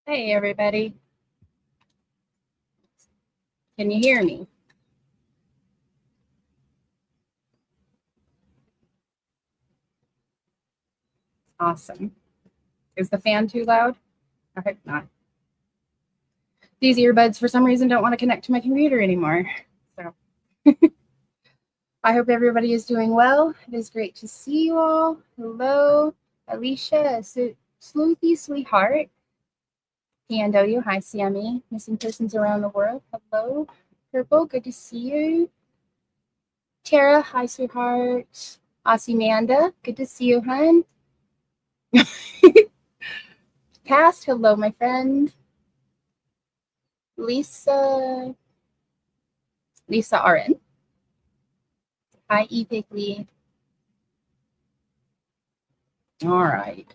Hey, everybody. Can you hear me? Awesome. Is the fan too loud? I hope not. These earbuds, for some reason, don't want to connect to my computer anymore. So I hope everybody is doing well. It is great to see you all. Hello, Alicia, Sleuthy Sweetheart. PNW, hi, CME. Missing persons around the world. Hello, Purple, good to see you. Tara, hi, sweetheart. Osimanda, good to see you, hun. Cast, hello, my friend. Lisa RN. Hi, Epicly. All right.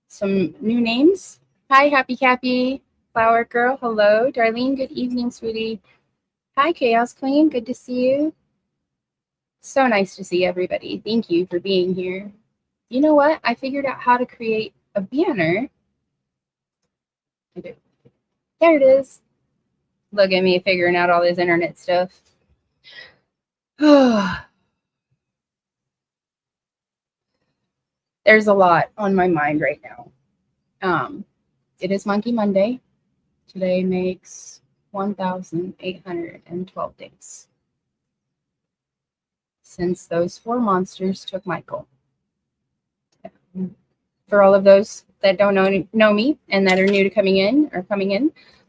Some new names. Hi, Happy Cappy. Flower Girl, hello. Darlene, good evening, sweetie. Hi, Chaos Queen, good to see you. So nice to see everybody. Thank you for being here. You know what? I figured out how to create a banner. There it is. Look at me figuring out all this internet stuff. There's a lot on my mind right now. It is Monkey Monday. Today makes 1,812 days since those four monsters took Michael. For all of those that don't know me and that are new to coming in,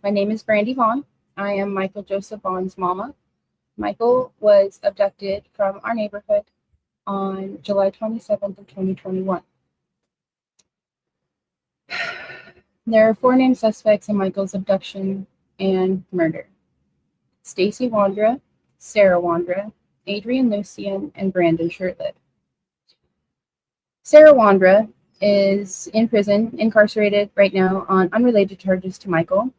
my name is Brandy Vaughan. I am Michael Joseph Vaughan's mama. Michael was abducted from our neighborhood on July 27th of 2021. There are four named suspects in Michael's abduction and murder: Stacey Wondra, Sarah Wondra, Adrien Lucienne, and Brandon Shurtliff. Sarah Wondra is in prison, incarcerated right now on unrelated charges to Michael.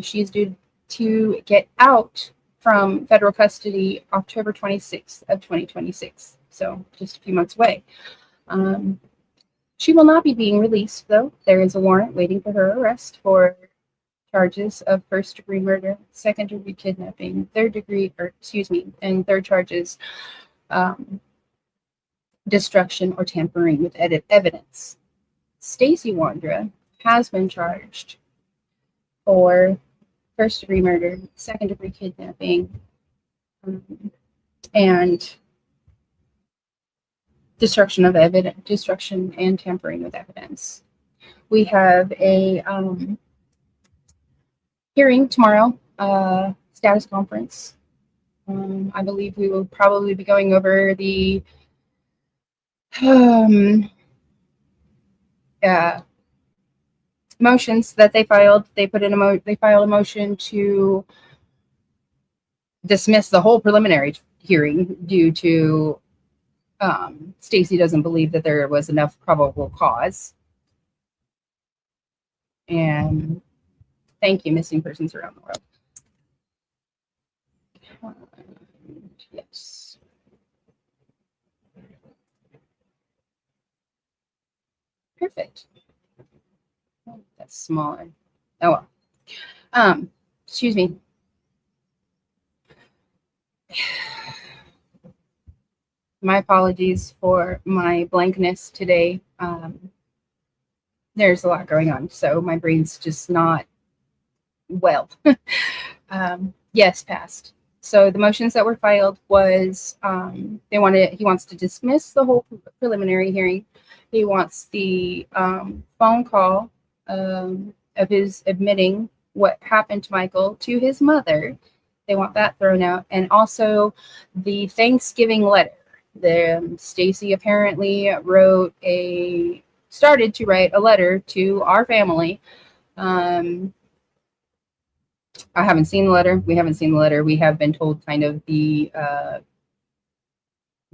She's due to get out from federal custody October 26th of 2026, so just a few months away. She will not be being released, though. There is a warrant waiting for her arrest for charges of first-degree murder, second-degree kidnapping, and third charges, destruction or tampering with evidence. Stacey Wondra has been charged for first-degree murder, second-degree kidnapping, and destruction and tampering with evidence. We have a hearing tomorrow, status conference. I believe we will probably be going over the motions that they filed. They filed a motion to dismiss the whole preliminary hearing due to Stacey doesn't believe that there was enough probable cause. And thank you, missing persons around the world. Yes. Perfect. Oh, that's smaller. Oh well. Excuse me. My apologies for my blankness today. There's a lot going on, so my brain's just not well. Yes, passed. So the motions that were filed was he wants to dismiss the whole preliminary hearing. He wants the phone call of his admitting what happened to Michael to his mother. They want that thrown out, and also the Thanksgiving letter. Stacey apparently started to write a letter to our family. I haven't seen the letter. We haven't seen the letter. We have been told kind of the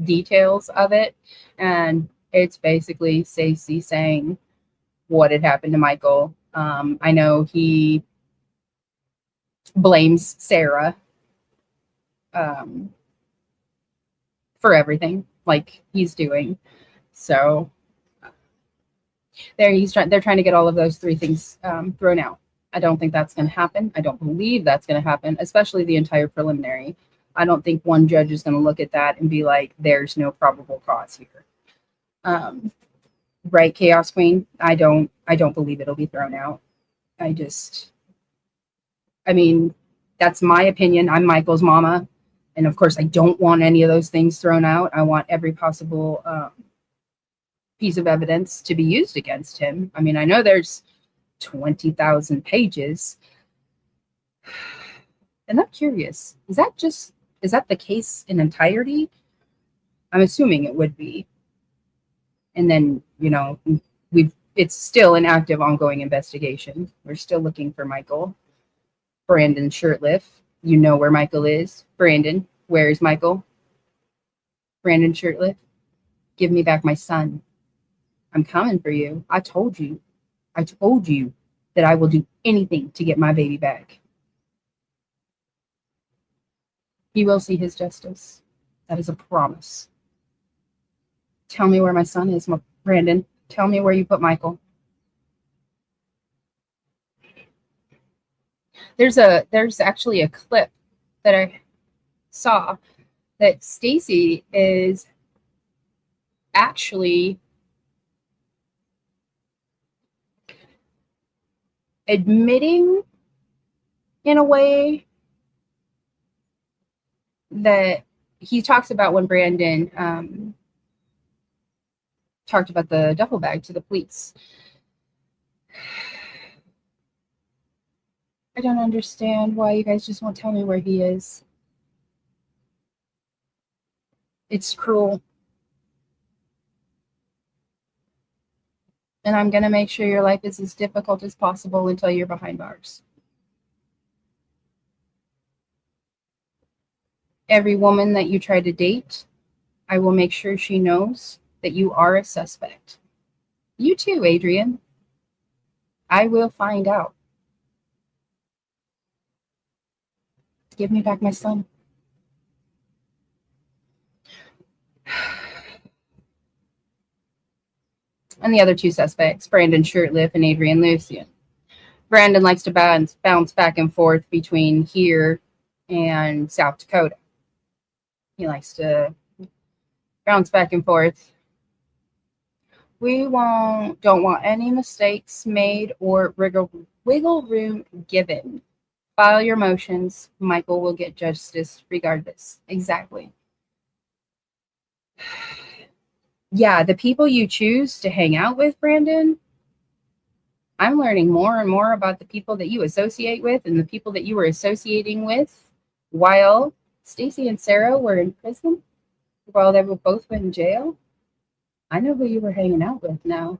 details of it, and it's basically Stacey saying what had happened to Michael. I know he blames Sarah for everything, like he's doing. So They're trying to get all of those three things thrown out. I don't think that's going to happen. I don't believe that's going to happen, especially the entire preliminary. I don't think one judge is going to look at that and be like, there's no probable cause here. Right, Chaos Queen? I don't believe it'll be thrown out. I mean, that's my opinion. I'm Michael's mama. And of course, I don't want any of those things thrown out. I want every possible piece of evidence to be used against him. I mean, I know there's 20,000 pages. And I'm curious, is that the case in entirety? I'm assuming it would be. And then, it's still an active, ongoing investigation. We're still looking for Michael. Brandon Shurtliff. You know where Michael is. Brandon, where is Michael? Brandon Shurtliff, give me back my son. I'm coming for you. I told you that I will do anything to get my baby back. He will see his justice. That is a promise. Tell me where my son is, Brandon. Tell me where you put Michael. There's actually a clip that I saw that Stacey is actually admitting in a way that he talks about when Brandon talked about the duffel bag to the police. I don't understand why you guys just won't tell me where he is. It's cruel. And I'm going to make sure your life is as difficult as possible until you're behind bars. Every woman that you try to date, I will make sure she knows that you are a suspect. You too, Adrien. I will find out. Give me back my son. And the other two suspects, Brandon Shurtliff and Adrien Lucienne. Brandon likes to bounce back and forth between here and South Dakota. He likes to bounce back and forth. We don't want any mistakes made or wiggle room given. File your motions. Michael will get justice regardless. Exactly. Yeah, the people you choose to hang out with, Brandon, I'm learning more and more about the people that you associate with and the people that you were associating with while Stacey and Sarah were in prison, while they were both in jail. I know who you were hanging out with now.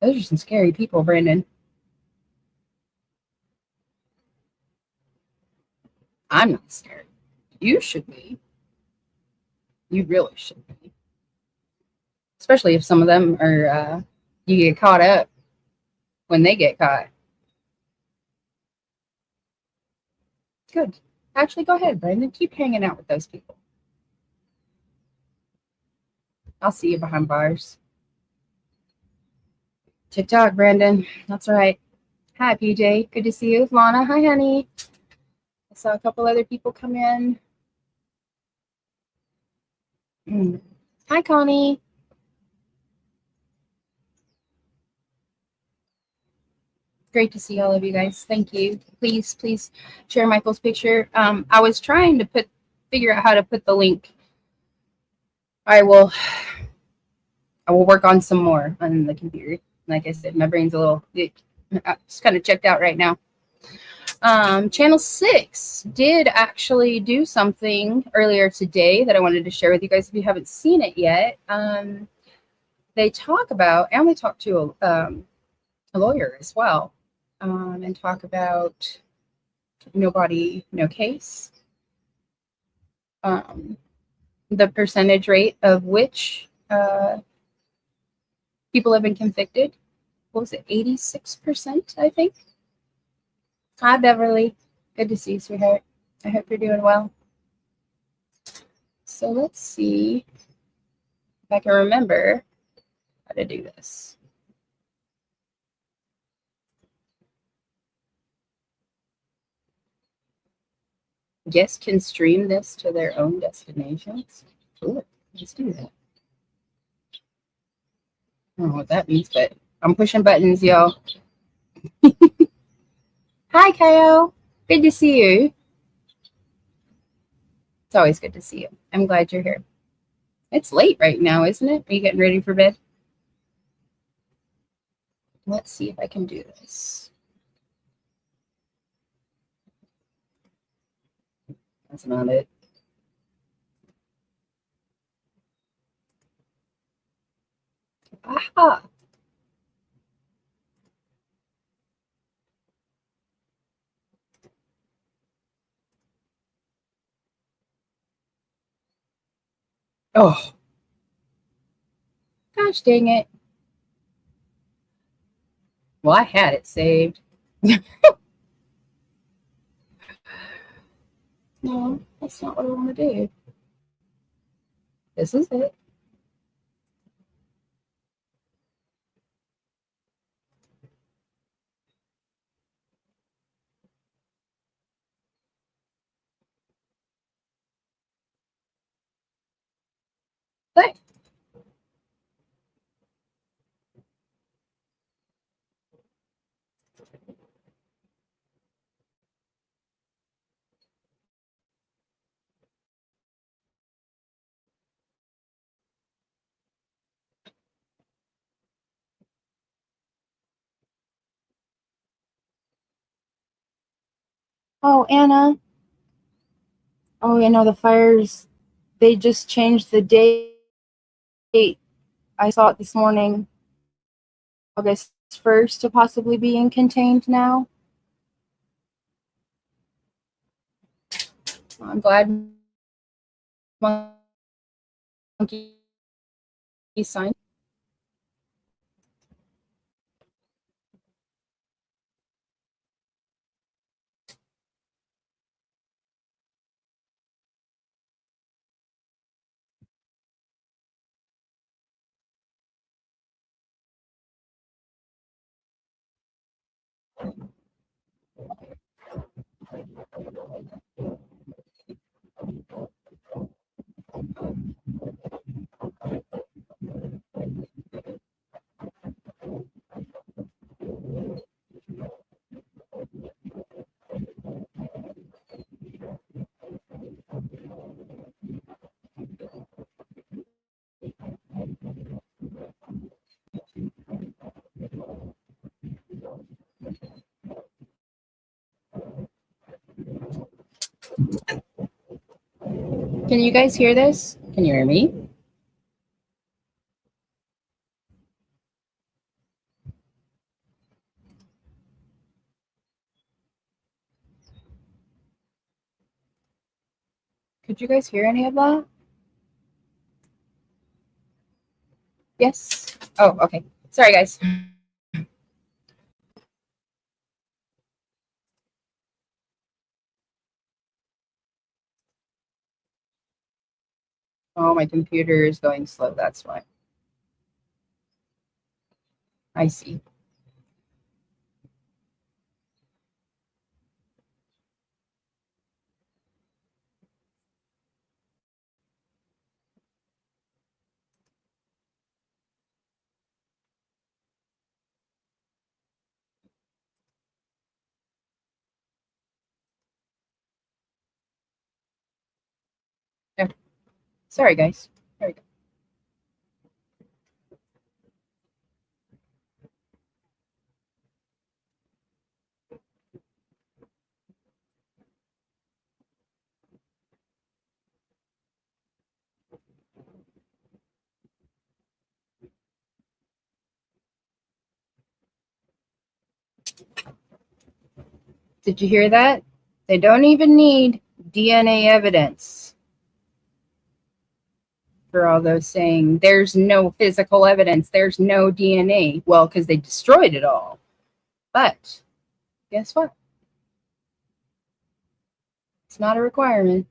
Those are some scary people, Brandon. I'm not scared. You should be. You really should be. Especially if some of them are, you get caught up when they get caught. Good. Actually, go ahead, Brandon. Keep hanging out with those people. I'll see you behind bars. TikTok, Brandon. That's right. Hi, PJ. Good to see you. Lana. Hi, honey. I saw a couple other people come in. Hi, Connie. Great to see all of you guys. Thank you. Please share Michael's picture. I was trying to figure out how to put the link. I will work on some more on the computer. Like I said, my brain's just kind of checked out right now. Channel 6 did actually do something earlier today that I wanted to share with you guys if you haven't seen it yet. They talk about, and they talk to a lawyer as well, and talk about nobody, no case. The percentage rate of which people have been convicted. What was it? 86%, I think. Hi, Beverly. Good to see you, sweetheart. I hope you're doing well. So let's see if I can remember how to do this. Guests can stream this to their own destinations. Cool. Let's do that. I don't know what that means, but I'm pushing buttons, y'all. Hi, Kyle. Good to see you. It's always good to see you. I'm glad you're here. It's late right now, isn't it? Are you getting ready for bed? Let's see if I can do this. That's not it. Aha. Oh. Gosh dang it. Well, I had it saved. No, that's not what I want to do. This is it. But oh, Anna. Oh, you know, the fires, they just changed the date. I saw it this morning, August 1st, to possibly being contained now. I'm glad Monkey signed. Can you guys hear this? Can you hear me? Could you guys hear any of that? Yes? Oh, okay. Sorry, guys. Oh, my computer is going slow. That's why. I see. Yeah. Sorry, guys. There we go. Did you hear that? They don't even need DNA evidence for all those saying there's no physical evidence, there's no DNA. Well, because they destroyed it all. But guess what? It's not a requirement.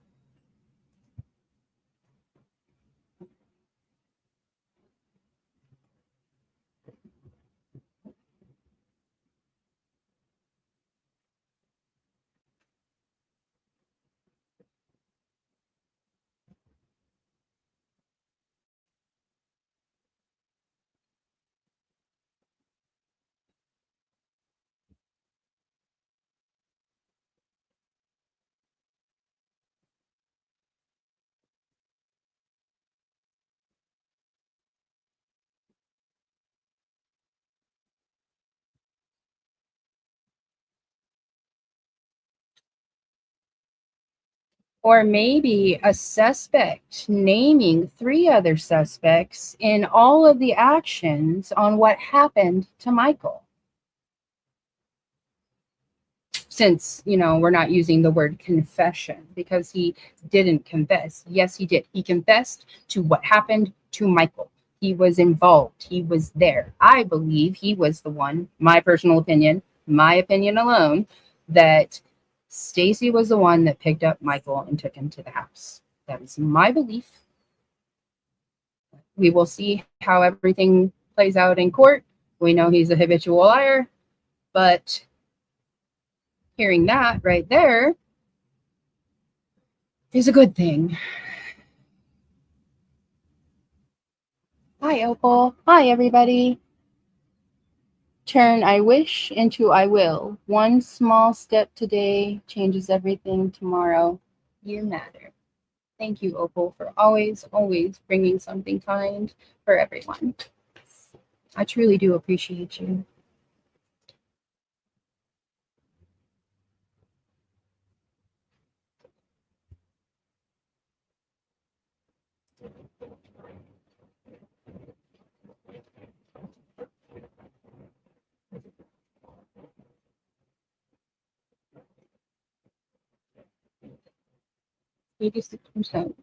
Or maybe a suspect naming 3 other suspects in all of the actions on what happened to Michael. Since, we're not using the word confession, because he didn't confess. Yes, he did. He confessed to what happened to Michael. He was involved. He was there. I believe he was the one, my personal opinion, my opinion alone, that Stacey was the one that picked up Michael and took him to the house. That is my belief. We will see how everything plays out in court. We know he's a habitual liar, but hearing that right there is a good thing. Hi, Opal. Hi, everybody. Turn I wish into I will. One small step today changes everything tomorrow. You matter. Thank you, Opal, for always, always bringing something kind for everyone. I truly do appreciate you. %.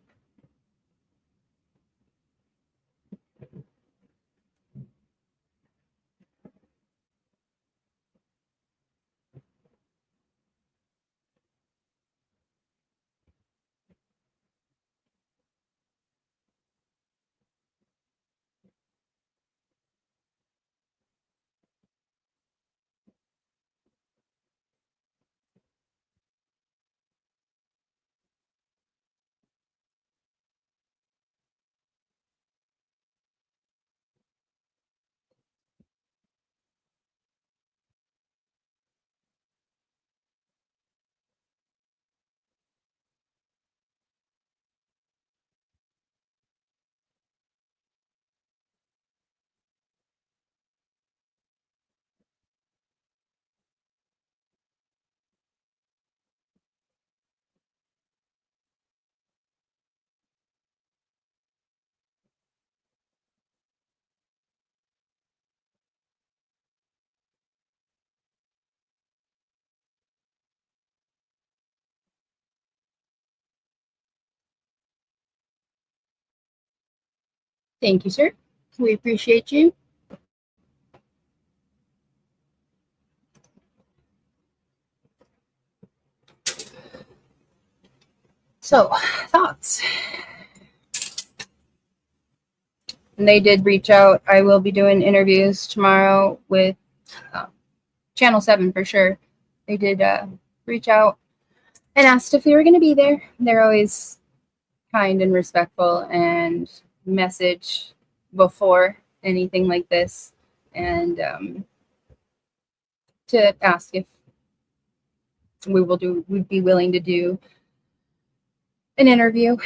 Thank you, sir. We appreciate you. So, thoughts. And they did reach out. I will be doing interviews tomorrow with Channel 7 for sure. They did reach out and asked if we were going to be there. They're always kind and respectful and message before anything like this, and to ask if we'd be willing to do an interview.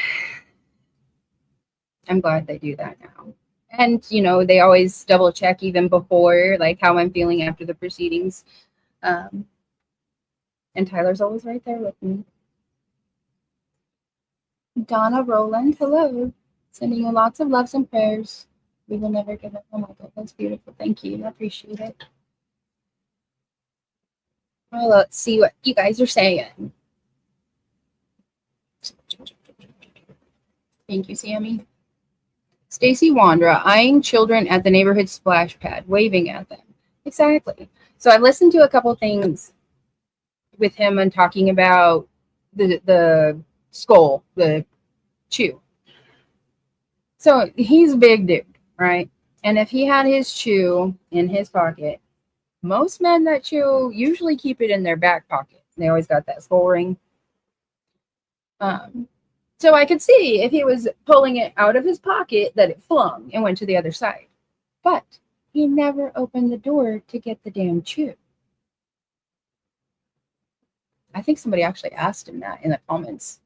I'm glad they do that now. And, they always double check even before, like how I'm feeling after the proceedings. And Tyler's always right there with me. Donna Rowland, hello. Sending you lots of loves and prayers. We will never give up. Oh my God, that's beautiful. Thank you. I appreciate it. Well, let's see what you guys are saying. Thank you, Sammy. Stacey Wondra, eyeing children at the neighborhood splash pad, waving at them. Exactly. So I've listened to a couple things with him and talking about the skull, the chew. So he's a big dude, right? And if he had his chew in his pocket, most men that chew usually keep it in their back pocket. They always got that skull ring. So I could see if he was pulling it out of his pocket that it flung and went to the other side. But he never opened the door to get the damn chew. I think somebody actually asked him that in the comments,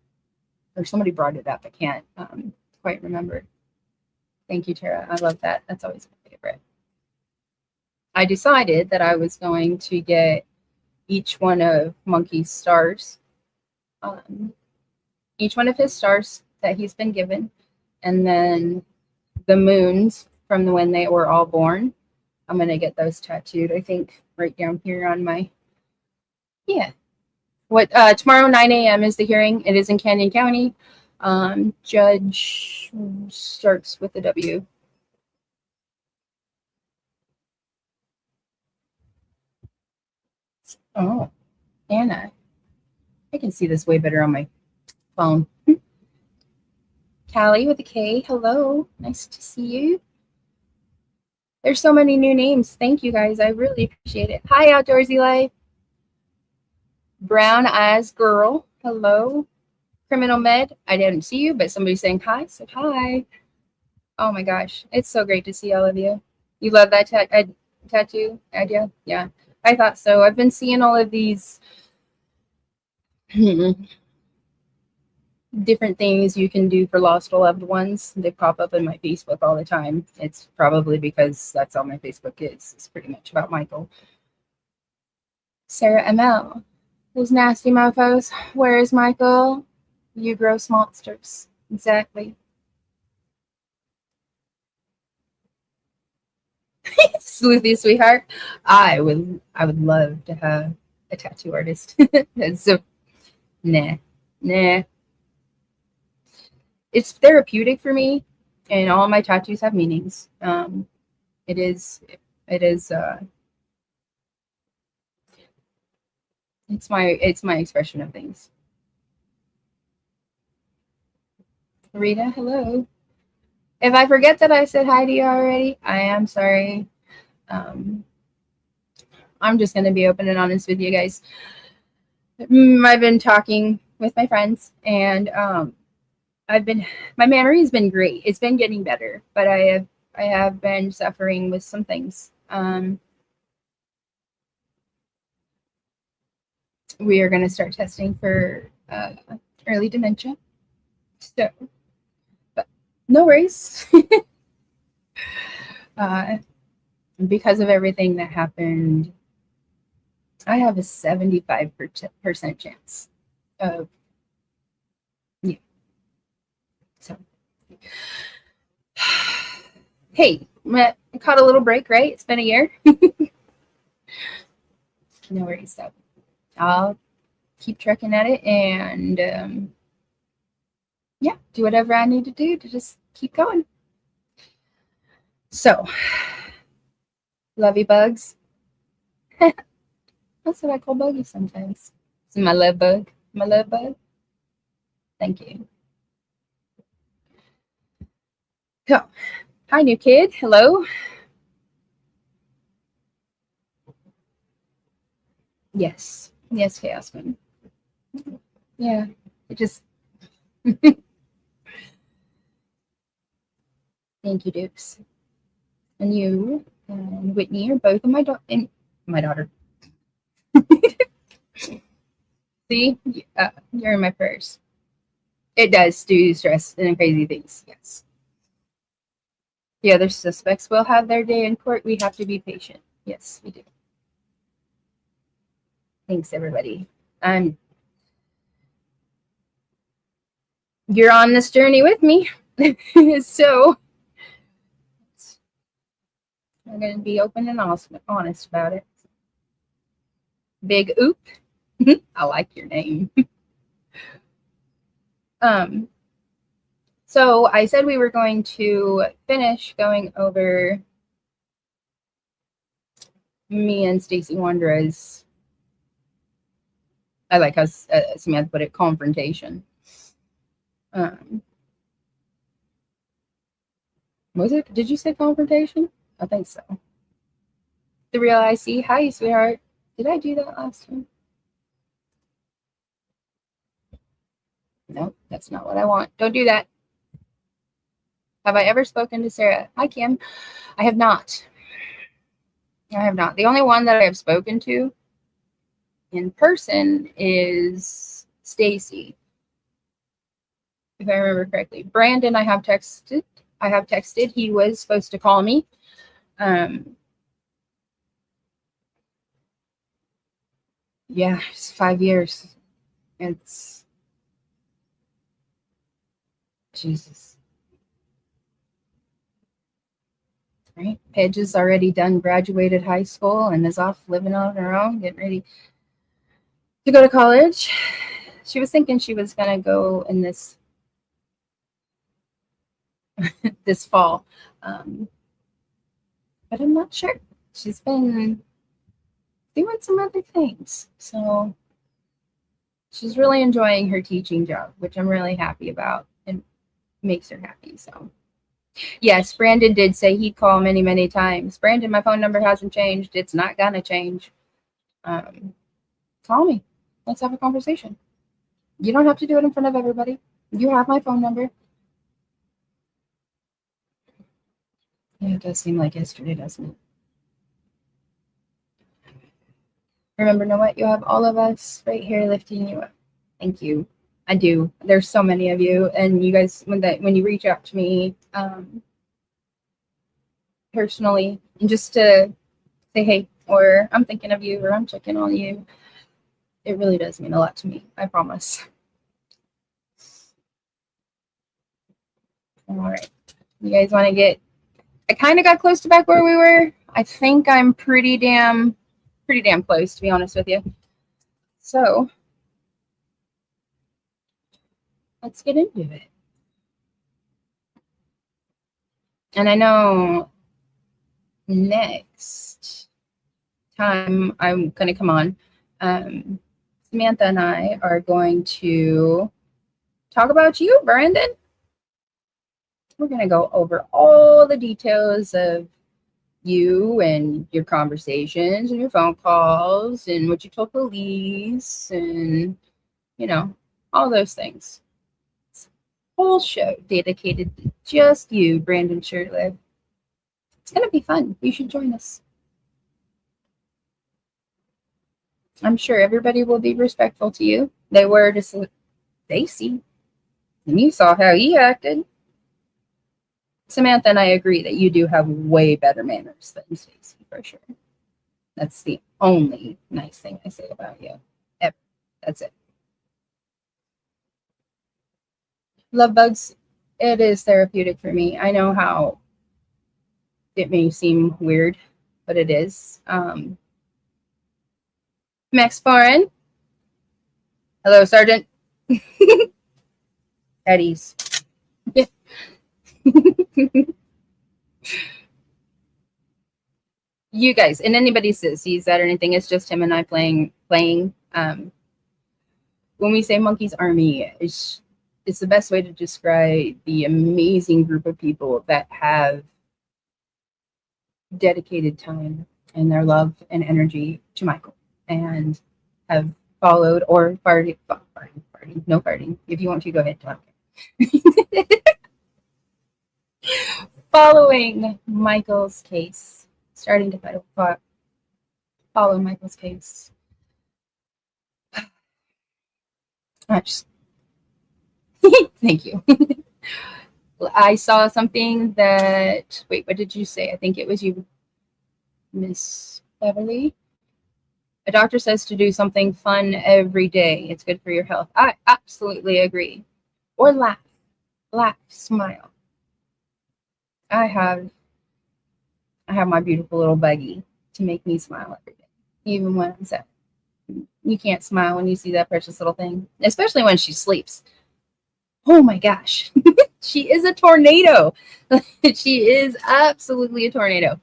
or somebody brought it up. I can't quite remember. Thank you, Tara. I love that. That's always my favorite. I decided that I was going to get each one of Monkey's stars, each one of his stars that he's been given, and then the moons from when they were all born. I'm going to get those tattooed, I think, right down here on my, yeah. What tomorrow 9 a.m. is the hearing. It is in Canyon County. Judge starts with the W. Oh, Anna. I can see this way better on my phone. Callie with a K. Hello. Nice to see you. There's so many new names. Thank you, guys. I really appreciate it. Hi, Outdoorsy Life. Brown Eyes Girl. Hello. Criminal Med. I didn't see you, but somebody saying hi. So hi. Oh my gosh. It's so great to see all of you. You love that tattoo idea? Yeah, I thought so. I've been seeing all of these different things you can do for lost or loved ones. They pop up in my Facebook all the time. It's probably because that's all my Facebook is. It's pretty much about Michael. Sarah ML. Those nasty mofos. Where is Michael? You gross monsters. Exactly. Sleuthy sweetheart. I would love to have a tattoo artist. So nah. It's therapeutic for me, and all my tattoos have meanings. It is it's my expression of things. Rita, hello. If I forget that I said hi to you already, I am sorry. I'm just going to be open and honest with you guys. I've been talking with my friends, and my memory's been great. It's been getting better, but I have been suffering with some things. We are going to start testing for early dementia. So, but no worries. Because of everything that happened, I have a 75% chance of, yeah. So, hey, I caught a little break, right? It's been a year. No worries. So, I'll keep trucking at it and yeah, do whatever I need to do to just keep going. So, lovey bugs. That's what I call buggy sometimes. It's my love bug. My love bug. Thank you. So, hi, new kid. Hello. Yes. Yes, Chaosman. Yeah. It just. Thank you, Dukes. And you and Whitney are both of my daughter. See, you're in my prayers. It does do stress and crazy things. Yes. The other suspects will have their day in court. We have to be patient. Yes, we do. Thanks, everybody. You're on this journey with me. So I'm going to be open and honest about it. Big Oop. I like your name. So I said we were going to finish going over me and Stacey Wondra's, I like how Samantha put it, confrontation. Was it? Did you say confrontation? I think so. The real IC. Hi, sweetheart. Did I do that last time? No, that's not what I want. Don't do that. Have I ever spoken to Sarah? Hi, Kim. I have not. I have not. The only one that I have spoken to in person is Stacey, if I remember correctly. Brandon, I have texted. He was supposed to call me. Yeah, it's 5 years. Jesus. Right? Paige is already done, graduated high school, and is off living on her own, getting ready to go to college. She was thinking she was going to go in this this fall, but I'm not sure. She's been doing some other things, so she's really enjoying her teaching job, which I'm really happy about and makes her happy. So yes, Brandon did say he'd call many, many times. Brandon, my phone number hasn't changed. It's not gonna change. Call me. Let's have a conversation. You don't have to do it in front of everybody. You have my phone number. Yeah, it does seem like yesterday, doesn't it? Remember, know what? You have all of us right here lifting you up. Thank you. I do. There's so many of you, and you guys, when you reach out to me personally, and just to say hey, or I'm thinking of you, or I'm checking on you, it really does mean a lot to me. I promise. All right, you guys want to get? I kind of got close to back where we were. I think I'm pretty damn close, to be honest with you. So let's get into it. And I know next time I'm going to come on, Samantha and I are going to talk about you, Brandon. We're going to go over all the details of you and your conversations and your phone calls and what you told police and, you know, all those things. It's a whole show dedicated to just you, Brandon Shurtliff. It's going to be fun. You should join us. I'm sure everybody will be respectful to you. They were to Stacey, and you saw how he acted. Samantha and I agree that you do have way better manners than Stacey, for sure. That's the only nice thing I say about you. Ever. That's it. Love bugs, it is therapeutic for me. I know how it may seem weird, but it is. Max Foreign. Hello, Sergeant. Eddie's. You guys, and anybody sees that or anything, it's just him and I playing. When we say Monkey's Army, it's the best way to describe the amazing group of people that have dedicated time and their love and energy to Michael and have followed or farting. No farting. If you want to, go ahead, talk. Following Michael's case, starting to follow Michael's case. Thank you. I saw something that, wait, what did you say? I think it was you, Miss Beverly. A doctor says to do something fun every day. It's good for your health. I absolutely agree. Or laugh, smile. I have my beautiful little buggy to make me smile every day, even when I'm sad. You can't smile when you see that precious little thing, especially when she sleeps. Oh my gosh, she is a tornado. She is absolutely a tornado.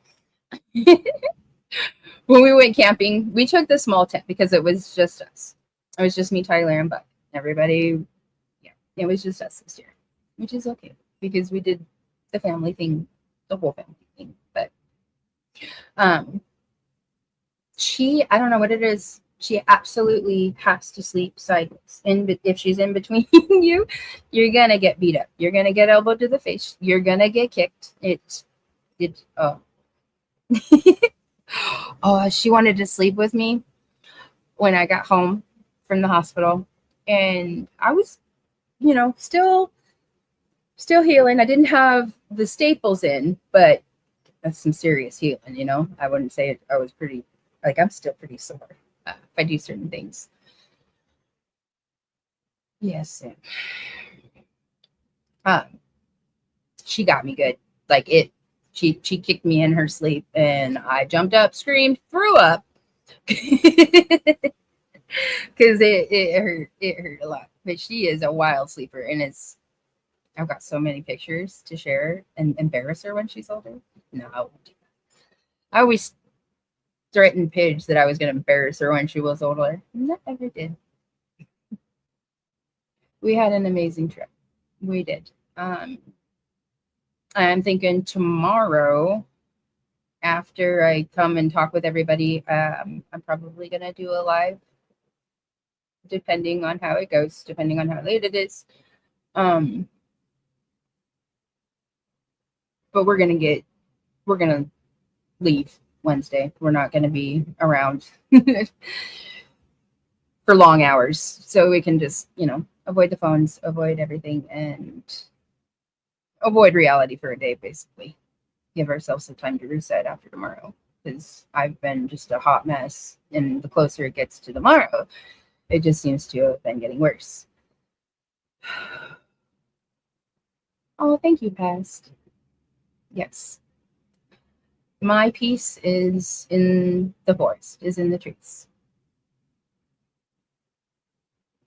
When we went camping, we took the small tent because it was just us. It was just me, Tyler, and Buck. Everybody, yeah, it was just us this year, which is okay because we did the family thing, the whole family thing. But she, I don't know what it is. She absolutely has to sleep sideways. And if she's in between you, you're gonna get beat up. You're gonna get elbowed to the face. You're gonna get kicked. Oh. Oh, she wanted to sleep with me when I got home from the hospital, and I was, still healing. I didn't have the staples in, but that's some serious healing. I wouldn't say it. I was pretty, I'm still pretty sore if I do certain things. Yes. She got me good. Like it, she kicked me in her sleep, and I jumped up, screamed, threw up, because it hurt a lot. But she is a wild sleeper, and I've got so many pictures to share and embarrass her when she's older. No, I won't do that. I always threatened Pidge that I was going to embarrass her when she was older. Never did. We had an amazing trip. We did. I'm thinking tomorrow, after I come and talk with everybody, I'm probably going to do a live, depending on how it goes, depending on how late it is. But we're going to leave Wednesday. We're not going to be around for long hours. So we can just, avoid the phones, avoid everything, and avoid reality for a day, basically. Give ourselves some time to reset after tomorrow, because I've been just a hot mess, and the closer it gets to tomorrow, it just seems to have been getting worse. Oh, thank you, Past. Yes. My peace is in the forest, is in the trees.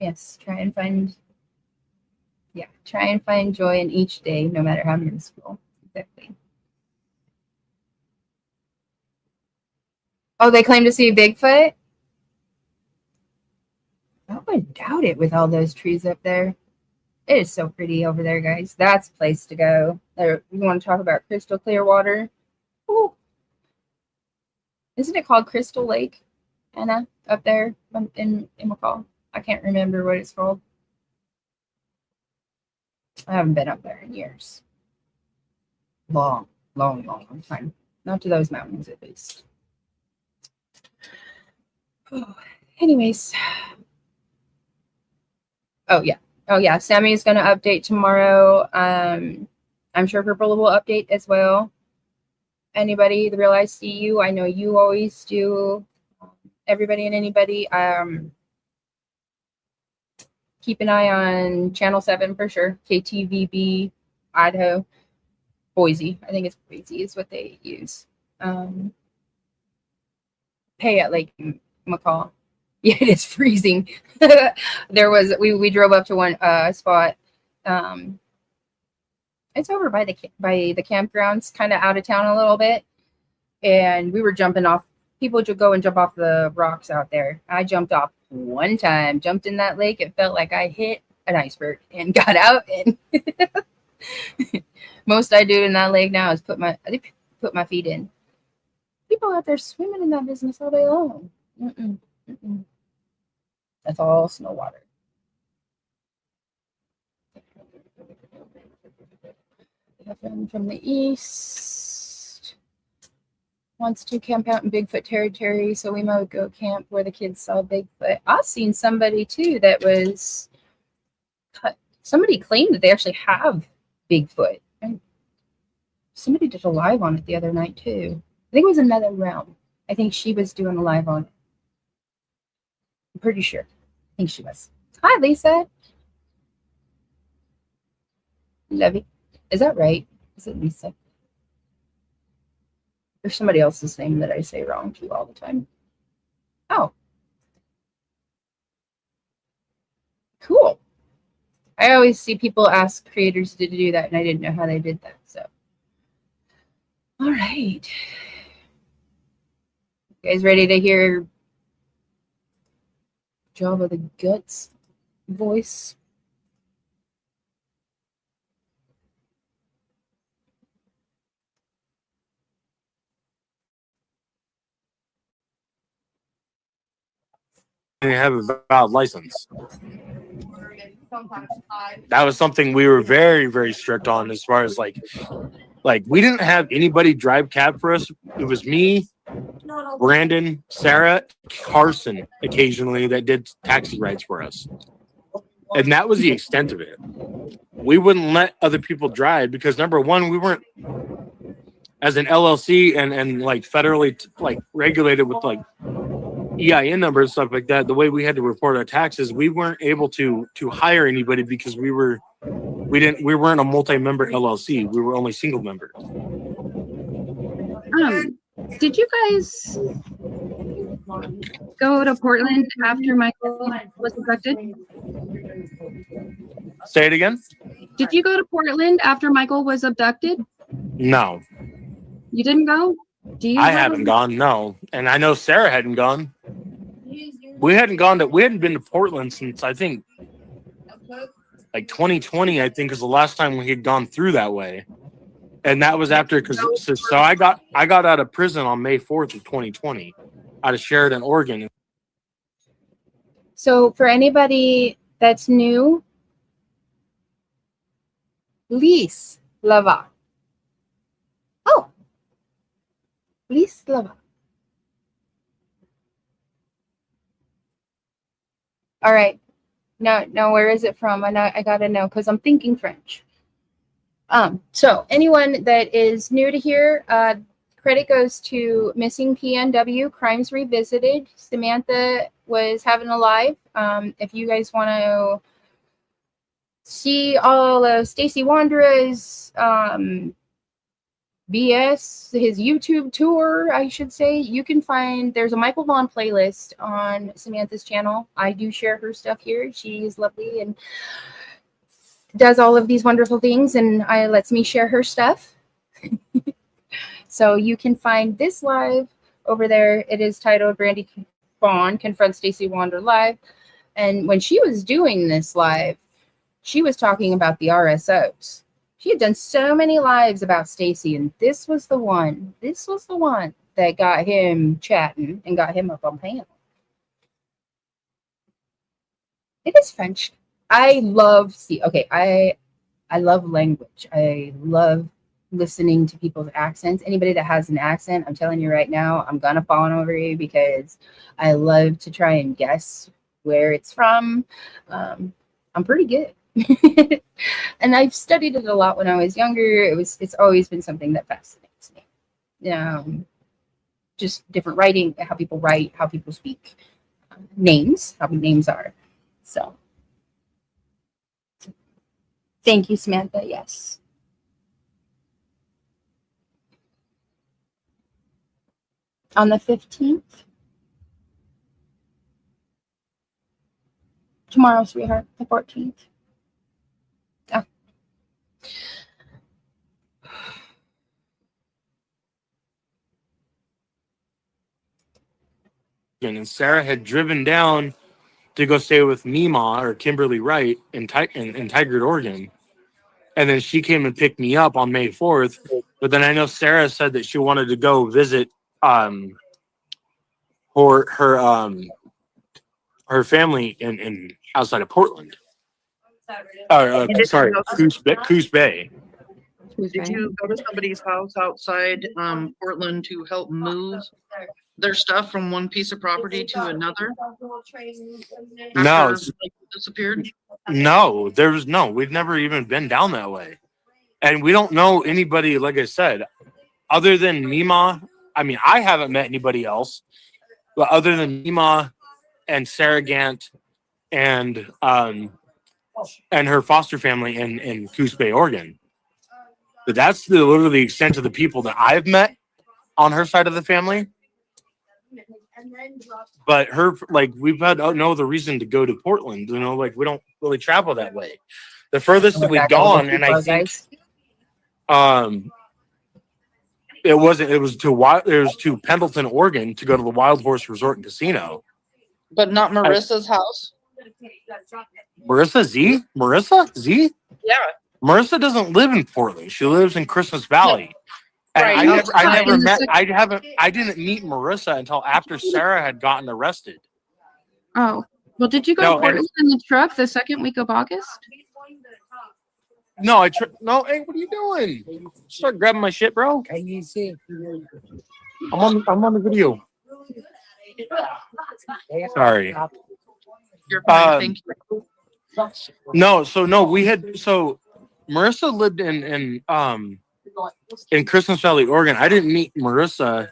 Yes, try and find joy in each day, no matter how minuscule. Exactly. Oh, they claim to see Bigfoot? I would doubt it with all those trees up there. It is so pretty over there, guys. That's a place to go. You want to talk about crystal clear water? Ooh. Isn't it called Crystal Lake, Anna, up there in McCall? I can't remember what it's called. I haven't been up there in years. Long time. Not to those mountains, at least. Oh, anyways. Oh, yeah. Sammy's going to update tomorrow. I'm sure Purple will update as well. Anybody, the Real ICU, I know you always do. Everybody and anybody. Keep an eye on Channel 7 for sure. KTVB, Idaho, Boise. I think it's Boise is what they use. Hey, at Lake McCall. Yeah, it is freezing. We drove up to one spot. It's over by the campgrounds, kind of out of town a little bit, and we were jumping off. People would go and jump off the rocks out there. I jumped off one time, jumped in that lake. It felt like I hit an iceberg and got out. And most I do in that lake now is put my feet in. People out there swimming in that business all day long. That's all snow water. A friend from the east wants to camp out in Bigfoot territory, so we might go camp where the kids saw Bigfoot. I've seen somebody too that was somebody claimed that they actually have Bigfoot. And somebody did a live on it the other night too. I think it was another realm. I think she was doing a live on it. I'm pretty sure. I think she was. Hi, Lisa. Love you. Is that right? Is it Lisa? There's somebody else's name that I say wrong to all the time. Oh. Cool. I always see people ask creators to do that, and I didn't know how they did that. So, all right. You guys ready to hear Java the Guts voice? They have a valid license. That was something we were very, very strict on as far as like we didn't have anybody drive cab for us. It was me, Brandon, Sarah, Carson occasionally that did taxi rides for us. And that was the extent of it. We wouldn't let other people drive because number one, we weren't as an LLC and like federally like regulated with like EIN numbers and stuff like that. The way we had to report our taxes, we weren't able to hire anybody because we were We weren't a multi-member LLC. We were only single member. Did you guys go to Portland after Michael was abducted? Say it again? Did you go to Portland after Michael was abducted? No. You didn't go? I haven't gone, no. And I know Sarah hadn't gone. We hadn't been to Portland since I think like 2020, I think, is the last time we had gone through that way. And that was after, so I got out of prison on May 4th of 2020 out of Sheridan, Oregon. So for anybody that's new, Lise Lava. Oh, Lise Lava. All right. No, where is it from? I gotta know because I'm thinking French. So anyone that is new to here, credit goes to Missing PNW, Crimes Revisited. Samantha was having a live. If you guys want to see all of Stacey Wondra's BS, his YouTube tour, I should say, you can find, there's a Michael Vaughan playlist on Samantha's channel. I do share her stuff here. She is lovely and does all of these wonderful things, and lets me share her stuff. So you can find this live over there. It is titled Brandy Vaughan Confronts Stacey Wondra Live. And when she was doing this live, she was talking about the RSOs. She had done so many lives about Stacey, and this was the one that got him chatting and got him up on panel. It is French. I love I love language. I love listening to people's accents. Anybody that has an accent, I'm telling you right now, I'm gonna fawn over you because I love to try and guess where it's from. I'm pretty good. And I've studied it a lot when I was younger. It's always been something that fascinates me. Just different writing, how people write, how people speak, names, how names are. So thank you, Samantha. Yes. On the 15th. Tomorrow, sweetheart, the 14th. Oh. And Sarah had driven down to go stay with Mima or Kimberly Wright in Tigard, Oregon. And then she came and picked me up on May 4th. But then I know Sarah said that she wanted to go visit her family in outside of Portland. Sorry, Coos Bay. Did you go to somebody's house outside Portland to help move their stuff from one piece of property to another? No, After, like, disappeared. No, we've never even been down that way. And we don't know anybody, like I said, other than Mima. I mean, I haven't met anybody else, but other than Mima and Sarah Gant and her foster family in Coos Bay, Oregon. But that's literally the extent of the people that I've met on her side of the family. But we've had no other reason to go to Portland. We don't really travel that way. The furthest that we've gone, and I think it was to Pendleton, Oregon, to go to the Wild Horse Resort and Casino. But not Marissa's house. Marissa Z? Yeah. Marissa doesn't live in Portland. She lives in Christmas Valley. And Right. I didn't meet Marissa until after Sarah had gotten arrested. Oh, well, did you go to Portland in the truck the second week of August? No, no. Hey, what are you doing? Start grabbing my shit, bro. I'm on the video. Sorry. You're fine. Thank you. No, Marissa lived in Christmas Valley, Oregon. I didn't meet Marissa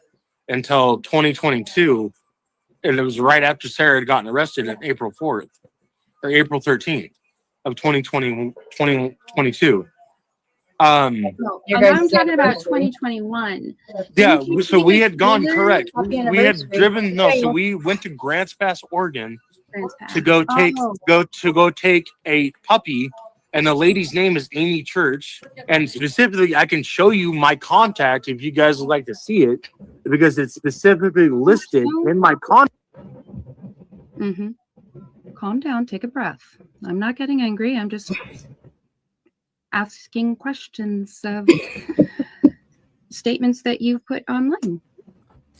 until 2022, and it was right after Sarah had gotten arrested on April 4th or April 13th. of 2022. Oh, Your now guys' I'm talking about anniversary. 2021. Yeah, Didn't you so take we a had gone trailer? correct. Happy We had anniversary. driven so we went to Grants Pass, Oregon Transpass. to go take Oh, take a puppy, and the lady's name is Amy Church. And specifically, I can show you my contact if you guys would like to see it, because it's specifically listed in my contact. mm-hmm. Calm down. Take a breath. I'm not getting angry. I'm just asking questions of statements that you've put online.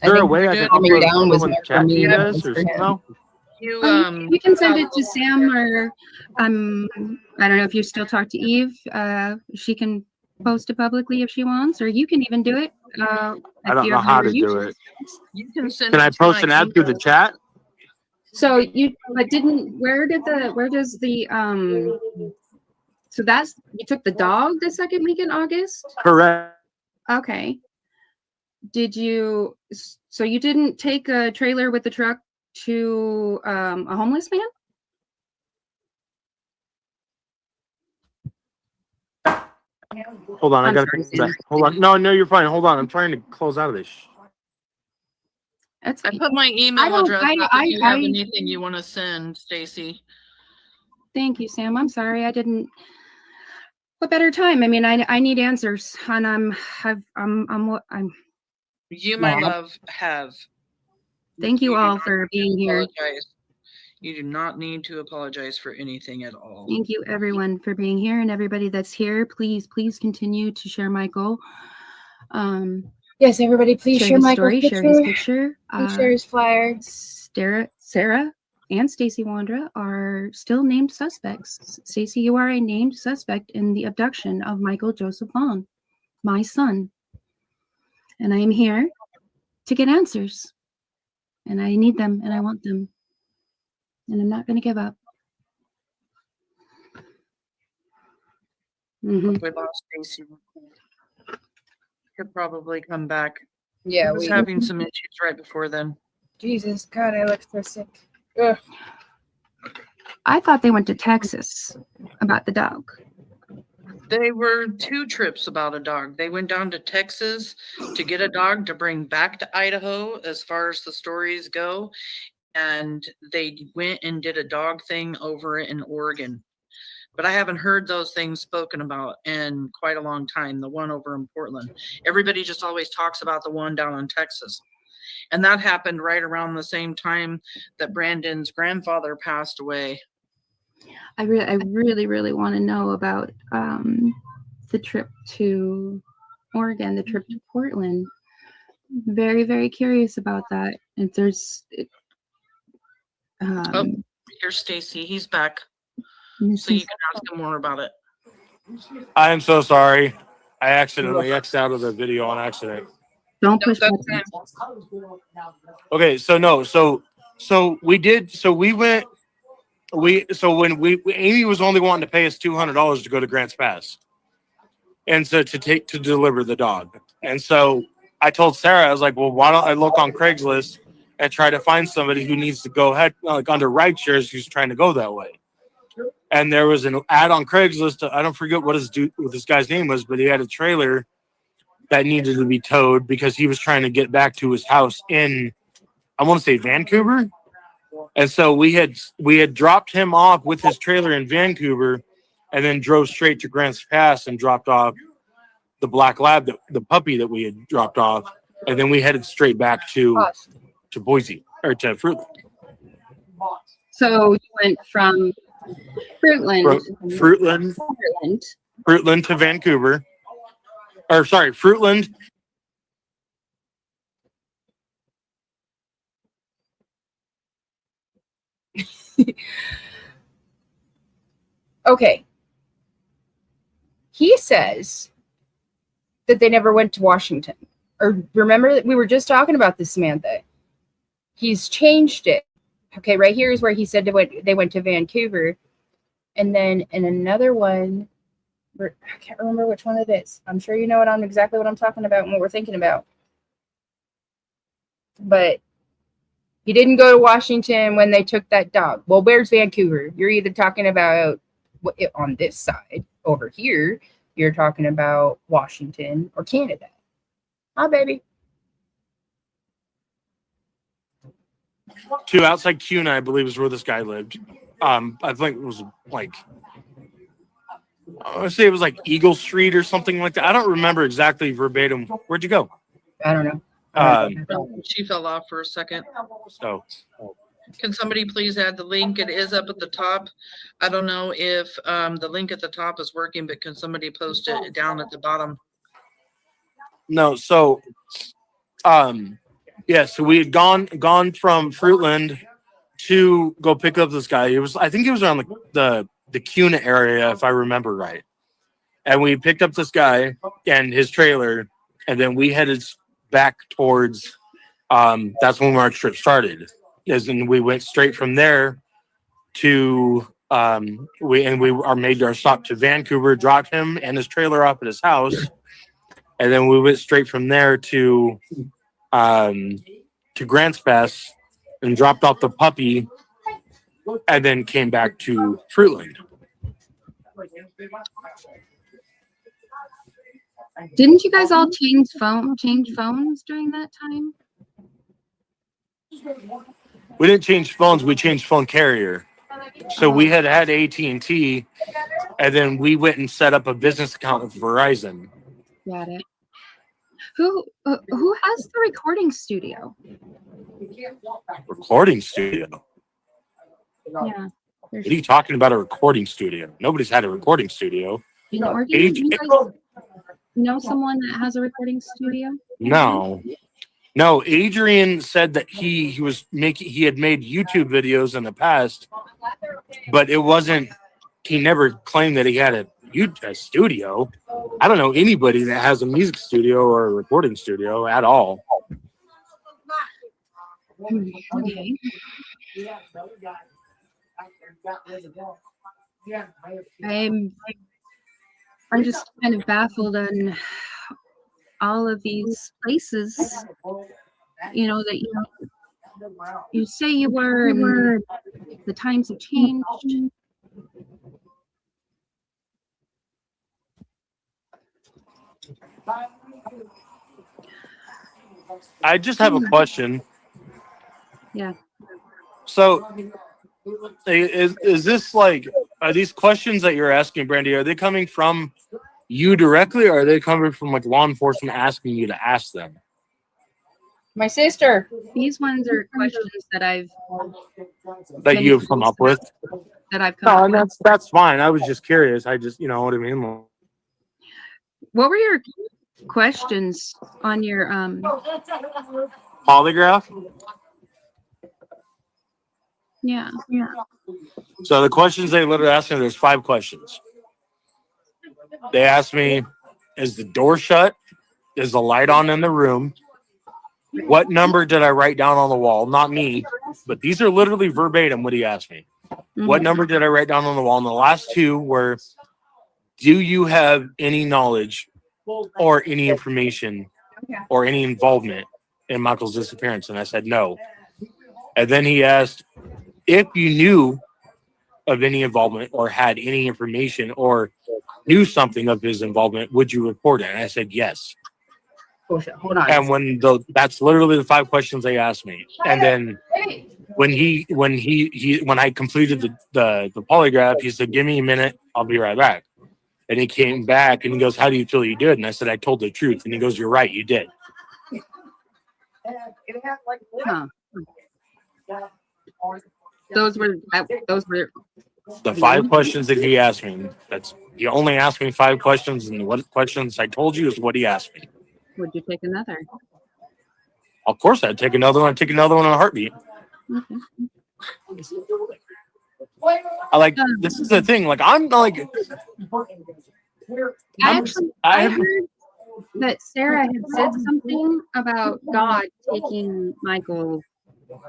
I Is there a think way I you're can good. calm her down was someone more for chat to me you than it guys was or for him. somehow? You You can send it to Sam, or I don't know if you still talk to Eve. She can post it publicly if she wants, or you can even do it. I If don't you know have how your to do YouTube. it. you can send Can I it to post my an ad through the email. chat? So you, but didn't, where does the, so that's, you took the dog the second week in August? Correct. Okay. Did you, so you didn't take a trailer with the truck to a homeless man? Hold on, I I'm gotta sorry, come back. Sam. Hold on. No, you're fine. Hold on. I'm trying to close out of this. That's I fine. put my email don't- address I- up I- if you have I- anything you want to send, Stacy. Thank you, Sam. I'm sorry. I didn't. What better time? I mean, I need answers, and I'm. You, my Yeah. love, have. Thank you do all not for need to being here. apologize. You do not need to apologize for anything at all. Thank you, everyone, for being here, and everybody that's here. Please continue to share Michael. Yes, everybody, please share his Michael's story, picture. share his picture. Please share his flyer. Sarah and Stacey Wondra are still named suspects. Stacey, you are a named suspect in the abduction of Michael Joseph Vaughan, my son. And I am here to get answers. And I need them, and I want them. And I'm not going to give up. We lost Stacy. Could probably come back. Yeah, I was having some issues right before then. Jesus, God, I look so sick. Ugh. I thought they went to Texas about the dog. They were 2 trips about a dog. They went down to Texas to get a dog to bring back to Idaho, as far as the stories go. And they went and did a dog thing over in Oregon. But I haven't heard those things spoken about in quite a long time, the one over in Portland. Everybody just always talks about the one down in Texas. And that happened right around the same time that Brandon's grandfather passed away. I really want to know about the trip to Oregon, the trip to Portland. Very, very curious about that. If there's Here's Stacy. He's back. So missing you can ask him more about it. I am so sorry. I accidentally X'd out of the video on accident. Don't No, push that's buttons. Okay, so when Amy was only wanting to pay us $200 to go to Grants Pass, and so to deliver the dog, and so I told Sarah, I was like, well, why don't I look on Craigslist and try to find somebody who needs to go ahead, like under ride shares, who's trying to go that way. And there was an ad on Craigslist. I don't forget what this guy's name was, but he had a trailer that needed to be towed because he was trying to get back to his house in, I want to say, Vancouver. And so we had dropped him off with his trailer in Vancouver, and then drove straight to Grants Pass and dropped off the black lab, the puppy that we had dropped off, and then we headed straight back to Boise, or to Fruitland. So you went from Fruitland To Vancouver. Or sorry, Fruitland. Okay. He says that they never went to Washington. Or remember that we were just talking about this, Samantha. He's changed it. Okay, right here is where he said they went to Vancouver. And then in another one, I can't remember which one it is. I'm sure you know exactly what I'm talking about and what we're thinking about. But he didn't go to Washington when they took that dog. Well, where's Vancouver? You're either talking about On this side over here, you're talking about Washington or Canada. Hi, baby. To outside Cuna, I believe, is where this guy lived. I think it was like, I want to say it was like Eagle Street or something like that. I don't remember exactly verbatim. Where'd you go? I don't know. She fell off for a second. So, Can somebody please add the link? It is up at the top. I don't know if the link at the top is working, but can somebody post it down at the bottom? no, so, yeah, so we had gone from Fruitland to go pick up this guy. I think it was around the Cuna area, if I remember right. And we picked up this guy and his trailer, and then we headed back towards, that's when our trip started. And we went straight from there to, we made our stop to Vancouver, dropped him and his trailer off at his house. And then we went straight from there to Grants Pass and dropped off the puppy, and then came back to Fruitland. Didn't you guys all change phones during that time? We didn't change phones. We changed phone carrier. So we had AT&T, and then we went and set up a business account with Verizon. Got it. Who has the recording studio? Recording studio? Yeah. What are you talking about, a recording studio? Nobody's had a recording studio. In Oregon, you guys know someone that has a recording studio? No, Adrien said that he had made YouTube videos in the past, but it wasn't, he never claimed that he had a studio. I don't know anybody that has a music studio or a recording studio at all. Okay. I'm just kind of baffled on all of these places, that you say you were, and the times have changed. I just have a question. Yeah. So, is this like, are these questions that you're asking, Brandy, are they coming from you directly, or are they coming from like law enforcement asking you to ask them? My sister. These ones are questions that you have come up with. That I've come up with. That's fine. I was just curious. I just, you know what I mean. What were your questions on your polygraph? Yeah. So the questions they literally asked me, there's 5 questions. They asked me, is the door shut? Is the light on in the room? What number did I write down on the wall? Not me, but these are literally verbatim what he asked me. Mm-hmm. What number did I write down on the wall? And the last 2 were, do you have any knowledge or any information or any involvement in Michael's disappearance? And I said no. And then he asked, if you knew of any involvement or had any information or knew something of his involvement, would you report it? And I said yes. Hold on. And that's literally the 5 questions they asked me. And then when I completed the polygraph, he said, give me a minute, I'll be right back. And he came back and he goes, how do you feel you did? And I said, I told the truth. And he goes, you're right, you did. Huh. Those were the 5 questions that he asked me. He only asked me 5 questions, and what questions I told you is what he asked me. Would you take another? Of course, I'd take another one. I'd take another one in a heartbeat. Okay. This is the thing. Like, I'm like, I heard that Sarah had said something about God taking Michael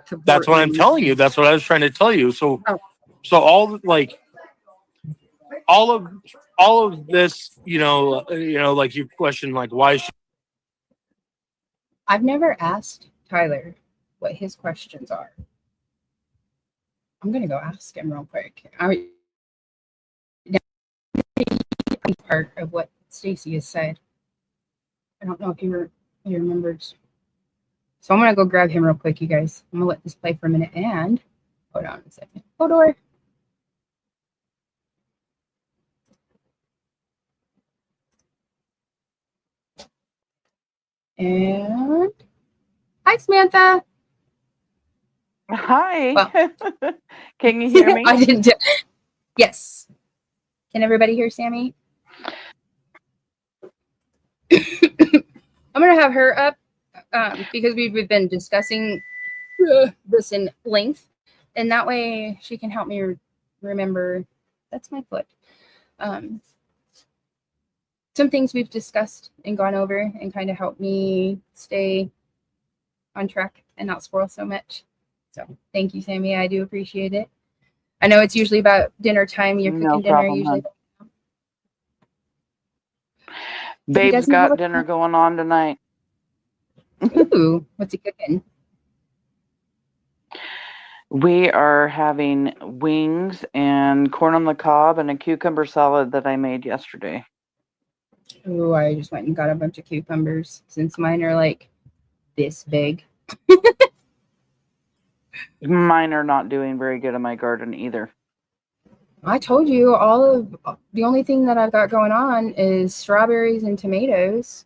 to. That's what I'm telling you. That's what I was trying to tell you. So all of this, like you question, like, why should. I've never asked Tyler what his questions are. I'm gonna go ask him real quick. part of what Stacey has said. I don't know if you remembered. So I'm gonna go grab him real quick, you guys. I'm gonna let this play for a minute and hold on a second. Hodor. And hi, Samantha. Hi. Well, Can you hear me? I didn't. Yes. Can everybody hear Sammy? I'm gonna have her up because we've been discussing this in length, and that way she can help me remember. That's my foot. Some things we've discussed and gone over and kind of help me stay on track and not squirrel so much. So thank you, Sammy. I do appreciate it. I know it's usually about dinner time. You're No cooking dinner problem, usually. hon. Babe's got dinner going on tonight. Ooh, what's he cooking? We are having wings and corn on the cob and a cucumber salad that I made yesterday. Ooh, I just went and got a bunch of cucumbers since mine are like this big. Mine are not doing very good in my garden either. I told you the only thing that I've got going on is strawberries and tomatoes.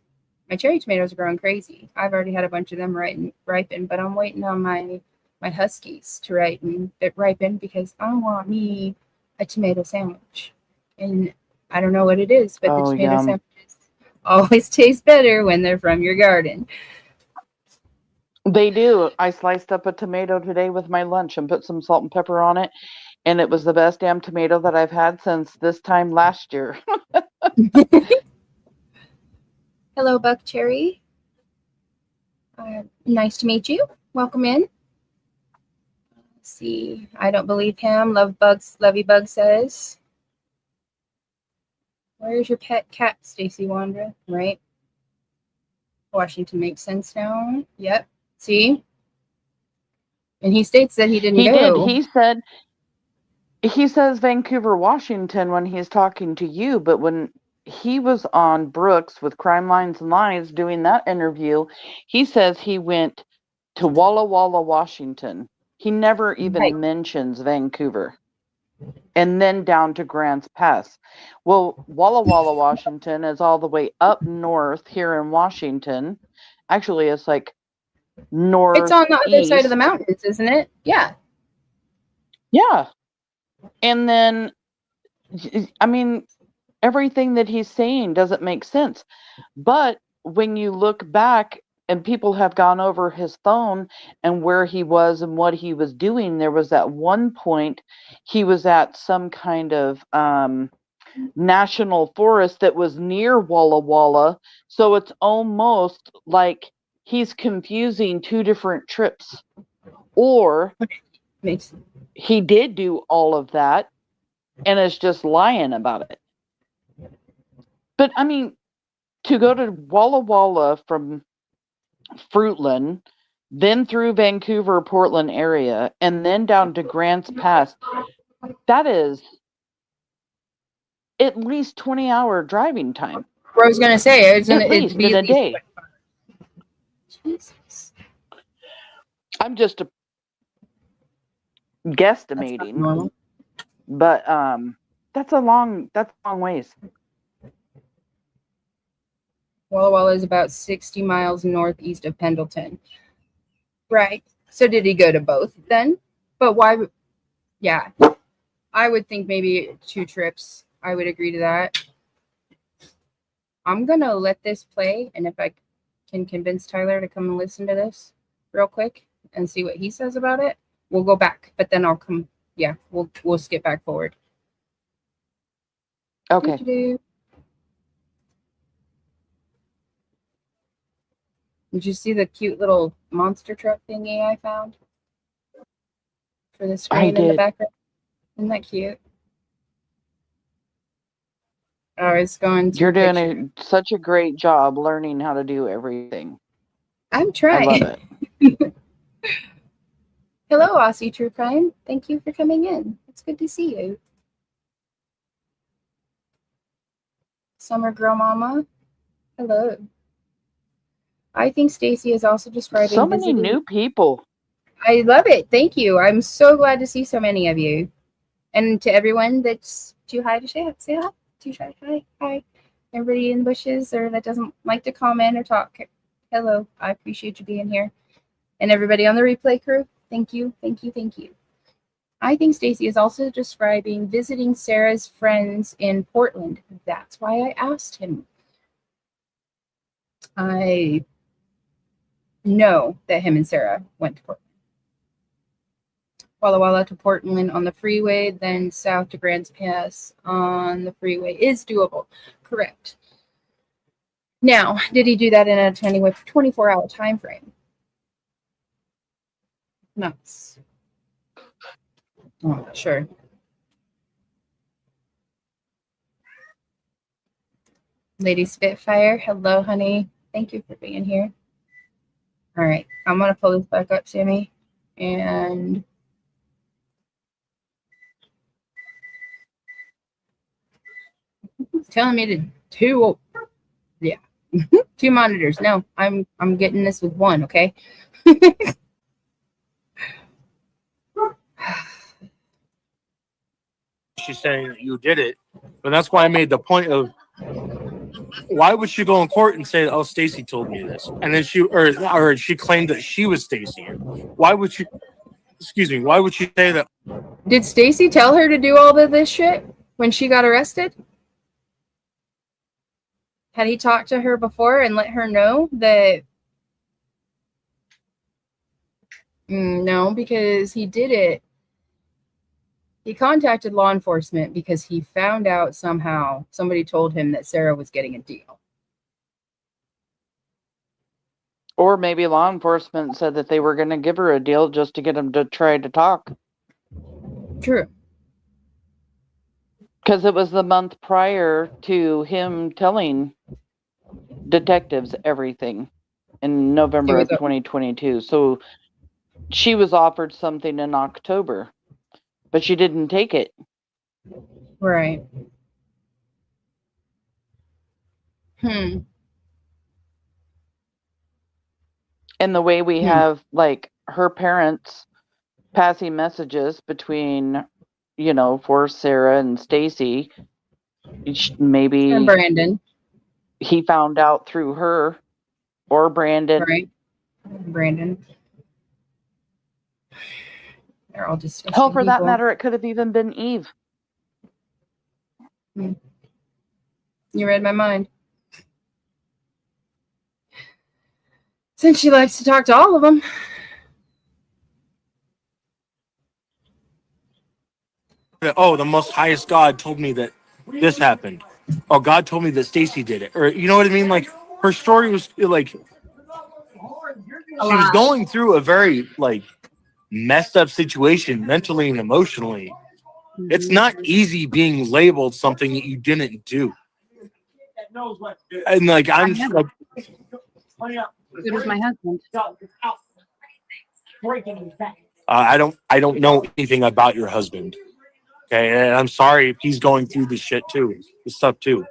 My cherry tomatoes are growing crazy. I've already had a bunch of them ripen, but I'm waiting on my huskies to ripen because I want me a tomato sandwich. And I don't know what it is, but the tomato sandwiches always taste better when they're from your garden. They do. I sliced up a tomato today with my lunch and put some salt and pepper on it. And it was the best damn tomato that I've had since this time last year. Hello, Buck Cherry. Nice to meet you. Welcome in. Let's see. I don't believe him. Lovey Bug says. Where's your pet cat, Stacey Wondra? Right? Washington makes sense now. Yep. See? And he states that he didn't go. He says Vancouver, Washington when he's talking to you, but when he was on Brooks with Crime Lines and Lies doing that interview, he says he went to Walla Walla, Washington. He never even mentions Vancouver. And then down to Grants Pass. Well, Walla Walla, Washington is all the way up north here in Washington. Actually, it's like north. It's on the other side of the mountains, isn't it? Yeah. Yeah. And then, I mean, everything that he's saying doesn't make sense. But when you look back and people have gone over his phone and where he was and what he was doing, there was at one point he was at some kind of national forest that was near Walla Walla. So it's almost like he's confusing two different trips. Or he did do all of that and is just lying about it. But I mean, to go to Walla Walla from Fruitland, then through Vancouver, Portland area, and then down to Grants Pass, that is at least 20-hour driving time. I was going to say, it's at least in a day. Jesus. I'm just guesstimating, but that's a long ways. Walla Walla is about 60 miles northeast of Pendleton. Right. So did he go to both then? But why? Yeah. I would think maybe 2 trips. I would agree to that. I'm going to let this play. And if I can convince Tyler to come and listen to this real quick and see what he says about it, we'll go back. But then I'll come. Yeah, we'll skip back forward. Okay. Did you see the cute little monster truck thingy I found for the screen in the background? Isn't that cute? Oh, it's going to. You're doing such a great job learning how to do everything. I'm trying. I love it. Hello, Aussie True Crime. Thank you for coming in. It's good to see you. Summer Girl Mama. Hello. I think Stacey is also describing So many visiting- new people. I love it. Thank you. I'm so glad to see so many of you. And to everyone that's too high to say hi. Too shy. Hi. Everybody in the bushes or that doesn't like to comment or talk. Hello. I appreciate you being here. And everybody on the replay crew, thank you. I think Stacey is also describing visiting Sarah's friends in Portland. That's why I asked him. I know that him and Sarah went to Portland. Walla Walla to Portland on the freeway, then south to Grants Pass on the freeway is doable. Correct. Now, did he do that in a 24-hour time frame? Nuts. I'm not sure. Lady Spitfire, hello, honey. Thank you for being here. All right, I'm going to pull this back up, Sammy. And it's telling me to two monitors. No, I'm getting this with one, okay? She's saying that you did it, but that's why I made the point of why would she go in court and say, "Oh, Stacey told me this," and then she claimed that she was Stacey. Why would she? Excuse me. Why would she say that? Did Stacey tell her to do all of this shit when she got arrested? Had he talked to her before and let her know that? No, because he did it. He contacted law enforcement because he found out somehow somebody told him that Sarah was getting a deal. Or maybe law enforcement said that they were going to give her a deal just to get him to try to talk. True. Because it was the month prior to him telling detectives everything in November of 2022. So she was offered something in October, but she didn't take it. Right. Hmm. And the way we have, like, her parents passing messages between, for Sarah and Stacey, maybe And Brandon. he found out through her or Brandon. Right. Brandon. They're all disgusting Hell, for that people. matter, it could have even been Eve. You read my mind. Since she likes to talk to all of them. Oh, the most highest God told me that this happened. Oh, God told me that Stacey did it. Or you know what I mean? Like her story was like she was going through a very messed up situation mentally and emotionally. It's not easy being labeled something that you didn't do. And I'm just like, So does my husband. I don't know anything about your husband. Okay, and I'm sorry if he's going through this shit too, this stuff too.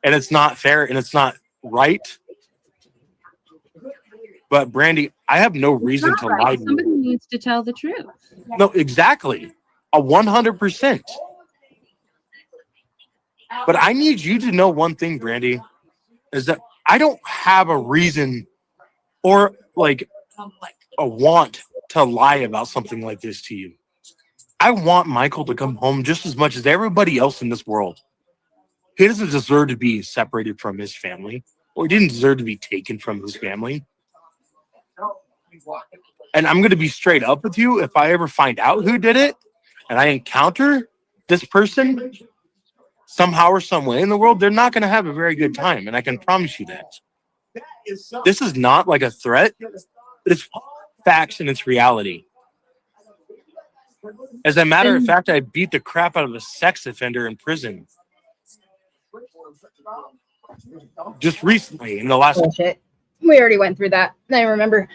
And it's not fair and it's not right. But Brandy, I have no reason to lie to Somebody you. needs to tell the truth. No, exactly. 100%. But I need you to know one thing, Brandy, is that I don't have a reason or a want to lie about something like this to you. I want Michael to come home just as much as everybody else in this world. He doesn't deserve to be separated from his family, or he didn't deserve to be taken from his family. And I'm going to be straight up with you. If I ever find out who did it and I encounter this person somehow or some way in the world, they're not going to have a very good time. And I can promise you that. This is not like a threat. It's facts and it's reality. As a matter of fact, I beat the crap out of a sex offender in prison. Just recently, in the last... Bullshit. We already went through that. I remember.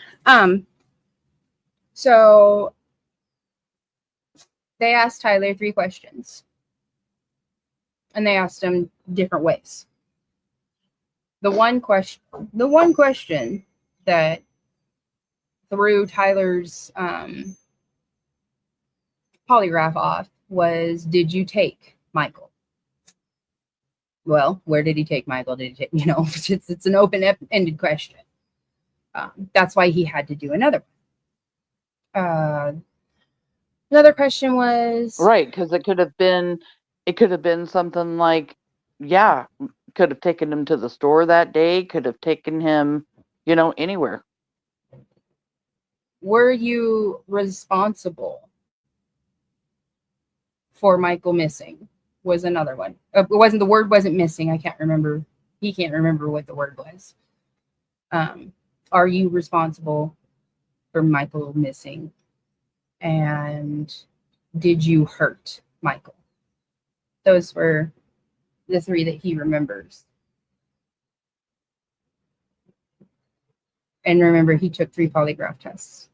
So they asked Tyler 3 questions. and they asked him different ways. The one question that threw Tyler's polygraph off was, did you take Michael? Well, where did he take Michael? Did he take, it's an open-ended question. That's why he had to do another one. Another question was Right, because it could have been something like, yeah, could have taken him to the store that day, could have taken him, anywhere. were you responsible for Michael missing? Was another one. It wasn't, the word wasn't missing. I can't remember. He can't remember what the word was. Are you responsible for Michael missing? And did you hurt Michael? Those were the three that he remembers. And remember, he took 3 polygraph tests.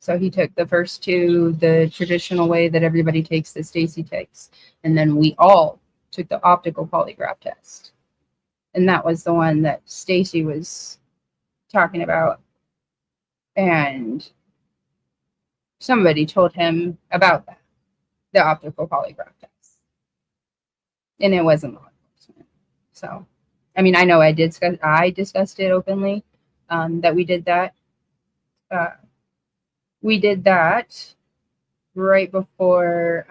So he took the first 2 the traditional way that everybody takes, that Stacey takes. And then we all took the optical polygraph test. And that was the one that Stacey was talking about. And somebody told him about that, the optical polygraph test. And it wasn't law enforcement. So, I mean, I know I discussed it openly, that we did that. We did that right before,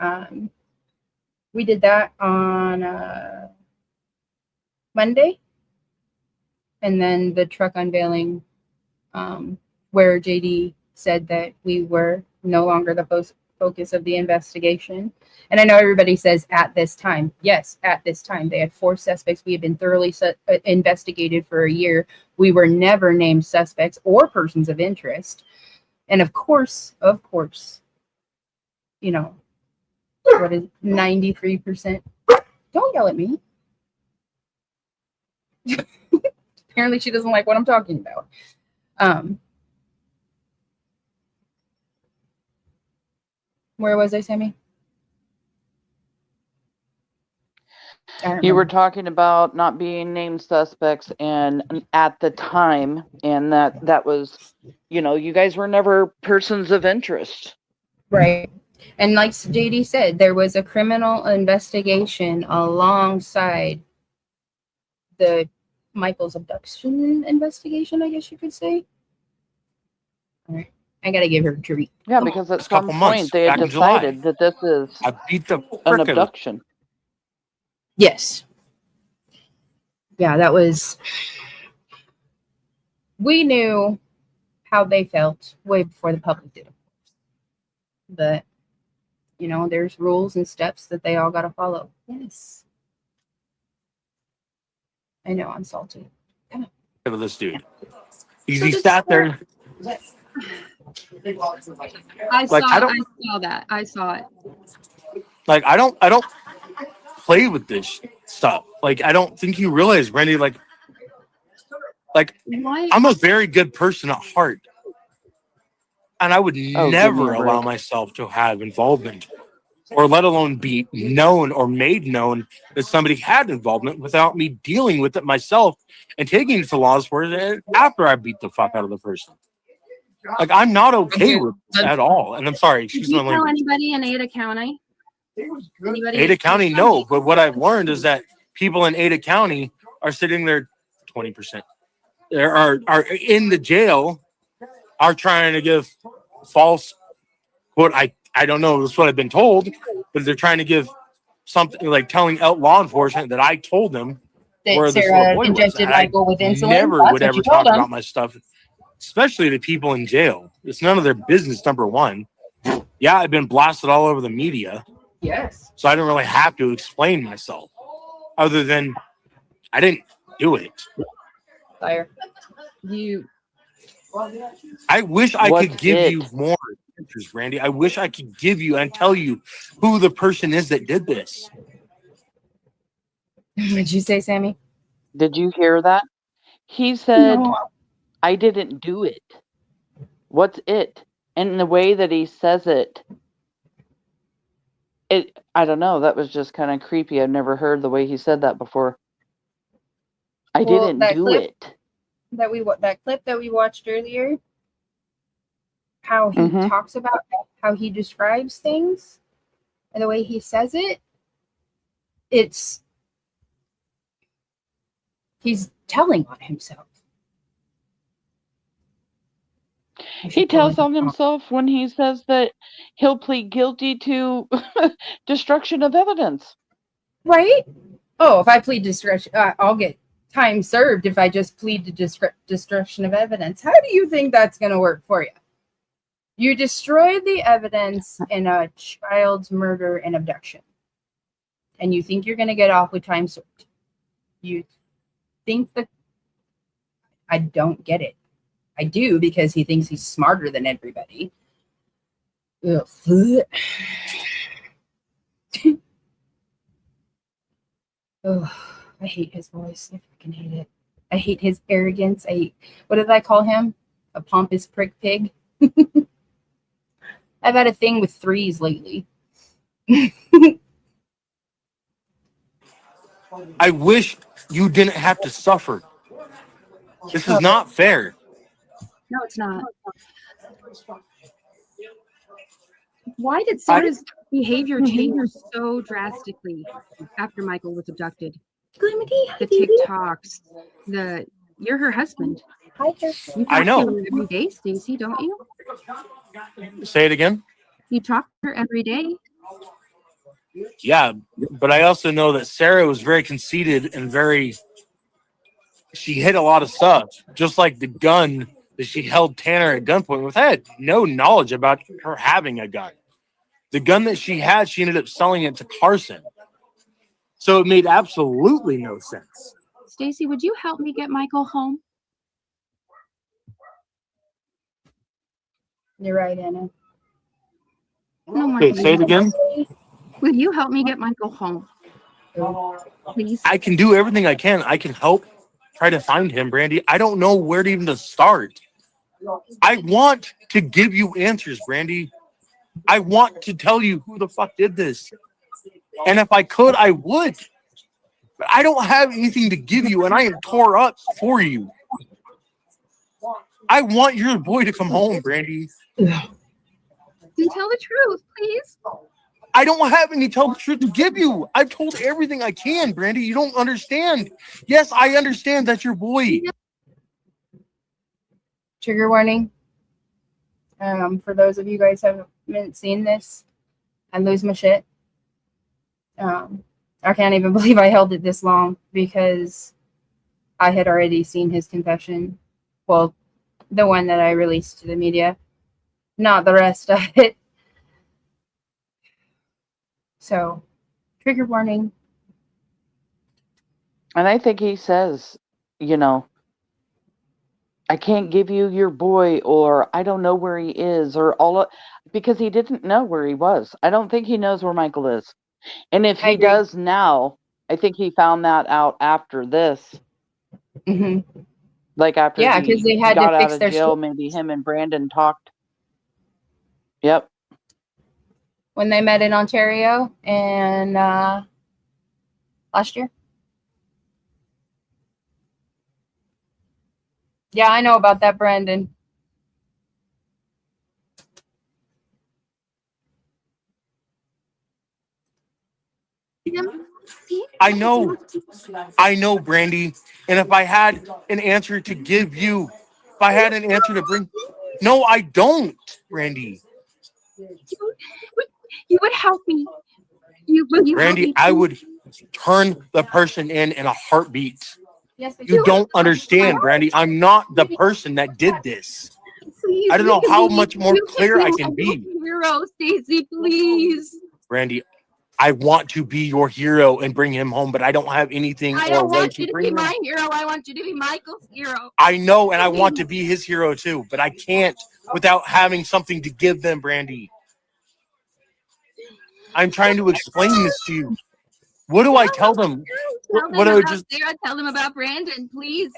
we did that on Monday. And then the truck unveiling, where JD said that we were no longer the focus of the investigation. And I know everybody says at this time. Yes, at this time. They had 4 suspects. We had been thoroughly investigated for a year. We were never named suspects or persons of interest. And of course, what is 93%? Don't yell at me. Apparently she doesn't like what I'm talking about. Where was I, Sammy? You were talking about not being named suspects, and at the time, and that was, you guys were never persons of interest. Right. And like JD said, there was a criminal investigation alongside the Michael's abduction investigation, I guess you could say. All right. I got to give her a treat. Yeah, because at some point they had decided that this is I beat the an abduction. Yes. Yeah, that was... We knew how they felt way before the public did, of course. But, there's rules and steps that they all got to follow. Yes. I know, I'm salty. Come on. Look at this dude. He sat there. I saw that. I saw it. Like, I don't play with this stuff. Like, I don't think you realize, Randy, like What? I'm a very good person at heart. And I would never allow myself to have involvement, or let alone be known or made known that somebody had involvement without me dealing with it myself and taking it to law enforcement after I beat the fuck out of the person. Like, I'm not okay with it at all. And I'm sorry. Did you tell anybody in Ada County? Ada County, no. But what I've learned is that people in Ada County are sitting there 20%. There are in the jail, are trying to give false, what I don't know, that's what I've been told, but they're trying to give something, like telling law enforcement that I told them that where Sarah injected Michael with insulin. Never would ever talk about my stuff, especially to people in jail. It's none of their business, number one. Yeah, I've been blasted all over the media. Yes. So I don't really have to explain myself, other than I didn't do it. Fire. I wish I could give you more answers, Randy. I wish I could give you and tell you who the person is that did this. What'd you say, Sammy? Did you hear that? He said, No. I didn't do it. What's it? And the way that he says it, I don't know. That was just kind of creepy. I've never heard the way he said that before. I Well, didn't that do clip it. that clip that we watched earlier, how he Mhm. talks about how he describes things and the way he says it, he's telling on himself. He tells on himself when he says that he'll plead guilty to destruction of evidence. Right? Oh, if I plead destruction, I'll get time served if I just plead to destruction of evidence. How do you think that's going to work for you? You destroyed the evidence in a child's murder and abduction, and you think you're going to get off with time served. You think that I don't get it. I do, because he thinks he's smarter than everybody. Ugh. Oh, I hate his voice. I freaking hate it. I hate his arrogance. What did I call him? A pompous prick pig. I've had a thing with threes lately. I wish you didn't have to suffer. This is not fair. No, it's not. Why did Sarah's behavior change so drastically after Michael was abducted? The TikToks, you're her husband. You I talk know. to her every day, Stacey, don't you? Say it again. You talk to her every day. Yeah, but I also know that Sarah was very conceited and she hid a lot of stuff, just like the gun that she held Tanner at gunpoint with. I had no knowledge about her having a gun. The gun that she had, she ended up selling it to Carson. So it made absolutely no sense. Stacey, would you help me get Michael home? You're right, Anna. No more. Okay, say it again. Will you help me get Michael home? Please. I can do everything I can. I can help try to find him, Brandy. I don't know where to even to start. I want to give you answers, Brandy. I want to tell you who the fuck did this. And if I could, I would. But I don't have anything to give you, and I am tore up for you. I want your boy to come home, Brandy. Then tell the truth, please. I don't have any tell the truth to give you. I've told everything I can, Brandy. You don't understand. Yes, I understand that's your boy. Trigger warning. For those of you guys who haven't seen this, I lose my shit. I can't even believe I held it this long, because I had already seen his confession. Well, the one that I released to the media, not the rest of it. So, trigger warning. And I think he says, I can't give you your boy, or I don't know where he is, or because he didn't know where he was. I don't think he knows where Michael is. And if he does now, I think he found that out after this. Mm-hmm. Like after because they had got to fix out of their jail, maybe him and Brandon talked. Yep. When they met in Ontario and last year. Yeah, I know about that, Brandon. I know, Brandy. And if I had an answer to give you, if I had an answer to bring, no, I don't, Brandy. You would help me. Brandy, I would turn the person in a heartbeat. Yes, You don't understand, Brandy. I'm not the person that did this. Please, I don't know how much more clear I can be. Hero, Stacey, please. Brandy, I want to be your hero and bring him home, but I don't have anything I or don't way want to you to bring be him. my hero. I want you to be Michael's hero. I know, and I want to be his hero too, but I can't without having something to give them, Brandy. I'm trying to explain this to you. What do I tell them? What do I just? Sarah, tell them about Brandon, please.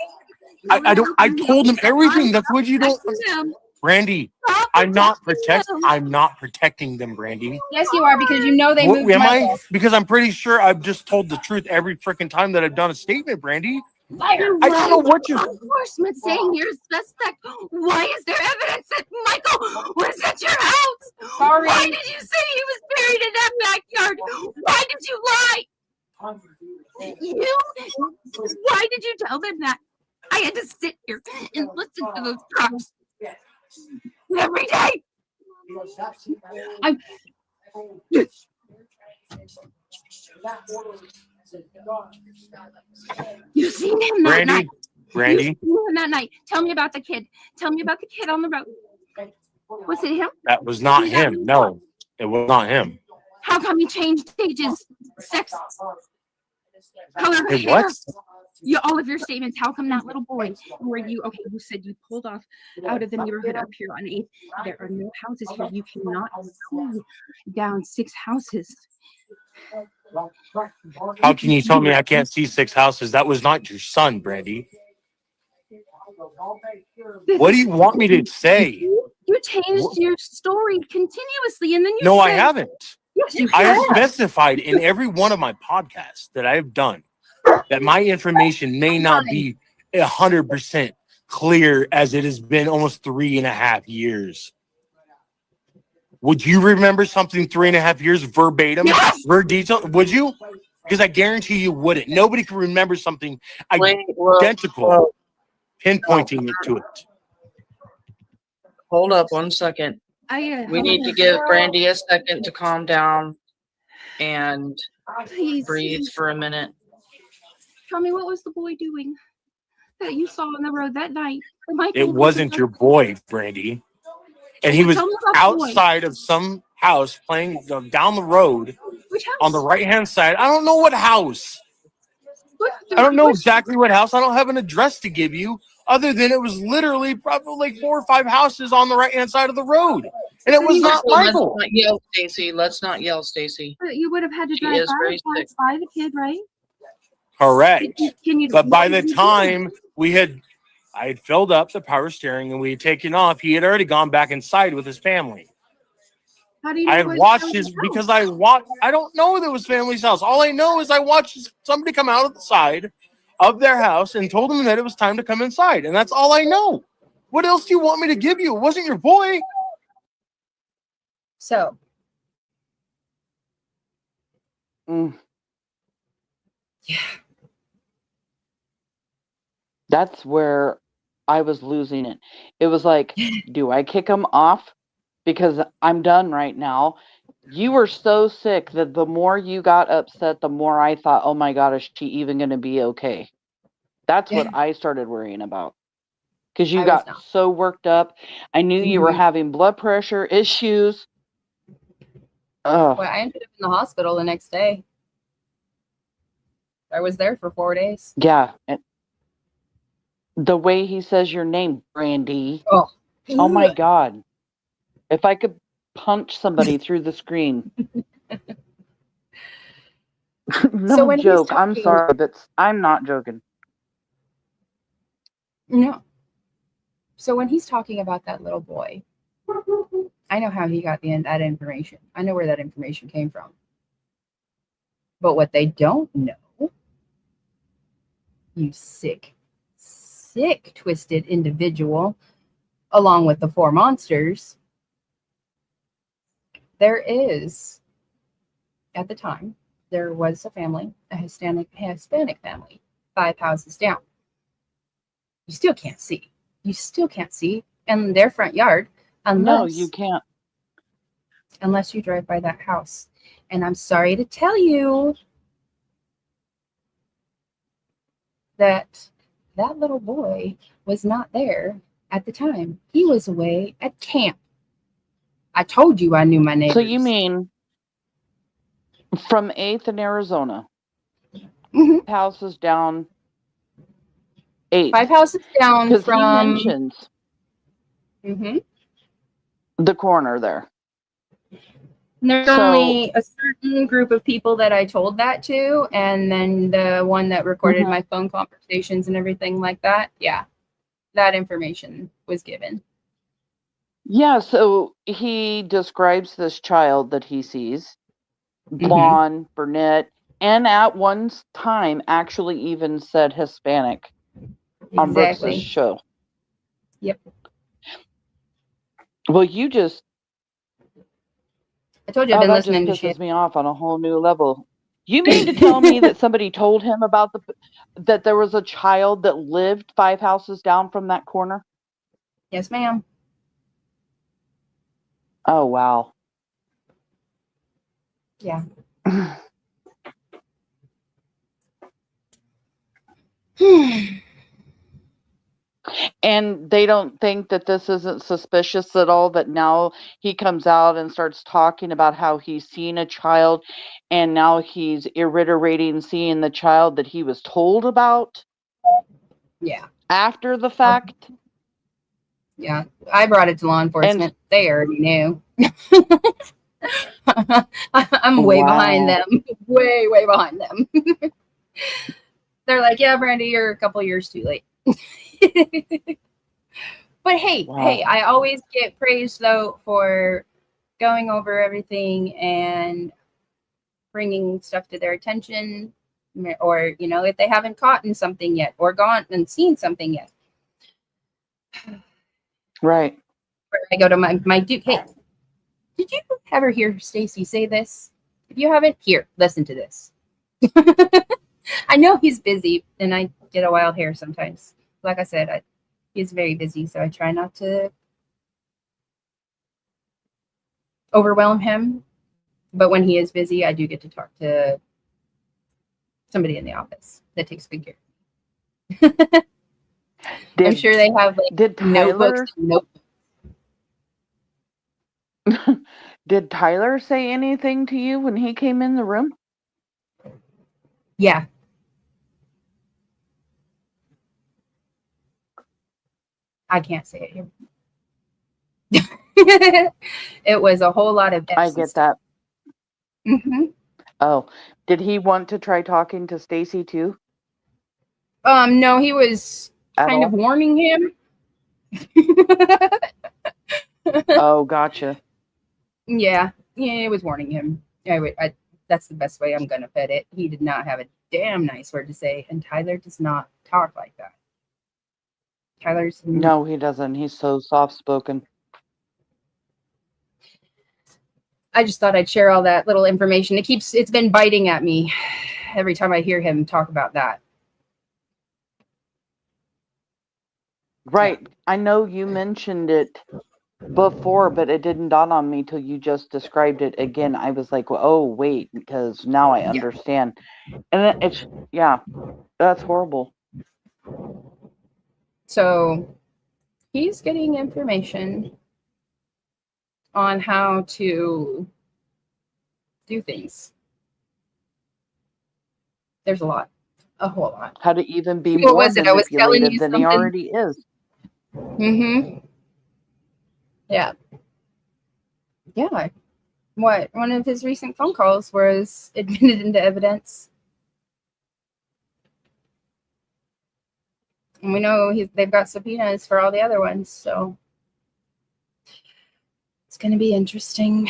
I told them everything. That's what you don't. Brandy, I'm not protecting them, Brandy. Yes, you are, because you know they What, moved am I? Michael. Because I'm pretty sure I've just told the truth every freaking time that I've done a statement, Brandy. Liar. I don't know what you're. Enforcement saying you're a suspect. Why is there evidence that Michael was at your house? Sorry. Why did you say he was buried in that backyard? Why did you lie? Why did you tell them that? I had to sit here and listen to those trucks every day. You seen him that night. Brandy, You seen him that night. Tell me about the kid. Tell me about the kid on the road. Was it him? that was not him. No, it was not him. How come he changed ages, sex, color of Hey, hair? what? All of your statements. How come that little boy? Were you okay? You said you pulled off out of the neighborhood up here on 8th. There are no houses here. You cannot see down 6 houses. How can you tell me I can't see 6 houses? That was not your son, Brandy. What do you want me to say? You changed your story continuously, and then you No, said, I haven't. Yes, you I have have. specified in every one of my podcasts that I have done that my information may not be 100% clear, as it has been almost 3.5 years. Would you remember something 3.5 years verbatim, Yes. verbatim? Would you? Because I guarantee you wouldn't. Nobody can remember something Well, identical, pinpointing it to it. hold up 1 second. We need to give Brandy a second to calm down and Please, breathe for a minute. tell me, what was the boy doing that you saw on the road that night? It wasn't your boy, Brandy. And he was Tell me about the boy. outside of some house playing down the road Which house? on the right-hand side. I don't know what house. I don't know exactly what house. I don't have an address to give you, other than it was literally probably like 4 or 5 houses on the right-hand side of the road. And it was not Michael. Let's not yell, Stacey. Let's not yell, Stacey. But you would have had to She drive is very sick. by the kid, right? Correct. Can you, But by what the did you do? time I had filled up the power steering and we had taken off, he had already gone back inside with his family. How do you know I had it was watched family's his house? because I don't know that was family's house. All I know is I watched somebody come out of the side of their house and told them that it was time to come inside. And that's all I know. What else do you want me to give you? It wasn't your boy. So, Yeah. That's where I was losing it. It was like, do I kick him off? Because I'm done right now. You were so sick that the more you got upset, the more I thought, oh my God, is she even going to be okay? That's what I started worrying about. Because you got so worked up. I knew you were having blood pressure issues. well, I ended up in the hospital the next day. I was there for 4 days. Yeah. The way he says your name, Brandy. Oh my God. If I could punch somebody through the screen. No So when he's joke. I'm talking- sorry, but I'm not joking. No. So when he's talking about that little boy, I know how he got that information. I know where that information came from. But what they don't know, you sick, twisted individual, along with the 4 monsters, there is, at the time, there was a family, a Hispanic family, 5 houses down. You still can't see. You still can't see in their front yard No, you can't. unless you drive by that house. And I'm sorry to tell you that that little boy was not there at the time. He was away at camp. I told you I knew my neighbors. So you mean from 8th in Arizona, Mhm. houses down 8th? 5 houses down Because he from mentions Mhm. the corner there. There's So- only a certain group of people that I told that to, and then the one that recorded my phone conversations and everything like that. Yeah, that information was given. Yeah, so he describes this child that he sees, Mhm. blonde, brunette, and at one time actually even said Hispanic on Brooks's Exactly. show. Yep. Well, you just I told you I've been that just listening to pisses shit. me off on a whole new level. You mean to tell me that somebody told him about that there was a child that lived 5 houses down from that corner? Yes, ma'am. Oh, wow. Yeah. And they don't think that this isn't suspicious at all, that now he comes out and starts talking about how he's seen a child and now he's reiterating seeing the child that he was told about Yeah. after the fact. Yeah. I brought it to law And enforcement. They already knew. I'm way behind wow. them. Way, way behind them. They're like, yeah, Brandy, you're a couple years too late. But hey, Wow. I always get praised though for going over everything and bringing stuff to their attention, or if they haven't caught in something yet or gone and seen something yet. Right. I go to my Duke. Hey, did you ever hear Stacey say this? If you haven't, here, listen to this. I know he's busy, and I get a wild hair sometimes. Like I said, he's very busy, so I try not to overwhelm him. But when he is busy, I do get to talk to somebody in the office that takes good care. I'm sure they have did notebooks. Did Tyler say anything to you when he came in the room? Yeah. I can't say it here. It was a whole lot of F's. I get that. Mm-hmm. Oh, did he want to try talking to Stacey too? No, he was kind of all? warning him. Oh, gotcha. Yeah, it was warning him. That's the best way I'm gonna put it. He did not have a damn nice word to say, and Tyler does not talk like that. No, he doesn't. He's so soft spoken. I just thought I'd share all that little information. It's been biting at me every time I hear him talk about that. Right. Yeah. I know you mentioned it before, but it didn't dawn on me till you just described it again. I was like, well, oh, wait, because now I understand. And it's, yeah, that's horrible. So he's getting information on how to do things. There's a whole lot. How to even be What more was it? I was telling manipulated you than he something. already is. Mm-hmm. Yeah. Yeah. What? One of his recent phone calls was admitted into evidence. And we know they've got subpoenas for all the other ones, so it's going to be interesting.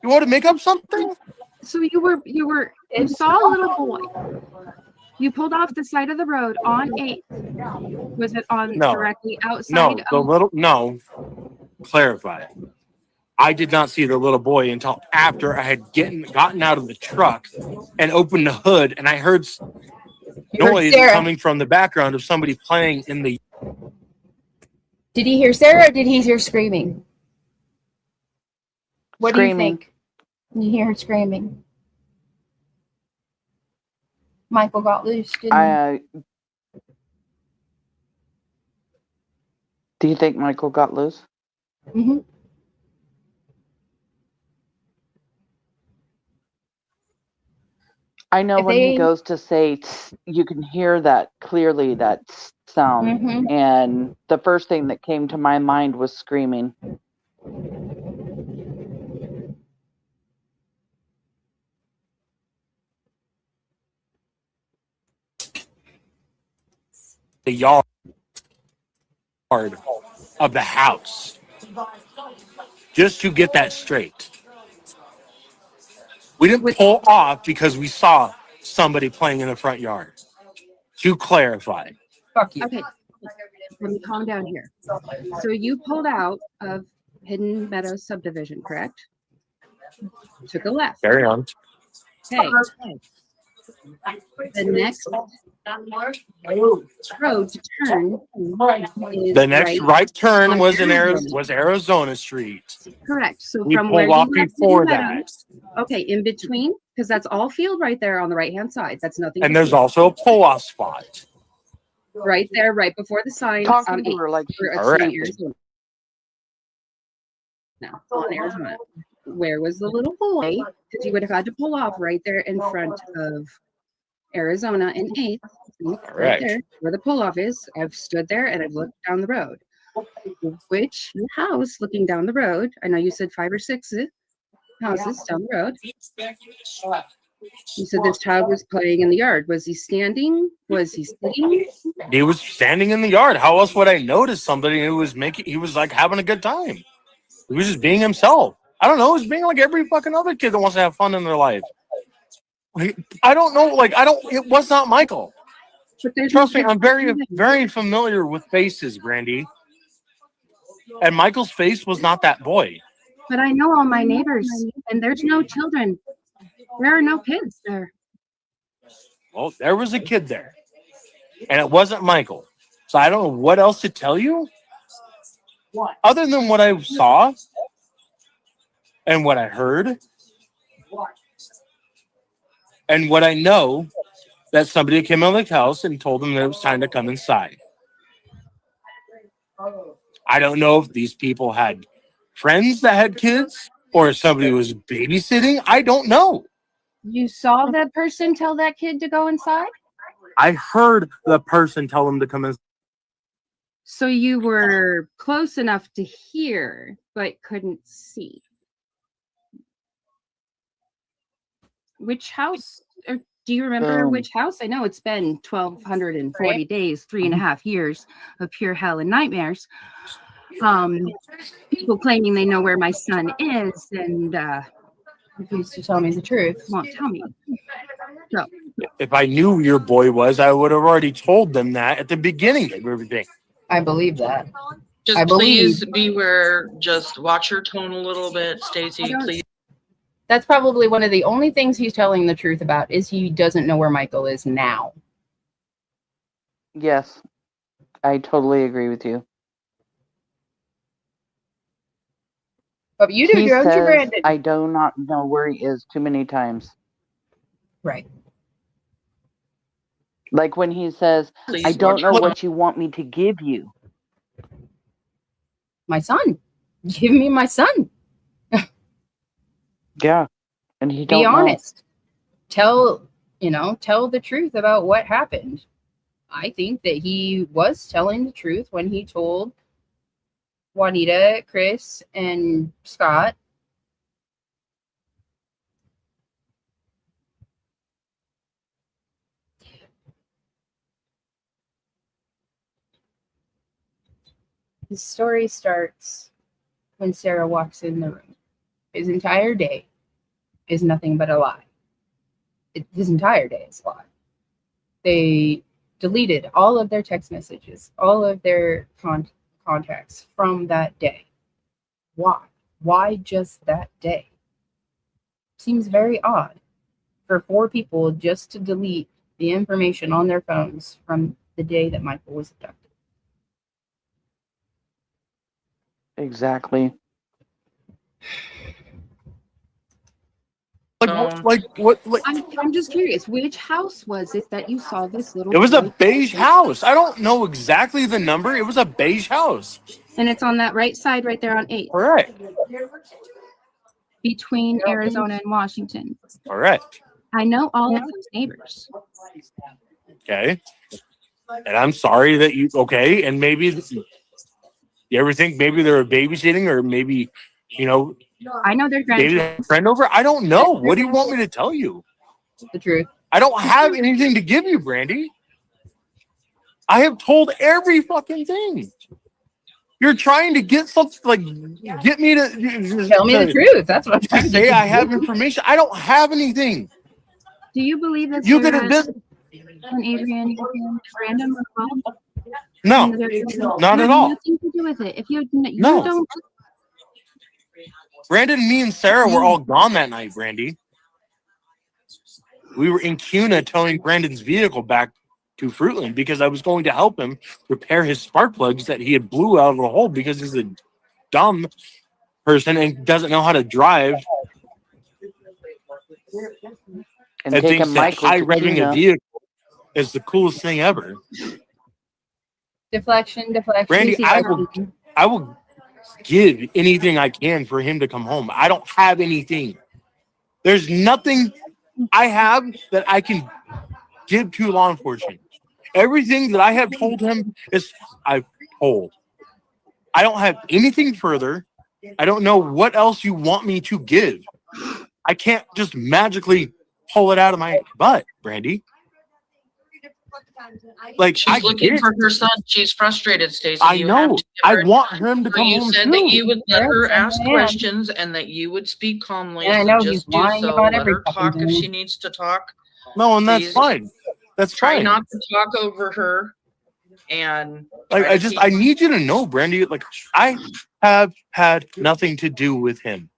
You want to make up something? So you saw a little boy. You pulled off the side of the road on 8th. Was it on directly outside? No. Clarify. I did not see the little boy until after I had gotten out of the truck and opened the hood, and I heard noise coming from the background of somebody playing in the. Did he hear Sarah or did he hear screaming? What do you think? You hear her screaming. Michael got loose, didn't he? Do you think Michael got loose? Mm-hmm. I know when he goes to say, you can hear that clearly, that sound. Mm-hmm. And the first thing that came to my mind was screaming. The yard. of the house. Just to get that straight. We didn't pull off because we saw somebody playing in the front yard. To clarify. Fuck you. Okay, let me calm down here. So you pulled out of Hidden Meadows subdivision, correct? Took a left. Carry on. Okay. The next road to turn is The next right turn on was Arizona. Arizona Street. Correct. So We from pulled where off you left before Hidden that. Meadows, okay, in between, because that's all field right there on the right-hand side. That's nothing. And to there's see. also a pull-off spot. Right there, right before the sign. Talking to her like she's All right. Arizona. Now, on Arizona. Where was the little boy? Because you would have had to pull off right there in front of Arizona and 8th. Right right. there, where the pull off is. I've stood there and I've looked down the road. Which house looking down the road? I know you said 5 or 6 houses down the road. You said this child was playing in the yard. Was he standing? Was he sitting? He was standing in the yard. How else would I notice somebody who was he was like having a good time? He was just being himself. I don't know. He was being like every fucking other kid that wants to have fun in their life. Like, I don't know. Like, it was not Michael. Trust me, I'm very, very familiar with faces, Brandy. And Michael's face was not that boy. But I know all my neighbors, and there's no children. There are no kids there. Well, there was a kid there. And it wasn't Michael. So I don't know what else to tell you. Other than what I saw and what I heard. And what I know, that somebody came out of the house and told them that it was time to come inside. I don't know if these people had friends that had kids or if somebody was babysitting. I don't know. You saw that person tell that kid to go inside? I heard the person tell them to come in. So you were close enough to hear, but couldn't see. Which house? Or do you remember which house? I know it's been 1,240 days, 3.5 years of pure hell and nightmares. People claiming they know where my son is and Refuse to tell me the truth. won't tell me. So If I knew your boy was, I would have already told them that at the beginning of everything. I believe that. Just I please beware. Just watch your tone a little bit, Stacey. Please. That's probably one of the only things he's telling the truth about is he doesn't know where Michael is now. Yes, I totally agree with you. But you do, He don't you, says, Brandon? I do not know where he is too many times. Right. Like when he says, Please I don't watch know your what you want me to give you. My son. Give me my son. Yeah. And he don't Be know. honest. Tell the truth about what happened. I think that he was telling the truth when he told Juanita, Chris, and Scott the story starts when Sarah walks in the room. His entire day is nothing but a lie. His entire day is a lie. They deleted all of their text messages, all of their contacts from that day. Why? Why just that day? Seems very odd for 4 people just to delete the information on their phones from the day that Michael was abducted. Exactly. I'm just curious, which house was it that you saw this little It was a boy beige in? house. I don't know exactly the number. It was a beige house. And it's on that right side right there on 8th. All right. Between Arizona and Washington. All right. I know all of those neighbors. Okay. And I'm sorry that okay. And maybe you ever think maybe they were babysitting or maybe, I know their maybe grandchildren. they had a friend over. I don't know. What do you want me to tell you? The truth. I don't have anything to give you, Brandy. I have told every fucking thing. You're trying to get something like get me to Tell me the truth. That's what I'm trying to to say do. I have information. I don't have anything. Do you believe that You could Sarah have been and Adrian and Brandon were involved? no, in the- not You at have all. Nothing to do with it. If you No. don't, Brandon, me, and Sarah were all gone that night, Brandy. We were in Cuna towing Brandon's vehicle back to Fruitland because I was going to help him repair his spark plugs that he had blew out of the hole because he's a dumb person and doesn't know how to drive And and taking thinks that Michael high to revving a Cuna. vehicle is the coolest thing ever. Deflection. Brandy, See, I will give anything I can for him to come home. I don't have anything. There's nothing I have that I can give to law enforcement. Everything that I have told him is I've told. I don't have anything further. I don't know what else you want me to give. I can't just magically pull it out of my butt, Brandy. Like I She's looking get for it. her son. She's frustrated, Stacey. I You have know. to give I her want him to So come you home said too. that you would let her Yes, ask I am. questions and that you would speak calmly. And I so know just he's do lying so. about Let every her fucking talk if thing. she needs to talk. No, and that's Please. fine. That's Try fine. not to talk over her. And Like try to keep- I need you to know, Brandy. Like I have had nothing to do with him.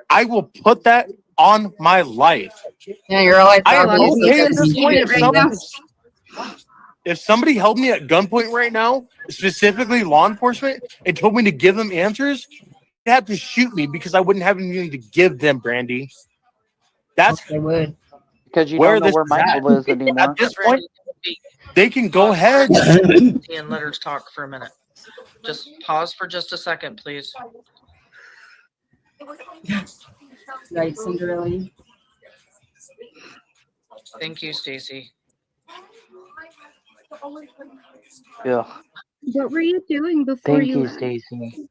I will put that on my life. Yeah, you're all I am obviously okay at doesn't this need point. it right now. If somebody held me at gunpoint right now, specifically law enforcement, and told me to give them answers, they'd have to shoot me because I wouldn't have anything to give them, Brandy. That's They would. Because you where don't know this where is Michael at. is anymore. At this point, Brandy, speak. they can go ahead. And let her talk for a minute. Just pause for just a second, please. Right, Cinderella. Thank you, Stacey. Ugh. what were you doing before Thank you? you, Stacey.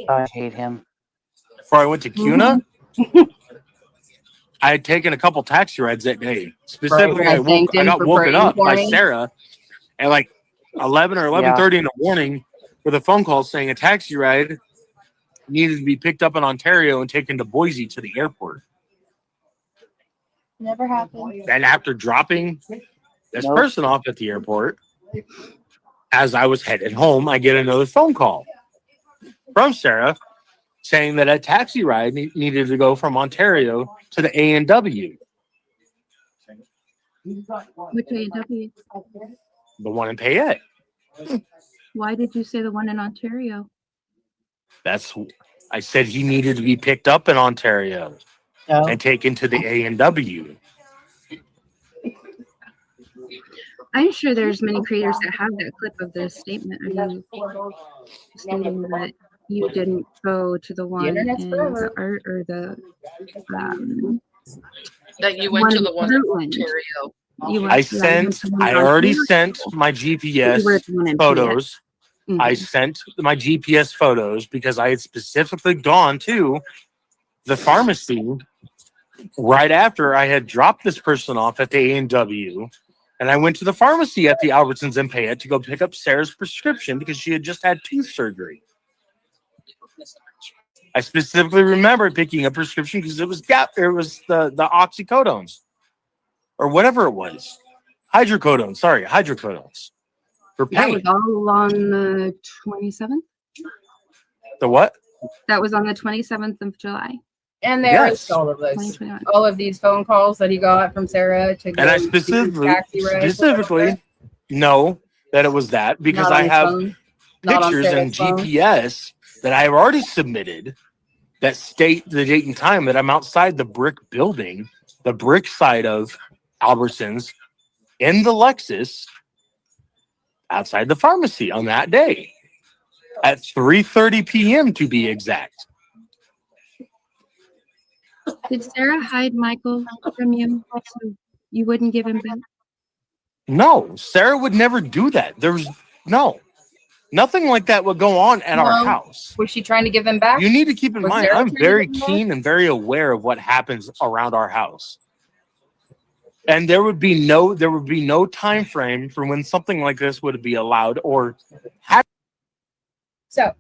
I hate him. Before I went to Cuna, I had taken a couple taxi rides that day. Specifically, Right, I thanked him got for woken praying up for by me. Sarah at like 11 or 11:30 in the morning with a phone call saying a taxi ride needed to be picked up in Ontario and taken to Boise to the airport. Never happened. And after dropping this Nope. person off at the airport, as I was headed home, I get another phone call from Sarah saying that a taxi ride needed to go from Ontario to the A&W, Which A&W? the one in Payette. Why did you say the one in Ontario? I said he needed to be picked up in Ontario No. and taken to the A&W. I'm sure there's many creators that have that clip of this statement of you stating that you didn't go to the one in internet's forever. the art or the That you went to the one in Fruitland. Ontario. You went, I yeah, you went sent, to the one I in already Ontario. sent my You GPS were at the one in photos. PF. I sent my GPS photos because I had specifically gone to the pharmacy right after I had dropped this person off at the A&W. And I went to the pharmacy at the Albertsons in Payette to go pick up Sarah's prescription because she had just had tooth surgery. I specifically remember picking a prescription because it was the oxycodones or whatever it was. Hydrocodones for That pain. was all on the 27th. The what? That was on the 27th of July, And there Yes. is all of this. 2021. All of these phone calls that he got from Sarah to go And I do taxi rides, specifically know that it was that because not on I his have phone, not on pictures and Sarah's phone. GPS that I have already submitted that state the date and time that I'm outside the brick building, the brick side of Albertsons in the Lexus outside the pharmacy on that day at 3:30 p.m. to be exact. Did Sarah hide Michael from you so you wouldn't give him back? No, Sarah would never do that. There's nothing like that would go on at our No. house. Was she trying to give him back? You need to keep in Was mind, Sarah I'm trying to very get him back? keen and very aware of what happens around our house. And there would be no time frame for when something like this would be allowed or had. So,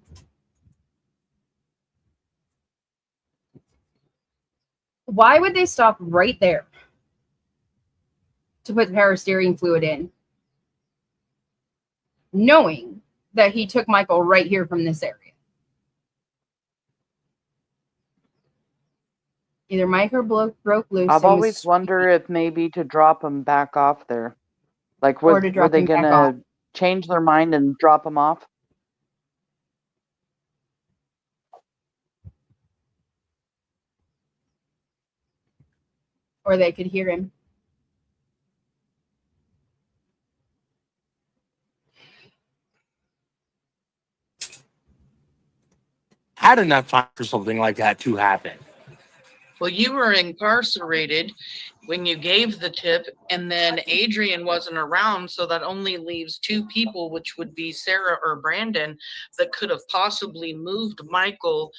why would they stop right there to put the power steering fluid in, knowing that he took Michael right here from this area? Either Michael broke loose. I've and always was wondered if maybe to drop him back off there. Like, Or to were drop they him back gonna off. change their mind and drop him off? or they could hear him. Had enough time for something like that to happen. Well, you were incarcerated when you gave the tip, and then Adrien wasn't around, so that only leaves two people, which would be Sarah or Brandon, that could have possibly moved Michael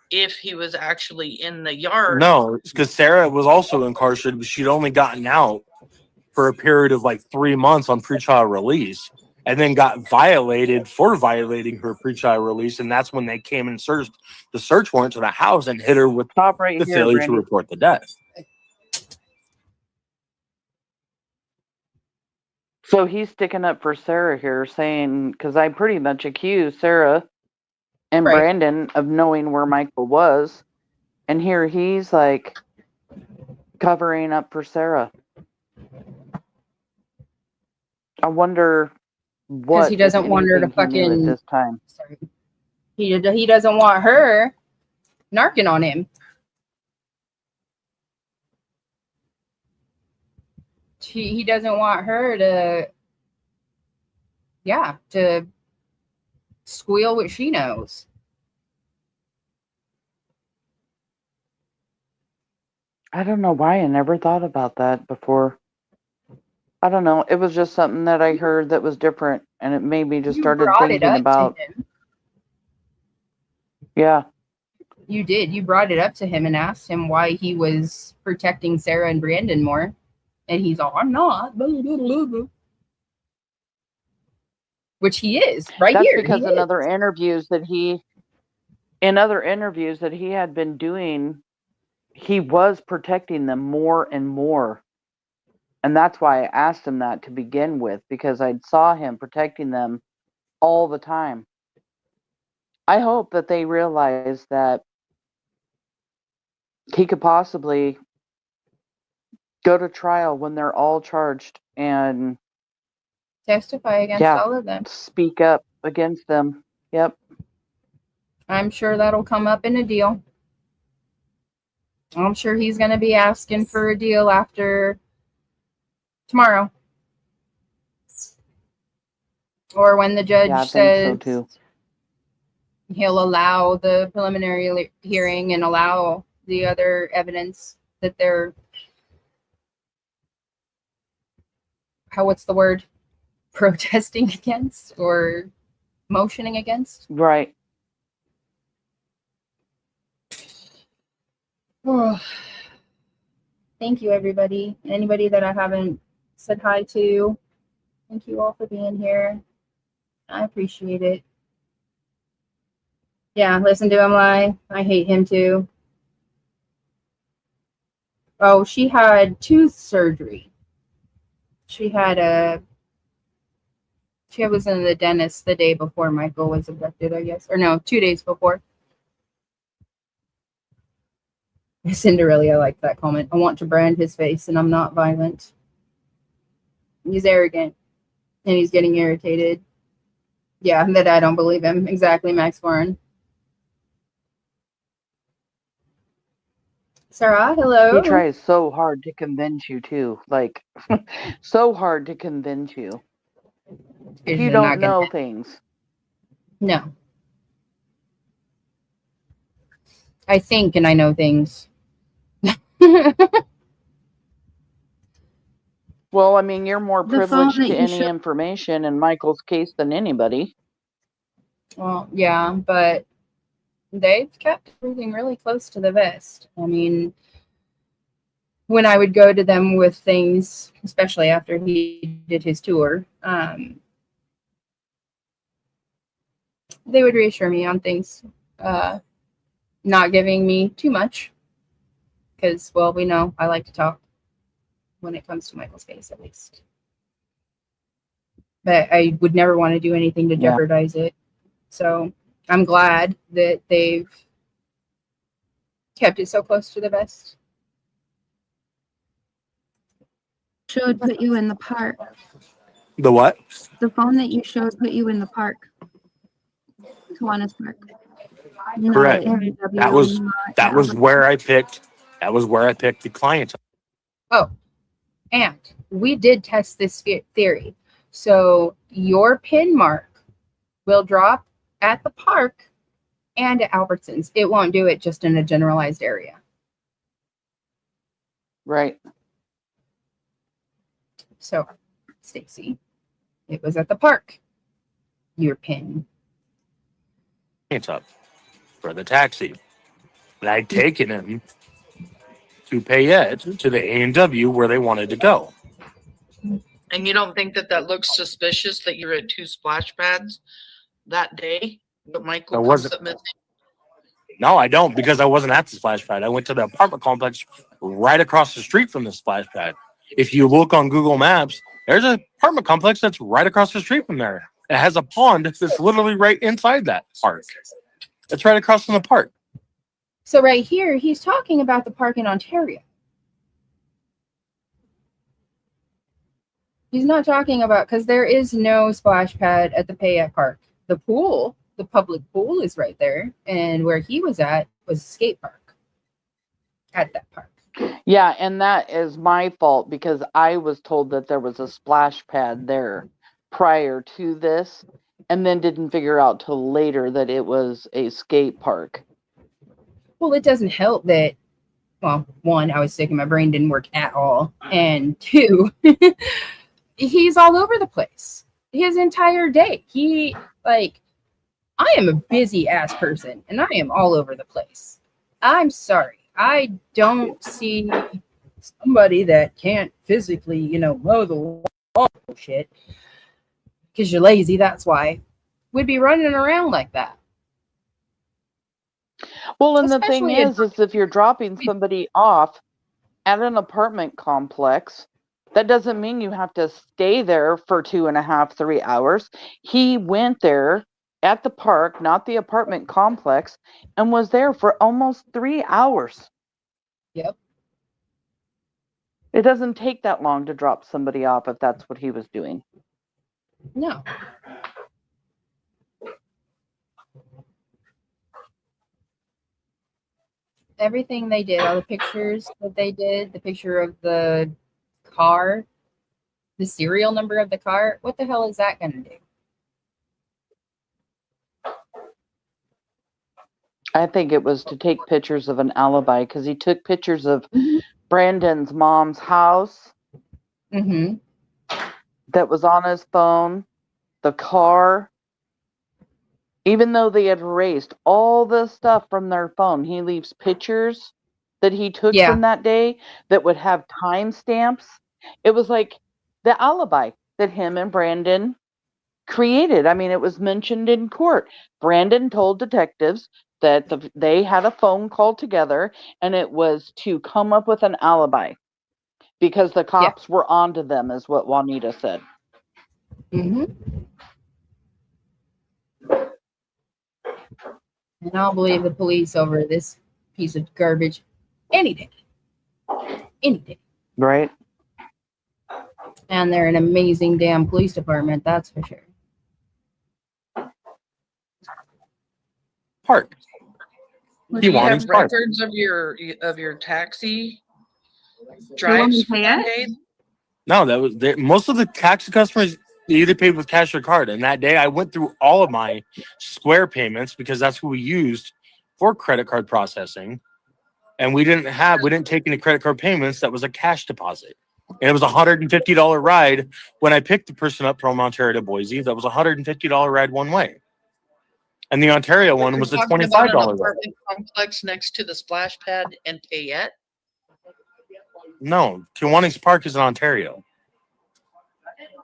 if he was actually in the yard. No, because Sarah was also incarcerated, but she'd only gotten out for a period of like 3 months on pretrial release, and then got violated for violating her pretrial release, and that's when they came and searched the search warrant to the house and hit her with Stop right the here, failure Brandy. to report the death. So he's sticking up for Sarah here, saying, because I pretty much accused Sarah and Right. Brandon of knowing where Michael was, and here he's like covering up for Sarah. I wonder what he doesn't if want her to anything he knew fucking- at this time. Sorry. He doesn't want her narking on him. He doesn't want her to squeal what she knows. I don't know why I never thought about that before. I don't know. It was just something that I heard that was different, and it made me just You started brought it thinking up about. to him. Yeah, You did. You brought it up to him and asked him why he was protecting Sarah and Brandon more. And he's all, I'm not. Which he is right that's here. because He in is. other interviews that he had been doing, he was protecting them more and more. And that's why I asked him that to begin with, because I saw him protecting them all the time. I hope that they realize that he could possibly go to trial when they're all charged and Testify against all of them. speak up against them. Yep. I'm sure that'll come up in a deal. I'm sure he's going to be asking for a deal after tomorrow. Or when the judge Yeah, I says think so too. he'll allow the preliminary hearing and allow the other evidence that they're, what's the word? Protesting against or motioning against. Right. Oh, thank you, everybody. Anybody that I haven't said hi to, thank you all for being here. I appreciate it. Yeah, listen to him lie. I hate him too. Oh, she had tooth surgery. She was in the dentist the day before Michael was abducted, I guess. Or no, 2 days before. Cinderella, I like that comment. I want to brand his face and I'm not violent. He's arrogant and he's getting irritated. Yeah, that I don't believe him. Exactly, Max Warren. Sarah, hello. He tries so hard to convince you too. Like, so hard to convince you. If you don't know things. No. I think and I know things. Well, I mean, you're more The phone privileged that to you any showed- information in Michael's case than anybody. Well, yeah, but they've kept everything really close to the vest. I mean, when I would go to them with things, especially after he did his tour, they would reassure me on things, not giving me too much, because, well, we know I like to talk when it comes to Michael's case, at least. But I would never want to do anything to jeopardize it. So I'm glad that they've kept it so close to the vest. Showed put you in the park. The what? The phone that you showed put you in the park. Kiwanis Park. Not Correct. in That W, was not that in was Albuquerque. where I picked. That was where I picked the client. Oh, and we did test this theory. So your pin mark will drop at the park and at Albertsons. It won't do it just in a generalized area. Right. So, Stacey, it was at the park. Your pin. Up for the taxi. And I'd taken him to Payette to the A&W where they wanted to go. And you don't think that that looks suspicious that you're at 2 splash pads that day? But Michael I comes wasn't. up missing. No, I don't, because I wasn't at the splash pad. I went to the apartment complex right across the street from the splash pad. If you look on Google Maps, there's an apartment complex that's right across the street from there. It has a pond that's literally right inside that park. It's right across from the park. So right here, he's talking about the park in Ontario. He's not talking about, because there is no splash pad at the Payette Park. The pool, the public pool is right there. And where he was at was a skate park at that park. Yeah, and that is my fault because I was told that there was a splash pad there prior to this and then didn't figure out till later that it was a skate park. Well, it doesn't help that, well, one, I was sick and my brain didn't work at all. And two, he's all over the place his entire day. I am a busy ass person and I am all over the place. I'm sorry. I don't see somebody that can't physically, mow the lawn shit because you're lazy. That's why would be running around like that. Well, and the thing Especially is if you're dropping somebody off at an apartment complex, that doesn't mean you have to stay there for 2.5, 3 hours. He went there at the park, not the apartment complex, and was there for almost 3 hours. Yep. It doesn't take that long to drop somebody off if that's what he was doing. No. Everything they did, all the pictures that they did, the picture of the car, the serial number of the car, what the hell is that going to do? I think it was to take pictures of an alibi because he took pictures of Brandon's mom's house that was on his phone, the car. Even though they had erased all the stuff from their phone, he leaves pictures that he took from that day that would have timestamps. It was like the alibi that him and Brandon created. I mean, it was mentioned in court. Brandon told detectives that they had a phone call together and it was to come up with an alibi because the cops were onto them, is what Juanita said. And I'll believe the police over this piece of garbage any day. Any day. Right. And they're an amazing damn police department, that's for sure. Park. Do you have records of your taxi drives for that day? No, that was most of the taxi customers either paid with cash or card. And that day I went through all of my Square payments because that's who we used for credit card processing. And we didn't take any credit card payments. That was a cash deposit. And it was a $150 ride when I picked the person up from Ontario to Boise. That was a $150 ride one way. And the Ontario one was a $25 ride. Apartment complex next to the splash pad and Payette. No, Kiwanis Park is in Ontario.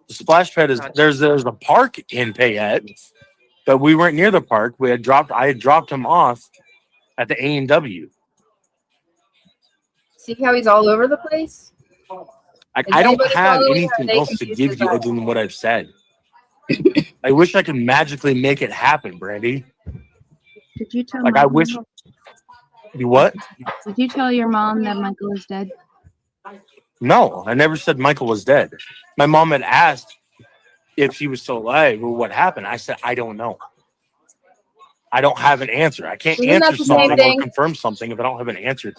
The splash pad is Gotcha. there's a park in Payette, but we weren't near the park. I had dropped him off at the A&W. See how he's all over the place? Like, Is I don't anybody have following, or are anything they else to confused give as you well? other than what I've said. I wish I could magically make it happen, Brandy. Did you tell Like, I Michael? wish. You what? Did you tell your mom that Michael is dead? No, I never said Michael was dead. My mom had asked if he was still alive or what happened. I said, I don't know. I don't have an answer. I can't Isn't that answer the same something or thing? confirm something if I don't have an answer.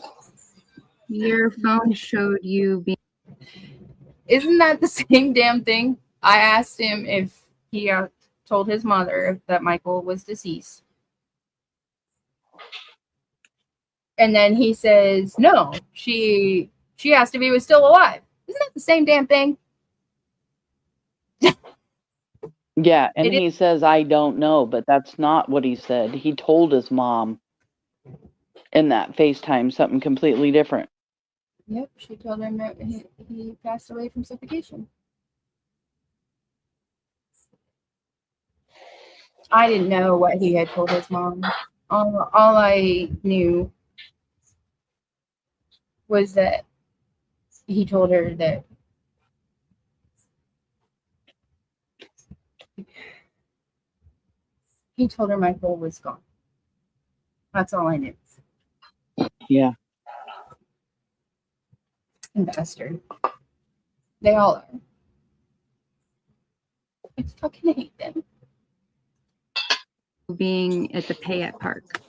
Your phone showed you being. Isn't that the same damn thing? I asked him if he told his mother that Michael was deceased. And then he says, no, she asked if he was still alive. Isn't that the same damn thing? Yeah, and It is- he says, I don't know, but that's not what he said. He told his mom in that FaceTime something completely different. Yep, she told him that he passed away from suffocation. I didn't know what he had told his mom. All I knew was that he told her that Michael was gone. That's all I knew. Yeah. Investor. They all are. I fucking hate them. being at the Payette Park,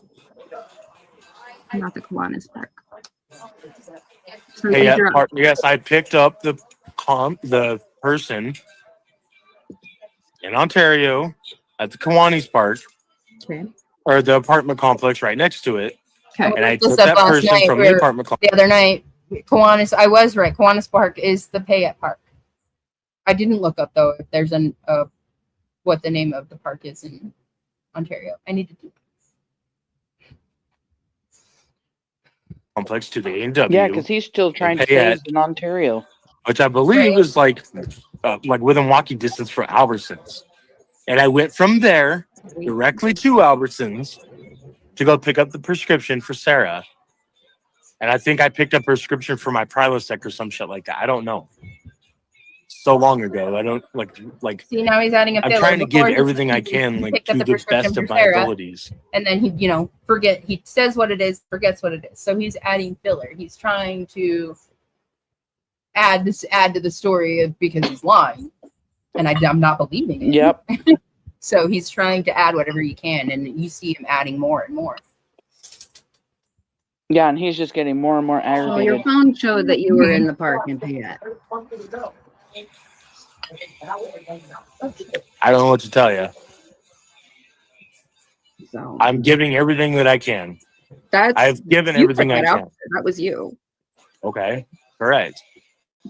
not the Kiwanis Park. So Hey, you yeah, dropped- yes, I picked up the person in Ontario at the Kiwanis Park Okay. or the apartment complex right next to it, Okay. and I Looked this took up that last person night, from or the apartment complex. the other night. Kiwanis, I was right. Kiwanis Park is the Payette Park. I didn't look up though if there's what the name of the park is in Ontario. I need to do. Complex to the A&W. Yeah, because he's still trying to say Payette. he's in Ontario. Which I believe Right. is like within walking distance for Albertsons. And I went from there directly to Albertsons to go pick up the prescription for Sarah. And I think I picked up a prescription for my Prilosec or some shit like that. I don't know. So long ago. I don't like See, now he's adding a I'm filler. trying to give Before he- everything I he can like picked up to the the prescription best for of my Sarah, abilities. and then he, he says what it is, forgets what it is. So he's adding filler. He's trying to add to the story of, because he's lying, and I'm not believing it. Yep. So he's trying to add whatever he can, and you see him adding more and more. Yeah, and he's just getting more and more Well, your aggravated. phone showed that you were in the park in Payette. I don't know what to tell you. So I'm giving everything that I can. that's I've given you everything put I that out can. there. That was you. Okay. Correct.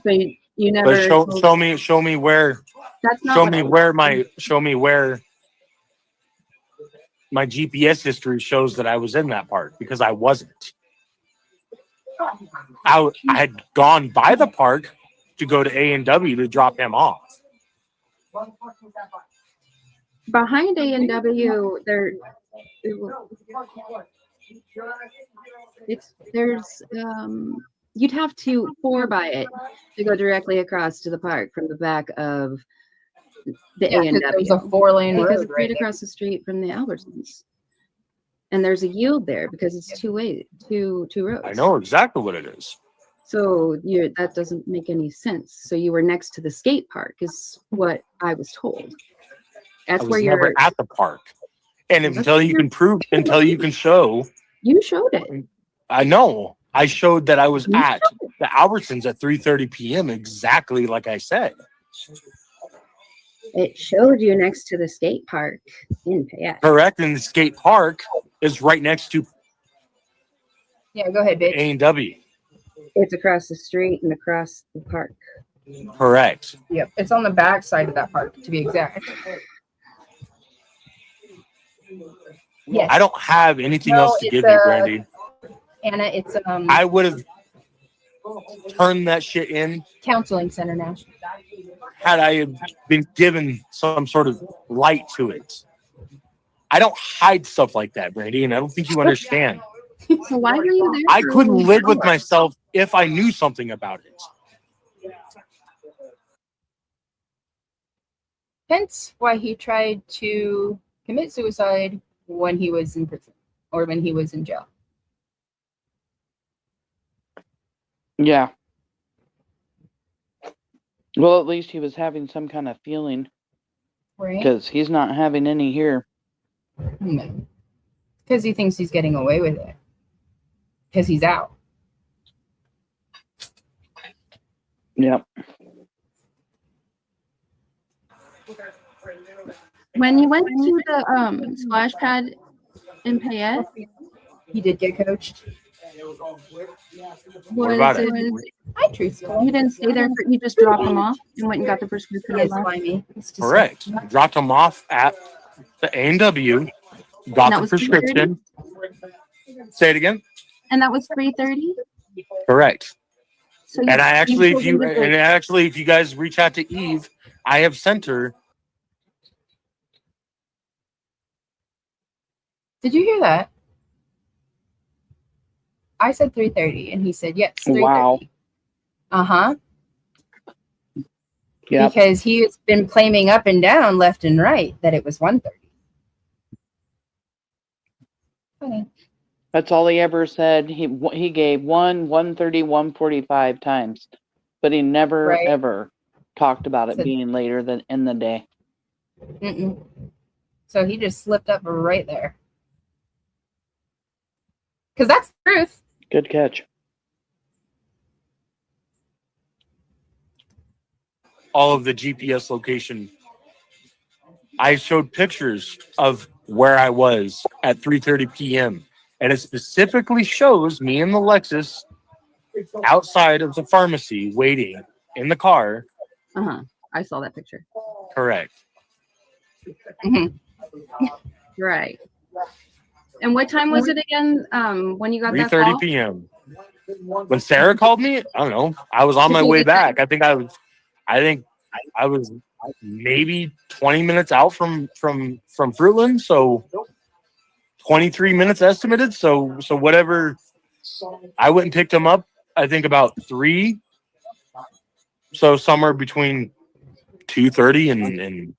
So you never. But show me where That's not show what me I was where my GPS history shows that I was in that park, because I wasn't. I had gone by the park to go to A&W to drop him off. behind A&W. There's you'd have to 4x it to go directly across to the park from the back of the Yeah, 'cause A&W. there's a 4-lane because road it's right right there. across the street from the Albertsons. And there's a yield there because it's two roads. I know exactly what it is. So that doesn't make any sense. So you were next to the skate park is what I was told. I That's was where never you're at the park. And Well, that's until you can prove, until you can show, you showed it. I know. I showed that I was You at the Albertsons at 3:30 p.m. exactly like I said. It showed you next to the skate park in Payette. Correct. And the skate park is right next to Yeah, go ahead, bitch. A&W. It's across the street and across the park. Correct. Yep, it's on the back side of that park, to be exact. Yes, I don't have anything No, else to it's give you, Brandy. Anna. It's I would have. turned that shit in Counseling center now. had I been given some sort of light to it. I don't hide stuff like that, Brandy, and I don't think you understand. So why were you there? I for couldn't only live with hours? myself if I knew something about it. Hence why he tried to commit suicide when he was in prison or when he was in jail. Yeah. Well, at least he was having some kind of feeling, Right? because he's not having any here. No. Because he thinks he's getting away with it. Because he's out. Yep. When you went to the splash pad in Payette, He did get coached. What about it? Hi, truth school. You didn't stay there. You just dropped them off and went and got the prescription. He and is left? slimy. It's disgusting. Correct. Dropped him off at the A&W, got that the was prescription. Say it again. And that was 3:30. Correct. So And I actually, you if you guys reach out to Eve, I have sent her. Did you hear that? I said 3:30, and he said yes. 3:30. Wow. Uh-huh. Yep. Because he has been claiming up and down, left and right, that it was 1:30. Funny. That's all he ever said. He gave 1:30, 1:45 times, but he never Right. ever talked about it Said- being later than in the day. Mm-mm. So he just slipped up right there. Because that's the truth. Good catch. All of the GPS location. I showed pictures of where I was at 3:30 p.m. and it specifically shows me in the Lexus outside of the pharmacy waiting in the car. I saw that picture. Correct. Right. And what time was it again? When you got that 3:30 call? p.m. When Sarah called me, I don't know. I was on my way back. I think I was maybe 20 minutes out from Fruitland, so 23 minutes estimated. So whatever. I went and picked him up. I think about 3. So somewhere between 2:30 and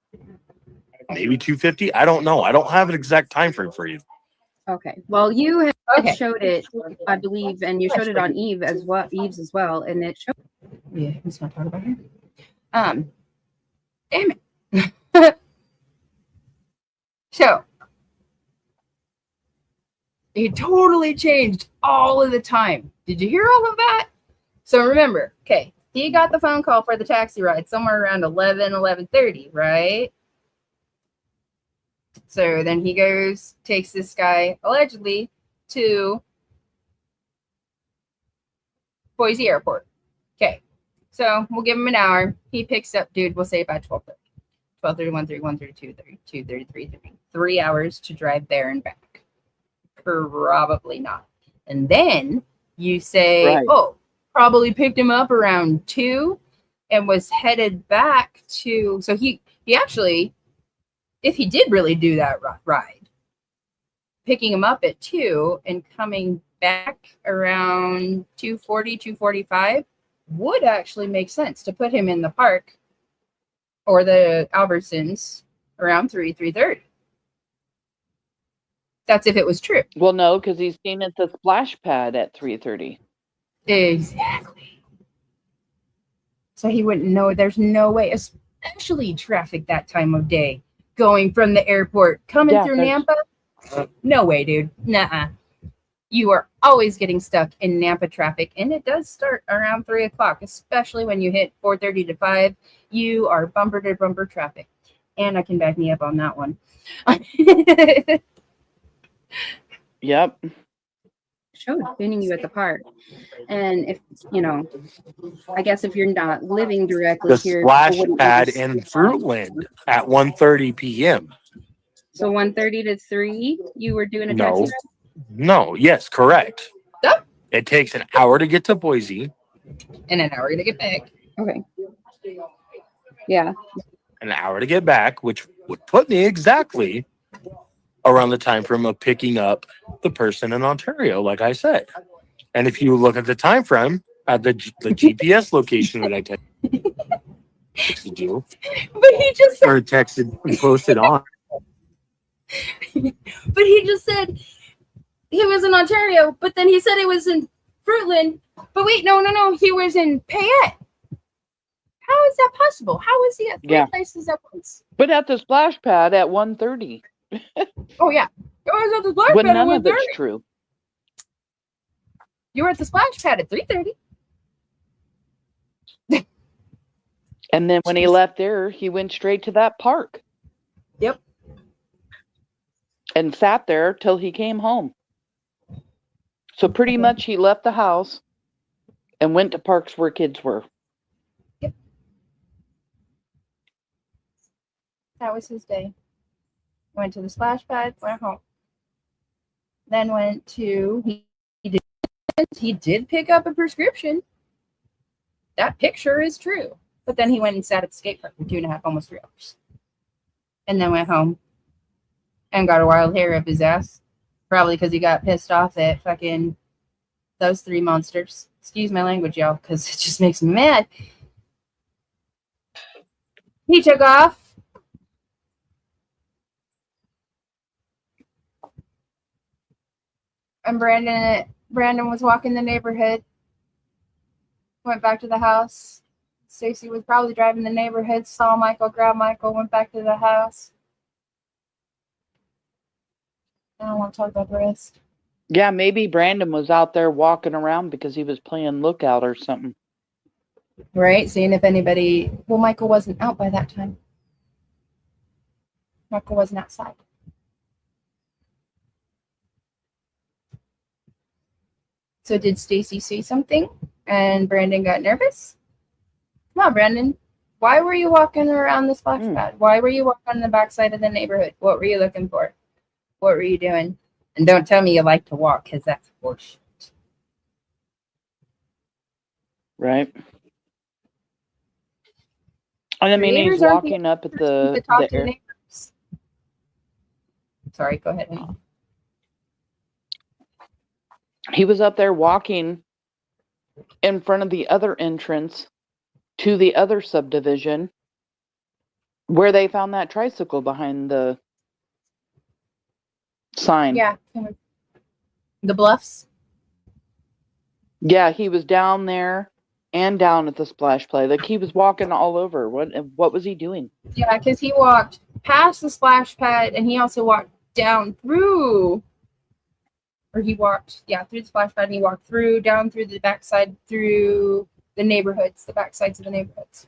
maybe 2:50. I don't know. I don't have an exact time frame for you. Okay. Well, you had Okay. showed it, I believe, and you showed it on Eve's as well, and it showed. Yeah, let's not talk about her. Damn it. So, he totally changed all of the time. Did you hear all of that? So remember, okay, he got the phone call for the taxi ride somewhere around 11:30, right? So then he goes, takes this guy allegedly to Boise Airport. Okay, so we'll give him an hour. He picks up, dude, we'll say by 12:30. 12:30, 1:30, 1:32, 32, 33, 30. 3 hours to drive there and back. Probably not. And then you say, Right. oh, probably picked him up around 2 and was headed back to, so he actually, if he did really do that ride, picking him up at 2 and coming back around 2:40, 2:45 would actually make sense to put him in the park or the Albertsons around 3:30. That's if it was true. Well, no, because he's seen at the splash pad at 3:30. Exactly. So he wouldn't know. There's no way, especially traffic that time of day, going from the airport, coming Yeah, through there's- Nampa. No way, dude. Nuh-uh. You are always getting stuck in Nampa traffic, and it does start around 3 o'clock, especially when you hit 4:30 to 5. You are bumper to bumper traffic. And I can back me up on that one. Yep. Showed meeting you at the park. And if I guess if you're not living directly The here, splash people wouldn't pad understand. in Fruitland at 1:30 p.m. So 1:30 to 3, you were doing a No. taxi ride? No, yes, correct. Yep. It takes an hour to get to Boise. in an hour to get back. Okay. Yeah. An hour to get back, which would put me exactly around the time frame of picking up the person in Ontario, like I said. And if you look at the time frame at the GPS location that I texted you But he just said, or texted and posted on, but he just said he was in Ontario, but then he said he was in Fruitland. But wait, no, he was in Payette. How is that possible? How is he at three places at once? But at the splash pad at 1:30. Oh yeah, I was at the splash When pad at none of 1:30. it's true. You were at the splash pad at 3:30. And then when he left there, he went straight to that park. Yep. And sat there till he came home. So pretty much he left the house and went to parks where kids were. Yep. That was his day. Went to the splash pad, went home. Then went to he did pick up a prescription. That picture is true. But then he went and sat at the skate park for 2.5, almost 3 hours. And then went home and got a wild hair up his ass. Probably because he got pissed off at fucking those 3 monsters. Excuse my language, y'all, because it just makes me mad. He took off. And Brandon was walking the neighborhood. Went back to the house. Stacey was probably driving the neighborhood, saw Michael, grabbed Michael, went back to the house. I don't want to talk about the rest. Yeah, maybe Brandon was out there walking around because he was playing lookout or something. Right? Seeing if anybody... Well, Michael wasn't out by that time. Michael wasn't outside. So did Stacey say something and Brandon got nervous? Come on, Brandon. Why were you walking around the splash pad? Why were you walking on the backside of the neighborhood? What were you looking for? What were you doing? And don't tell me you like to walk, because that's horseshit. Right. And I mean, he's walking up at the neighbors. Sorry, go ahead. He was up there walking in front of the other entrance to the other subdivision where they found that tricycle behind the sign. Yeah. The Bluffs. Yeah, he was down there and down at the splash play. Like, he was walking all over. What was he doing? Yeah, because he walked past the splash pad and he also walked down through. Or he walked, through the splash pad, and he walked through, down through the backside, through the neighborhoods, the backsides of the neighborhoods.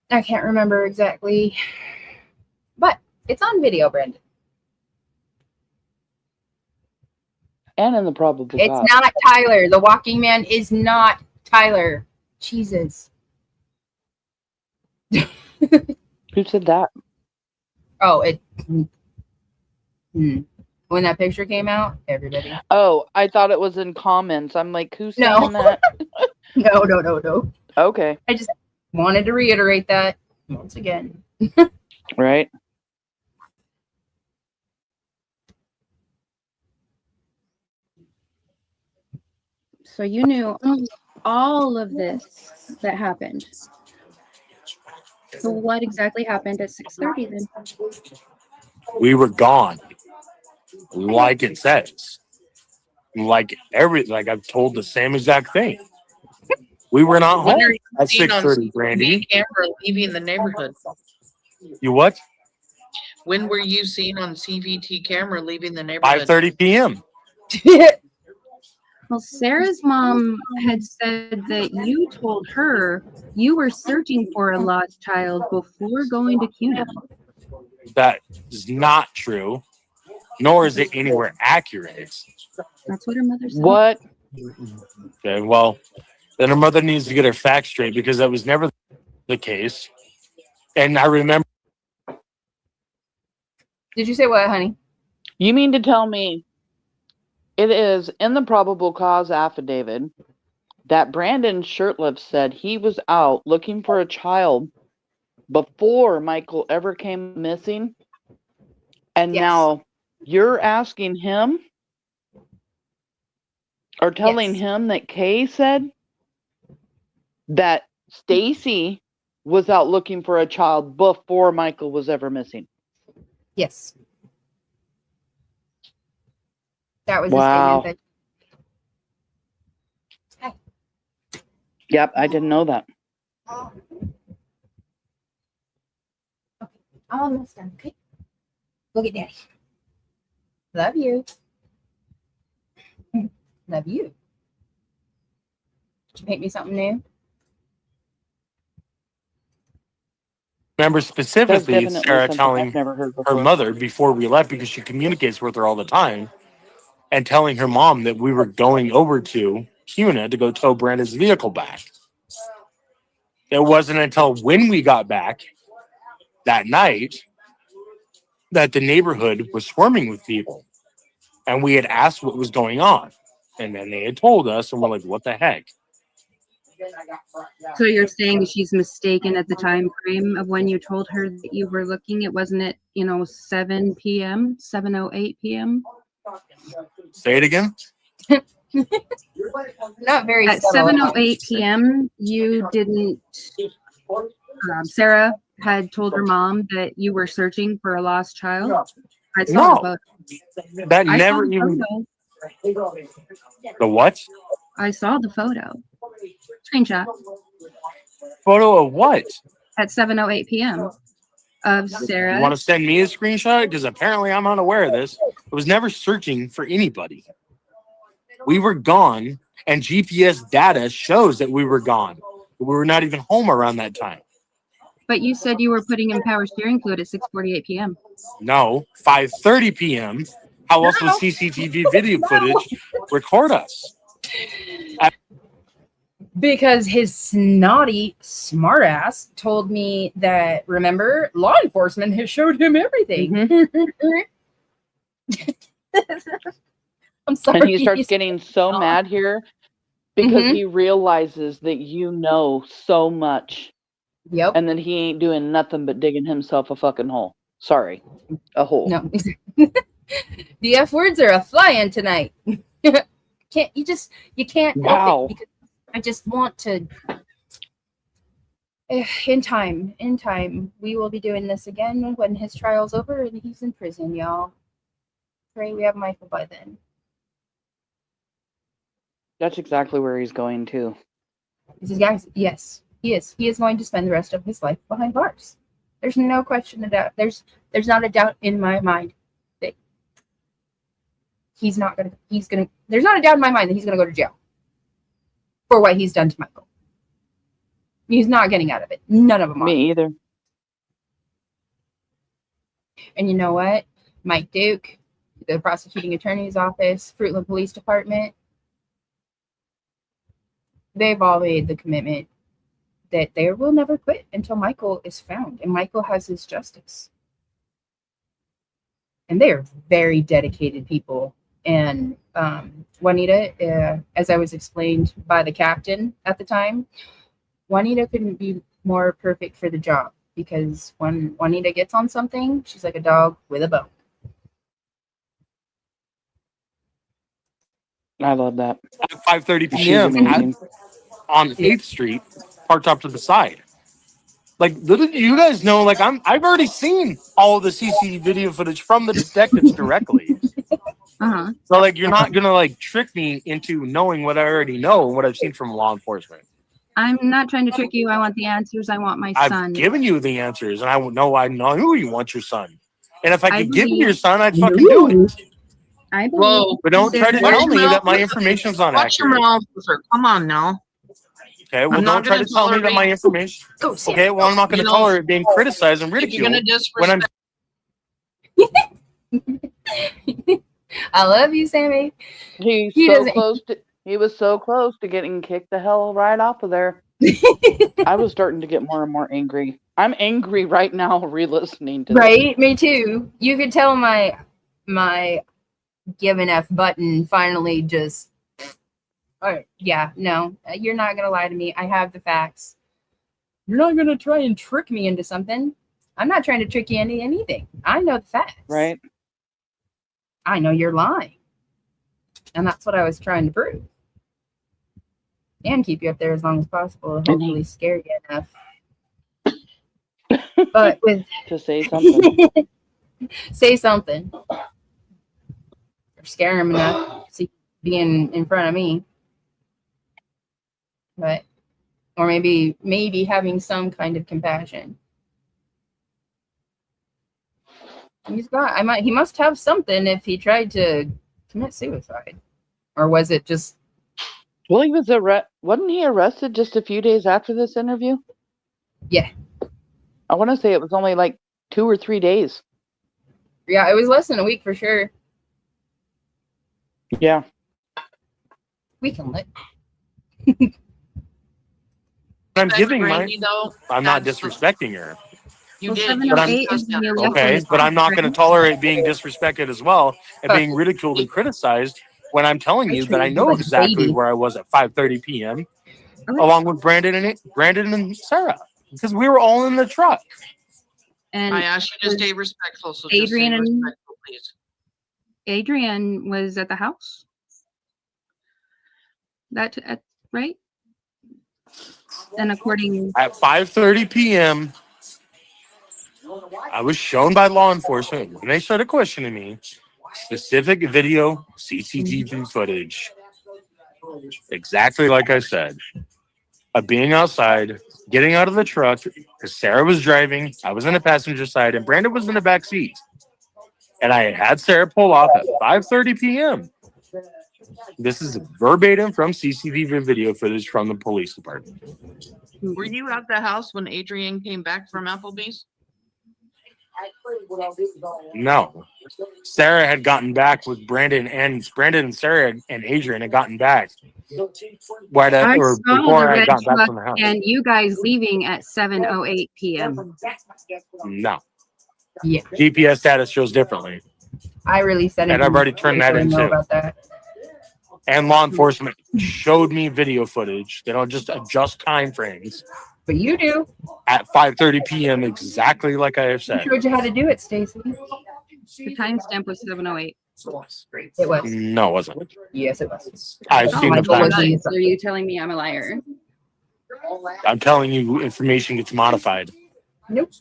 I can't remember exactly, but it's on video, Brandon. And in the probable It's cause. not Tyler. The walking man is not Tyler. Jesus. Who said that? Oh, when that picture came out, everybody. Oh, I thought it was in comments. I'm like, who's saying that? No. Okay. I just wanted to reiterate that once again. Right. So you knew all of this that happened. So what exactly happened at 6:30 then? we were gone. Like it says. Like I've told the same exact thing. We were not When home are you at seen on 6:30, Brandy. camera leaving the neighborhood? You what? When were you seen on CVT camera leaving the neighborhood? 5:30 p.m. Well, Sarah's mom had said that you told her you were searching for a lost child before going to CUNA. That is not true, nor is it anywhere accurate. That's what her mother said. What? Okay, well, then her mother needs to get her facts straight, because that was never the case. And I remember. Did you say what, honey? You mean to tell me it is in the probable cause affidavit that Brandon Shurtliff said he was out looking for a child before Michael ever came missing. And Yes. now you're asking him or telling Yes. him that Kay said that Stacey was out looking for a child before Michael was ever missing. Yes. That was Wow. a statement that. Yep, I didn't know that. Okay, I'm almost done. Okay, look at Daddy. Love you. Love you. Did you paint me something new? Remember That's specifically definitely Sarah something telling I've never heard her before. mother before we left, because she communicates with her all the time, and telling her mom that we were going over to Cuna to go tow Brandon's vehicle back. It wasn't until when we got back that night that the neighborhood was swarming with people. And we had asked what was going on. And then they had told us, and we're like, what the heck? So you're saying she's mistaken at the time frame of when you told her that you were looking? It wasn't at 7 p.m., 7:08 p.m. Say it again? Not very At subtle. 7:08 p.m., you didn't. Sarah had told her mom that you were searching for a lost child. I saw the No. photo. That I saw never the even. photo. The what? I saw the photo. Screenshot Photo of what? at 7:08 p.m. of You Sarah. want to send me a screenshot? Because apparently I'm unaware of this. I was never searching for anybody. We were gone, and GPS data shows that we were gone. We were not even home around that time. But you said you were putting in power steering fluid at 6:48 p.m. No, 5:30 p.m. How else would CCTV video footage record us? Because his snotty smartass told me that, remember, law enforcement has showed him everything. I'm sorry. And he starts getting so mad here because Mhm. he realizes that you know so much Yep. and that he ain't doing nothing but digging himself a fucking hole. Sorry, a hole. No. The F words are a flying tonight. You can't help Wow. it, because I just want to. In time, we will be doing this again when his trial's over and he's in prison, y'all. Pray we have Michael by then. That's exactly where he's going to. Yes, he is. He is going to spend the rest of his life behind bars. There's no question of that. There's not a doubt in my mind that there's not a doubt in my mind that he's gonna go to jail for what he's done to Michael. He's not getting out of it. None of them are. Me either. And you know what? Mike Duke, the prosecuting attorney's office, Fruitland Police Department, they've all made the commitment that they will never quit until Michael is found and Michael has his justice. And they are very dedicated people. And Juanita, as I was explained by the captain at the time, Juanita couldn't be more perfect for the job, because when Juanita gets on something, she's like a dog with a bone. I love that. At 5:30 She's p.m. amazing. on 8th Street, parked off to the side. Like, little do you guys know, like, I've already seen all of the CCTV video footage from the detectives directly. Uh-huh. So, like, you're not gonna like trick me into knowing what I already know and what I've seen from law enforcement. I'm not trying to trick you. I want the answers. I want my I've son. given you the answers, and I know who you want your son. And if I I could give you believe- your son, I'd fucking do it. I believe. Whoa. But don't try to Sarah- tell me Watch that my your information's not Watch your accurate. mouth, sir. Come on now. Okay, well, I'm don't not try gonna to tell me that my tolerate- information. Go, Sam. Okay, well, I'm not going to You know, tolerate being criticized and If you're ridiculed gonna when I'm. disrespect, I love you, Sammy. He was so close to getting kicked the hell right off of there. I was starting to get more and more angry. I'm angry right now re-listening to this. Right? Me too. You could tell my give an F button finally just Yeah, no, you're not going to lie to me. I have the facts. You're not going to try and trick me into something. I'm not trying to trick you into anything. I know the facts. Right. I know you're lying. And that's what I was trying to prove. And keep you up there as long as possible. Hopefully scare you enough. But with To say something. say something. Or scare him enough to see being in front of me. But or maybe having some kind of compassion. He must have something if he tried to commit suicide. Or was it just Well, he was wasn't he arrested just a few days after this interview? Yeah. I want to say it was only like 2 or 3 days. Yeah, it was less than a week for sure. Yeah. We can let I'm giving my. Brandy, though, I'm not that's the- disrespecting her. You Well, did. 708 is You the discussed that. election. Okay, but I'm not going to tolerate being disrespected as well and being ridiculed and criticized when I'm telling you that I know exactly where I was at 5:30 p.m. along with Brandon and Sarah because we were all in the truck. And I asked you to stay respectful, so just Adrien stay and- respectful, please. Adrien was at the house. Right? And according At 5:30 p.m., I was shown by law enforcement when they started questioning me specific video CCTV footage. Exactly like I said, of being outside, getting out of the truck because Sarah was driving, I was in the passenger side, and Brandon was in the back seat. And I had Sarah pull off at 5:30 p.m. This is verbatim from CCTV video footage from the police department. Were you at the house when Adrian came back from Applebee's? No. Sarah had gotten back with Brandon and Sarah and Adrian had gotten back before I got back from the house. and you guys leaving at 7:08 p.m. No. Yeah. GPS status shows differently. I really said it. And I've already turned that into. About that. And law enforcement showed me video footage. They don't just adjust time frames. But you do. At 5:30 p.m. exactly like I have I said. showed you how to do it, Stacey. The timestamp was 7:08. It was. No, it wasn't. Yes, it was. I've seen the Michael facts. was- So are you telling me I'm a liar? I'm telling you, information gets modified. Nope.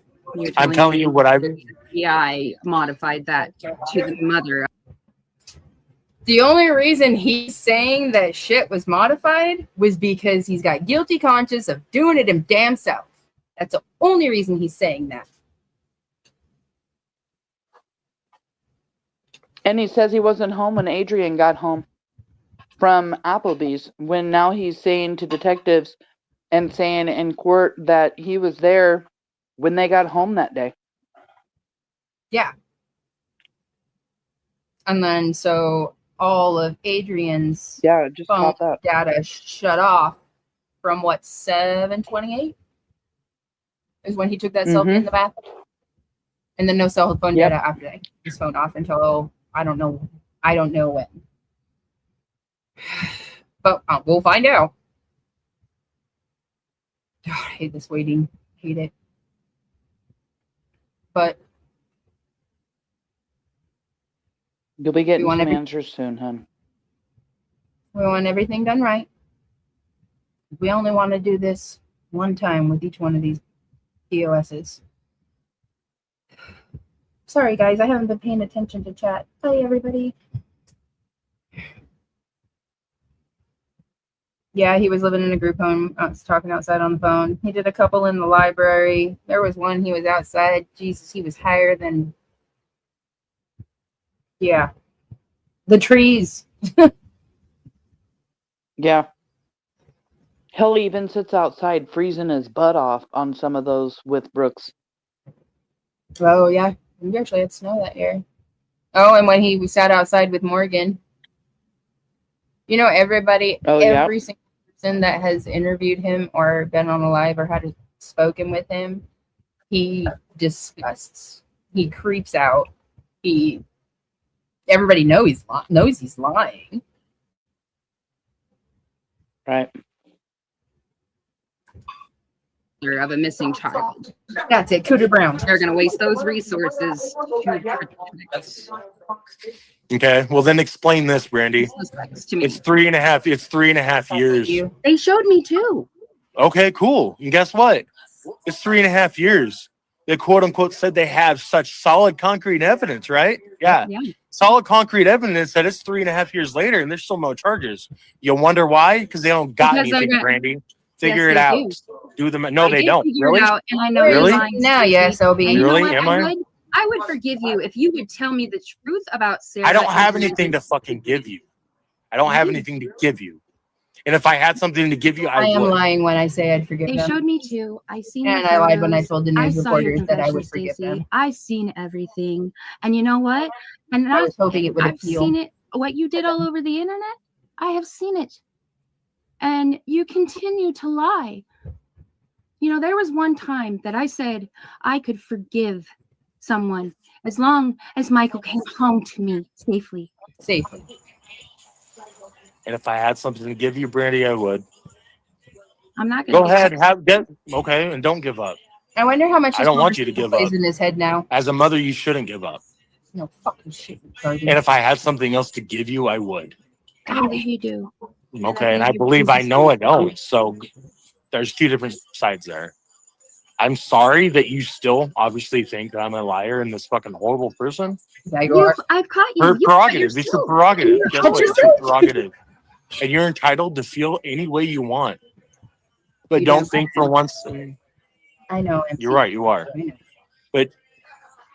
I'm telling you what I've. FBI modified that to the mother. The only reason he's saying that shit was modified was because he's got guilty conscience of doing it him damn self. That's the only reason he's saying that. And he says he wasn't home when Adrian got home from Applebee's, when now he's saying to detectives and saying in court that he was there when they got home that day. Yeah. And then so all of Adrian's Yeah, it just phone popped up. data shut off from what, 7:28 is when he took that selfie in the bathroom. And then no cell phone data after that. His phone off until I don't know when. But we'll find out. God, I hate this waiting. Hate it. But You'll be getting want some every- answers soon, hon. we want everything done right. We only want to do this one time with each one of these POSs. Sorry, guys, I haven't been paying attention to chat. Bye, everybody. Yeah, he was living in a group home. I was talking outside on the phone. He did a couple in the library. There was one he was outside. Jesus, he was higher than. Yeah. The trees. Yeah. Hell even sits outside freezing his butt off on some of those with Brooks. Oh, yeah. We actually had snow that year. Oh, and when we sat outside with Morgan. You know, everybody, every single person that has interviewed him or been on a live or had spoken with him, he disgusts. He creeps out. Everybody knows he's lying. Right. Of a missing child. That's it. Cooter Brown. They're going to waste those resources to protect Okay. Well, then explain this, Brandy. suspects to me. It's 3.5. It's 3.5 years. You. They showed me too. Okay, cool. And guess what? It's 3.5 years. They quote unquote said they have such solid concrete evidence, right? Yeah. Yeah. Solid concrete evidence that it's 3.5 years later and there's still no charges. You wonder why? Because they don't got Because they're anything, gonna- Brandy. Figure Yes, it they out. Do them. No, I they did don't. figure it Really? out, and I know Really? you're lying, Now, Stacey. yes, OB. And you know Really? what? Am I? I would forgive you if you would tell me the truth about Sarah. I don't have and anything to Brandon. fucking give you. I don't have anything to give you. And if I had something to give you, I I am would. lying when I say I'd forgive They them. showed me too. I seen. And the I lied when I photos. told the I news saw your reporters that I confession, would forgive Stacey. them. I've seen everything, and you know what? And I was hoping it would I've appeal. seen it. What you did all over the internet, I have seen it, and you continue to lie. You know, there was one time that I said I could forgive someone as long as Michael came home to me safely. Safely. And if I had something to give you, Brandy, I would. I'm not gonna Go ahead. Okay, and don't give up. I wonder how much I his don't want you to conversation give plays up. in his head now. As a mother, you shouldn't give up. No fucking shit, Cardi. And if I had something else to give you, I would. I believe you do. Okay, and I believe I know I don't. So there's two different sides there. I'm sorry that you still obviously think that I'm a liar and this fucking horrible person. Yeah, you are. I've caught you. Her You caught prerogative. It's your yourself. prerogative. Guess caught what? It's yourself. your prerogative. And you're entitled to feel any way you want. But You don't don't. think for once. I know. You're right, you are. I know. But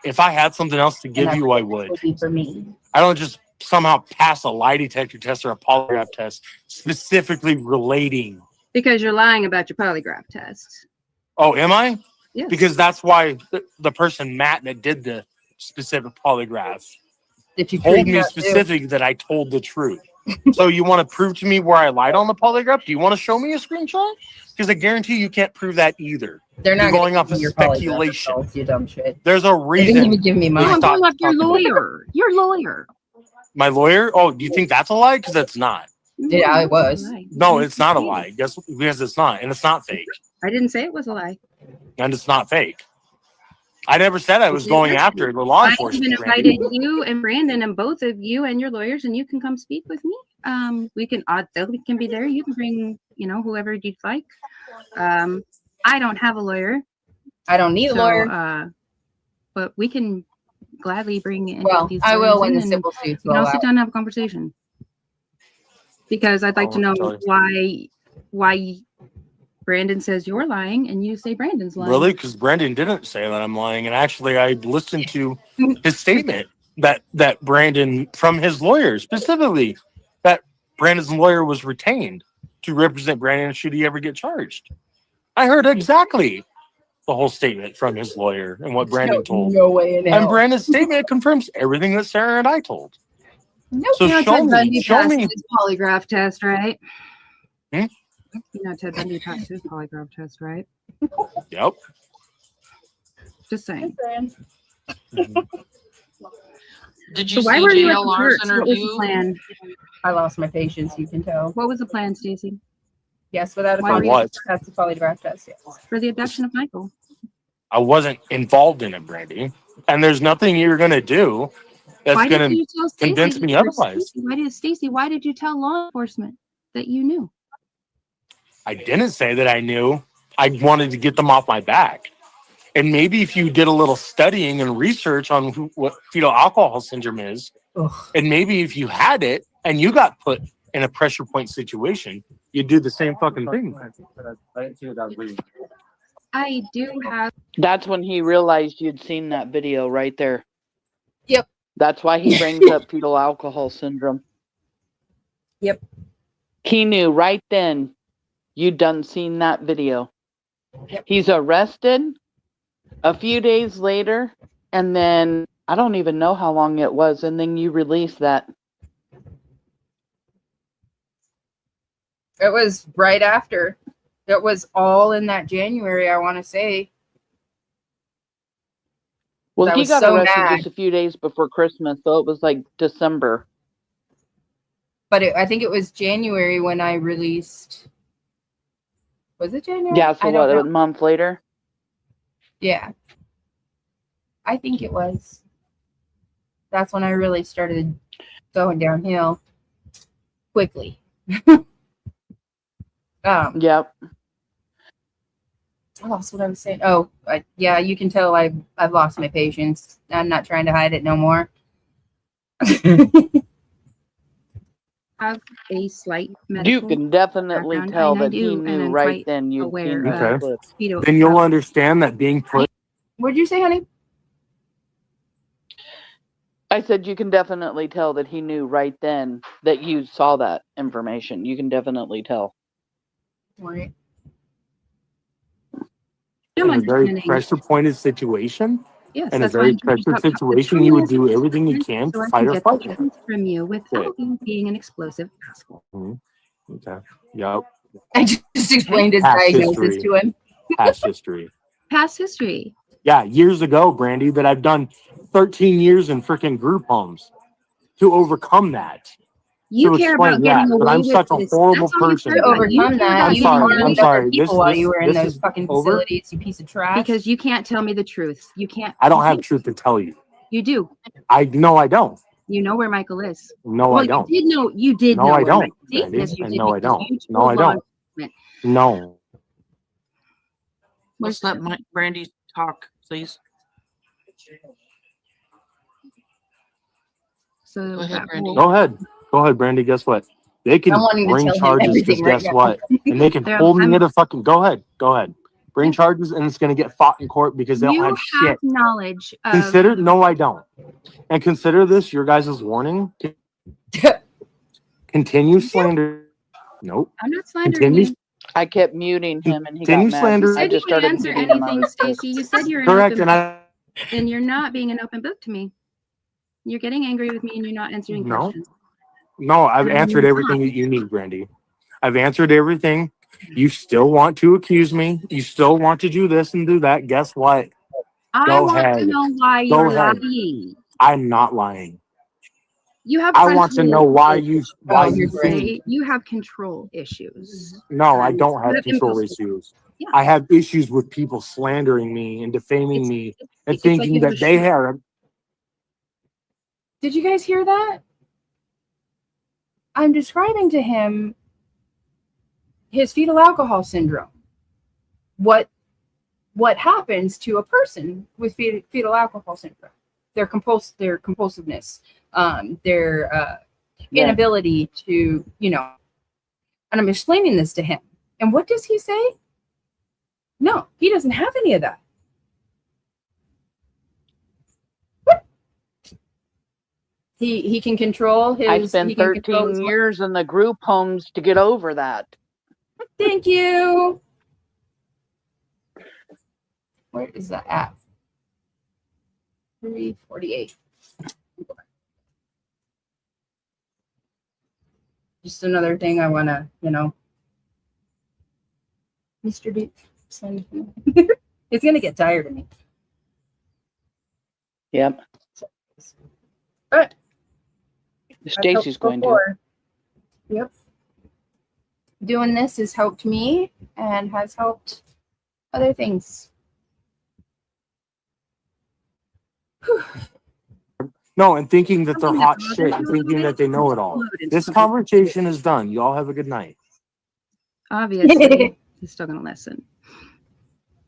if I had something else to give And you, I would. would be for me. I don't just somehow pass a lie detector test or a polygraph test specifically relating. Because you're lying about your polygraph test. Oh, am I? Yes. Because that's why the person, Matt, that did the specific polygraph That you told freaked me out, too. specifically that I told the truth. So you want to prove to me where I lied on the polygraph? Do you want to show me a screenshot? Because I guarantee you can't prove that either. They're not You're going gonna off give of you your polygraph speculation. results, you dumb shit. There's a They didn't reason. even give me No, mine. I'm Stop going off your talking about it. lawyer. Your lawyer. My lawyer? Oh, do you think that's a lie? Because that's not. Yeah, it was. No, it's not a lie. Guess because it's not, and it's not fake, I didn't say it was a lie. and it's not fake. I never said I was going after the law I even enforcement. invited you and Brandon and both of you and your lawyers, and you can come speak with me. We can they can be there. You can bring, whoever you'd like. I don't have a lawyer. I don't need a lawyer. But we can gladly bring in. Well, these I will lawyers when in the and civil suits we go can all sit out. down and have a conversation. Because I'd like to know why Brandon says you're lying and you say Brandon's lying. Really? Because Brandon didn't say that I'm lying, and actually, I listened to his statement that Brandon from his lawyer specifically that Brandon's lawyer was retained to represent Brandon should he ever get charged. I heard exactly the whole statement from his lawyer and what Brandon told. No way in hell. And Brandon's statement confirms everything that Sarah and I told. Nope. So Ted show Bundy me, show passed me. his polygraph test, right? Hmm? Ted Bundy passed his polygraph test, right? Yep. Just saying. Did you So why see were you at the JLR's church? What was the interview? plan? I lost my patience, you can tell. What was the plan, Stacey, Yes, without a Why were you- polygraph. That's the polygraph test, yes. for the abduction of Michael? I wasn't involved in it, Brandy. And there's nothing you're going to do that's Why going did to you tell Stacey convince me that- or otherwise. Stacey, why did you tell law enforcement that you knew? I didn't say that I knew. I wanted to get them off my back. And maybe if you did a little studying and research on what fetal alcohol syndrome is, Ugh. and maybe if you had it and you got put in a pressure point situation, you'd do the same fucking thing. I do have. That's when he realized you'd seen that video right there. Yep. That's why he brings up fetal alcohol syndrome. Yep. He knew right then you'd done seen that video. Yep. He's arrested a few days later, and then I don't even know how long it was, and then you released that. It was right after. It was all in that January, I want to say. Well, I he was got so arrested mad. just a few days before Christmas, so it was like December. But I think it was January when I released. Was it January? Yeah, so I don't what, know. a month later? Yeah. I think it was. That's when I really started going downhill quickly. Yep. I lost what I was saying. Oh, yeah, you can tell I've lost my patience. I'm not trying to hide it no more. Have a slight You medical can definitely background, tell and I that he do, and knew I'm right quite then you'd aware seen these Okay. clips. fetal. Then you'll understand that being put. What'd you say, honey? I said you can definitely tell that he knew right then that you saw that information. You can definitely tell. Right. I'm In a very understanding. pressure-pointed situation, Yes, in a that's why very I'm trying to pressured talk situation, you would do everything you can so to I fight can or get the flight. truth from you without Right. you being an explosive asshole. Okay. Yep. I just explained his Past diagnosis history. to him. Past history. Past history. Yeah, years ago, Brandy, that I've done 13 years in freaking group homes to overcome that. You To care explain, about yeah, getting but away I'm with such a this. horrible That's all you person. care To about. You overcome care that, about I'm you sorry, harmed I'm other sorry. people This- while this- you were in this those is fucking over? facilities, you piece of trash. because you can't tell me the truth. You can't. I don't you have can't- truth to tell you. You do. I don't. You know where Michael is. No, Well, I don't. you did know. You did No, know. I where don't, Michael is. Brandy. Yes, you And did. no, I because don't. you No, told I law don't. enforcement. No. Let's let Brandy talk, please. So Go ahead, that Brandy. whole- Go ahead. Go ahead, Brandy. Guess what? They can I'm wanting to bring tell him charges everything because right guess now. what? And they can There, hold me I'm- at a fucking. Go ahead. Go ahead. Bring charges and it's going to get fought in court because they don't you have shit. knowledge of. Consider, no, I don't. And consider this your guys' warning. Continue slander. Nope. I'm not slandering Continue. you. I kept muting him and he Continue got mad. slander. I You just said you started would answer muting him. anything, Stacey. You said you're an Correct. open And book, and you're not being an open book to me. You're getting angry with me, and you're not answering No. questions. no, I've And answered you're everything that you need, Brandy. I've answered everything. You still want to accuse me. You still want to do this and do that. Guess what? I Go want ahead. to know why Go you're ahead. lying. I'm not lying. You have. I want to know why you here's the think. You have control issues. No, I And don't you have control impulse- issues. Yeah. I have issues with people slandering me and defaming me and It's like thinking you have that a they shirt. have. Did you guys hear that? I'm describing to him his fetal alcohol syndrome. What happens to a person with fetal alcohol syndrome? Their compulsiveness, their inability to, and I'm explaining this to him. And what does he say? No, he doesn't have any of that. He can control his. I spent he can control 13 his- years in the group homes to get over that. Thank you. Where is that at? 348. Just another thing I want to, Mr. Duke, send him. It's going to get tired of me. Yep. But Stacy's going to. Yep. Doing this has helped me and has helped other things. No, and thinking that they're hot shit and thinking that they know it all. This conversation is done. You all have a good night. Obviously, he's still gonna listen.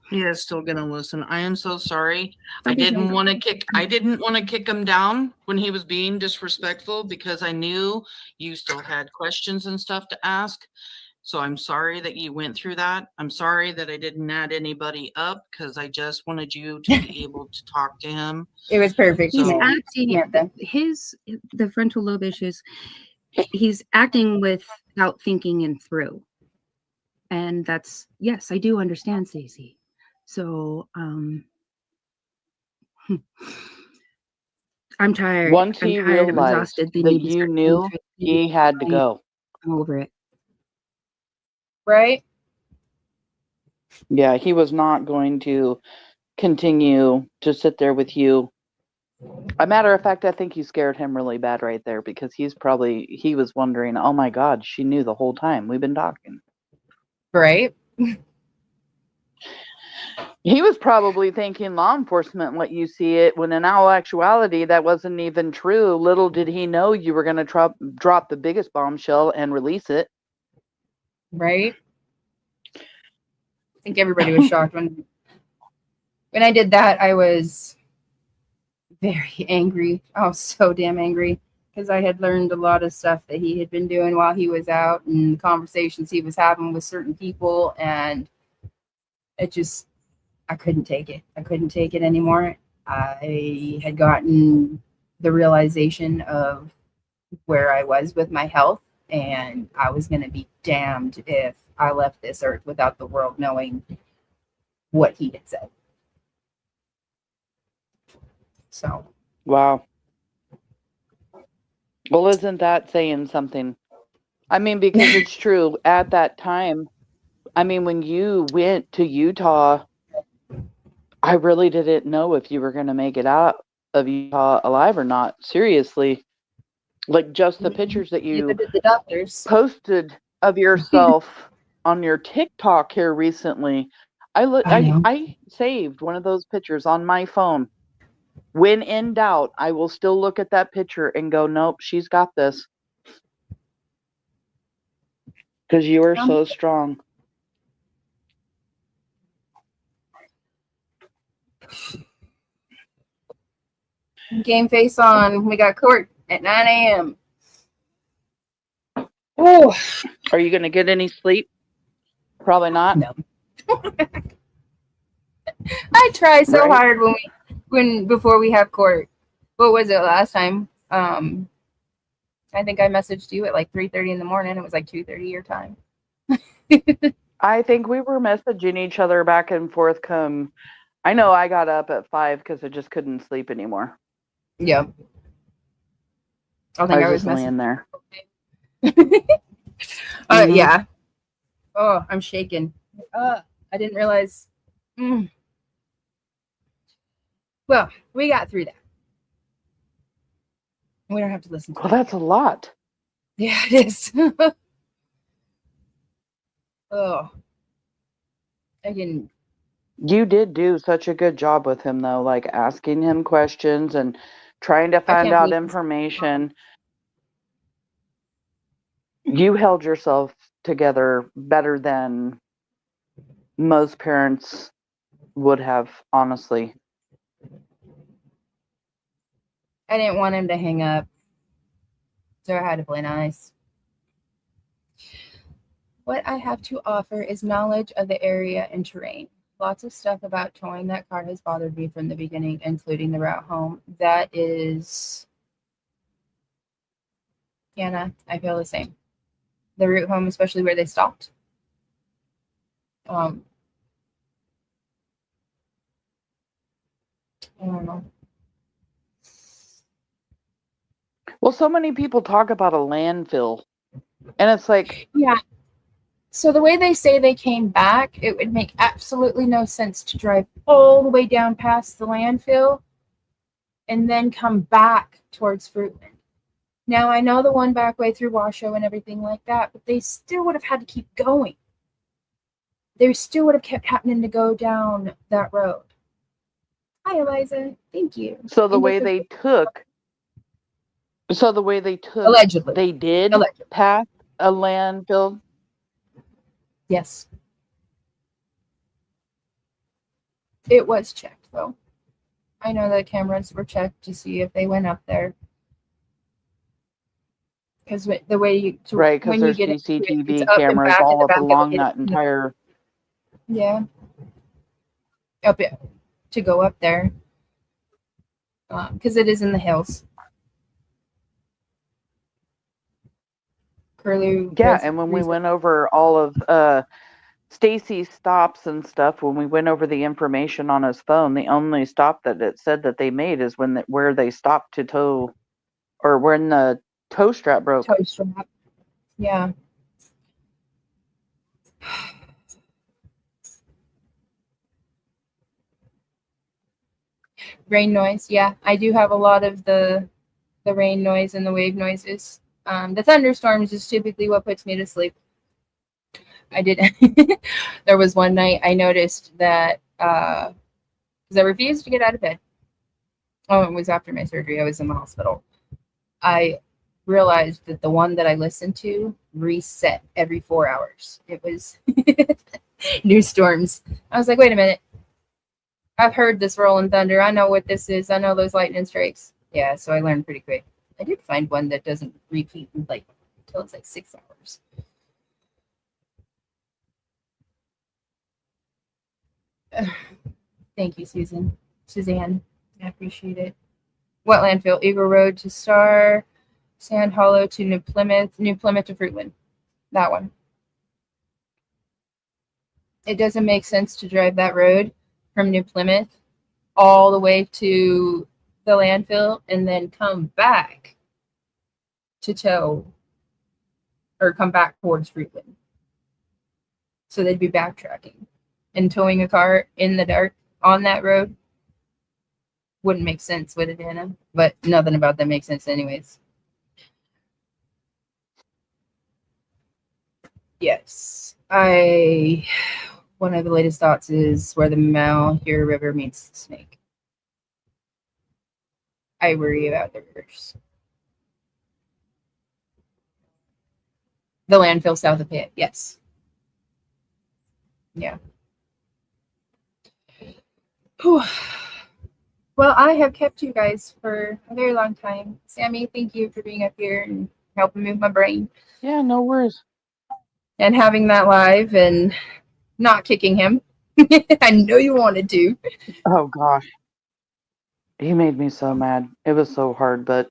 He is still gonna listen. I am so sorry. I Don't be didn't so- want to kick him down when he was being disrespectful because I knew you still had questions and stuff to ask. So I'm sorry that you went through that. I'm sorry that I didn't add anybody up because I just wanted you to be able to talk to him. It was perfect. He's So- acting. Yeah, The frontal lobe issues. He's acting without thinking and through, and that's yes, I do understand, Stacey. So, I'm tired. Once I'm he tired, I'm realized exhausted. They that need to you start knew, doing training. he had to go. I'm over it. Right? Yeah, he was not going to continue to sit there with you A matter of fact, I think you scared him really bad right there because he was wondering, oh my God, she knew the whole time we've been talking. Right? He was probably thinking law enforcement let you see it when in all actuality that wasn't even true. Little did he know you were going to drop the biggest bombshell and release it. Right? I think everybody was shocked when I did that. I was very angry. I was so damn angry because I had learned a lot of stuff that he had been doing while he was out and conversations he was having with certain people, and I couldn't take it. I couldn't take it anymore. I had gotten the realization of where I was with my health, and I was going to be damned if I left this earth without the world knowing what he had said. So. Wow. Well, isn't that saying something? I mean, because it's true. At that time, I mean, when you went to Utah, I really didn't know if you were going to make it out of Utah alive or not. Seriously. Like just the pictures that you Neither did the doctors. posted of yourself on your TikTok here recently. I saved one of those pictures on my phone. When in doubt, I will still look at that picture and go, nope, she's got this. Because you are so strong. Game face on. We got court at 9 a.m. Oh, Are you going to get any sleep? Probably not. no. I try so Right. hard before we have court. What was it last time? I think I messaged you at like 3:30 in the morning. It was like 2:30 your time. I think we were messaging each other back and forth. I know I got up at 5 because I just couldn't sleep anymore. Yeah. I was just laying there. Yeah. Oh, I'm shaking. I didn't realize. Well, we got through that. We don't have to listen to Well, that. that's a lot. Yeah, it is. Oh. You did do such a good job with him, though, like asking him questions and trying to find can't out believe information. You held yourself together better than most parents would have, honestly. I didn't want him to hang up, so I had to play nice. What I have to offer is knowledge of the area and terrain. Lots of stuff about towing that car has bothered me from the beginning, including the route home. That is, Anna, I feel the same. The route home, especially where they stopped. I don't know. Well, so many people talk about a landfill, and it's like, Yeah. So the way they say they came back, it would make absolutely no sense to drive all the way down past the landfill and then come back towards Fruitland. Now, I know the one back way through Washoe and everything like that, but they still would have had to keep going. They still would have kept happening to go down that road. Hi, Eliza. Thank you. so the way they took, Allegedly. they did Allegedly. pass a landfill. Yes. It was checked, though. I know the cameras were checked to see if they went up there. Because the way you Right, because there's get CCTV cameras all up along that entire. Yeah. Up it to go up there. Because it is in the hills. Curlew. Yeah, and when we went over all of Stacey's stops and stuff, when we went over the information on his phone, the only stop that it said that they made is where they stopped to tow, or when the tow strap broke. Tow strap. Yeah. Rain noise. Yeah, I do have a lot of the rain noise and the wave noises. The thunderstorms is typically what puts me to sleep. I did. There was one night I noticed that because I refused to get out of bed. Oh, it was after my surgery. I was in the hospital. I realized that the one that I listened to reset every 4 hours. It was new storms. I was like, wait a minute. I've heard this rolling thunder. I know what this is. I know those lightning strikes. Yeah, so I learned pretty quick. I did find one that doesn't repeat like until it's like 6 hours. Thank you, Suzanne. I appreciate it. What landfill? Eagle Road to Star, Sand Hollow to New Plymouth to Fruitland. That one. It doesn't make sense to drive that road from New Plymouth all the way to the landfill and then come back to tow or come back towards Fruitland. So they'd be backtracking and towing a car in the dark on that road. Wouldn't make sense, would it, Anna? But nothing about that makes sense anyways. Yes. One of the latest thoughts is where the Malheur River meets the Snake. I worry about the rivers. The landfill south of Pitt, yes. Yeah. Whew. Well, I have kept you guys for a very long time. Sammy, thank you for being up here and helping move my brain. Yeah, no worries. And having that live and not kicking him. I know you wanted to. Oh gosh. He made me so mad. It was so hard, but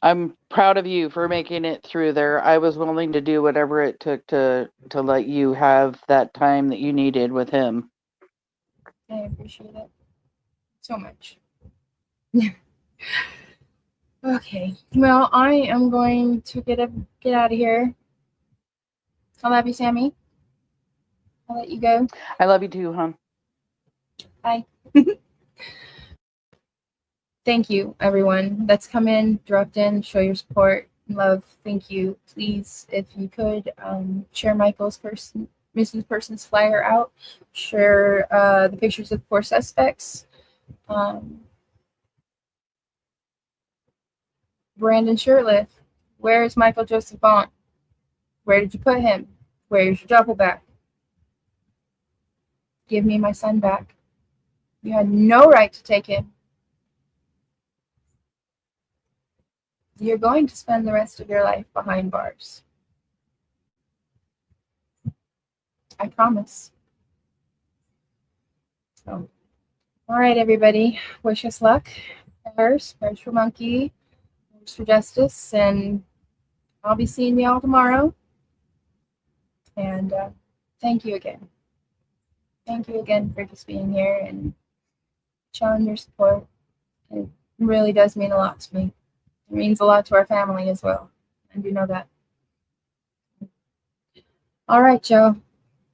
I'm proud of you for making it through there. I was willing to do whatever it took to let you have that time that you needed with him. I appreciate it so much. Okay. Well, I am going to get out of here. I love you, Sammy. I'll let you go. I love you too, hon. Bye. Thank you, everyone that's come in, dropped in, show your support, love. Thank you. Please, if you could, share missing persons flyer out. Share the pictures of 4 suspects. Brandon Shurtliff, where is Michael Joseph Vaughan? Where did you put him? Where's your duffel bag? Give me my son back. You had no right to take him. You're going to spend the rest of your life behind bars. I promise. So, all right, everybody. Wish us luck. Prayers for Monkey, prayers for justice, and I'll be seeing y'all tomorrow. And thank you again. Thank you again for just being here and showing your support. It really does mean a lot to me. It means a lot to our family as well. I do know that. All right, Joe.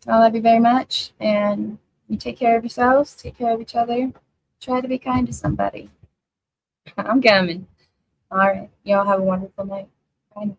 I love you very much. And you take care of yourselves. Take care of each other. Try to be kind to somebody. I'm coming. All right. Y'all have a wonderful night. Bye now.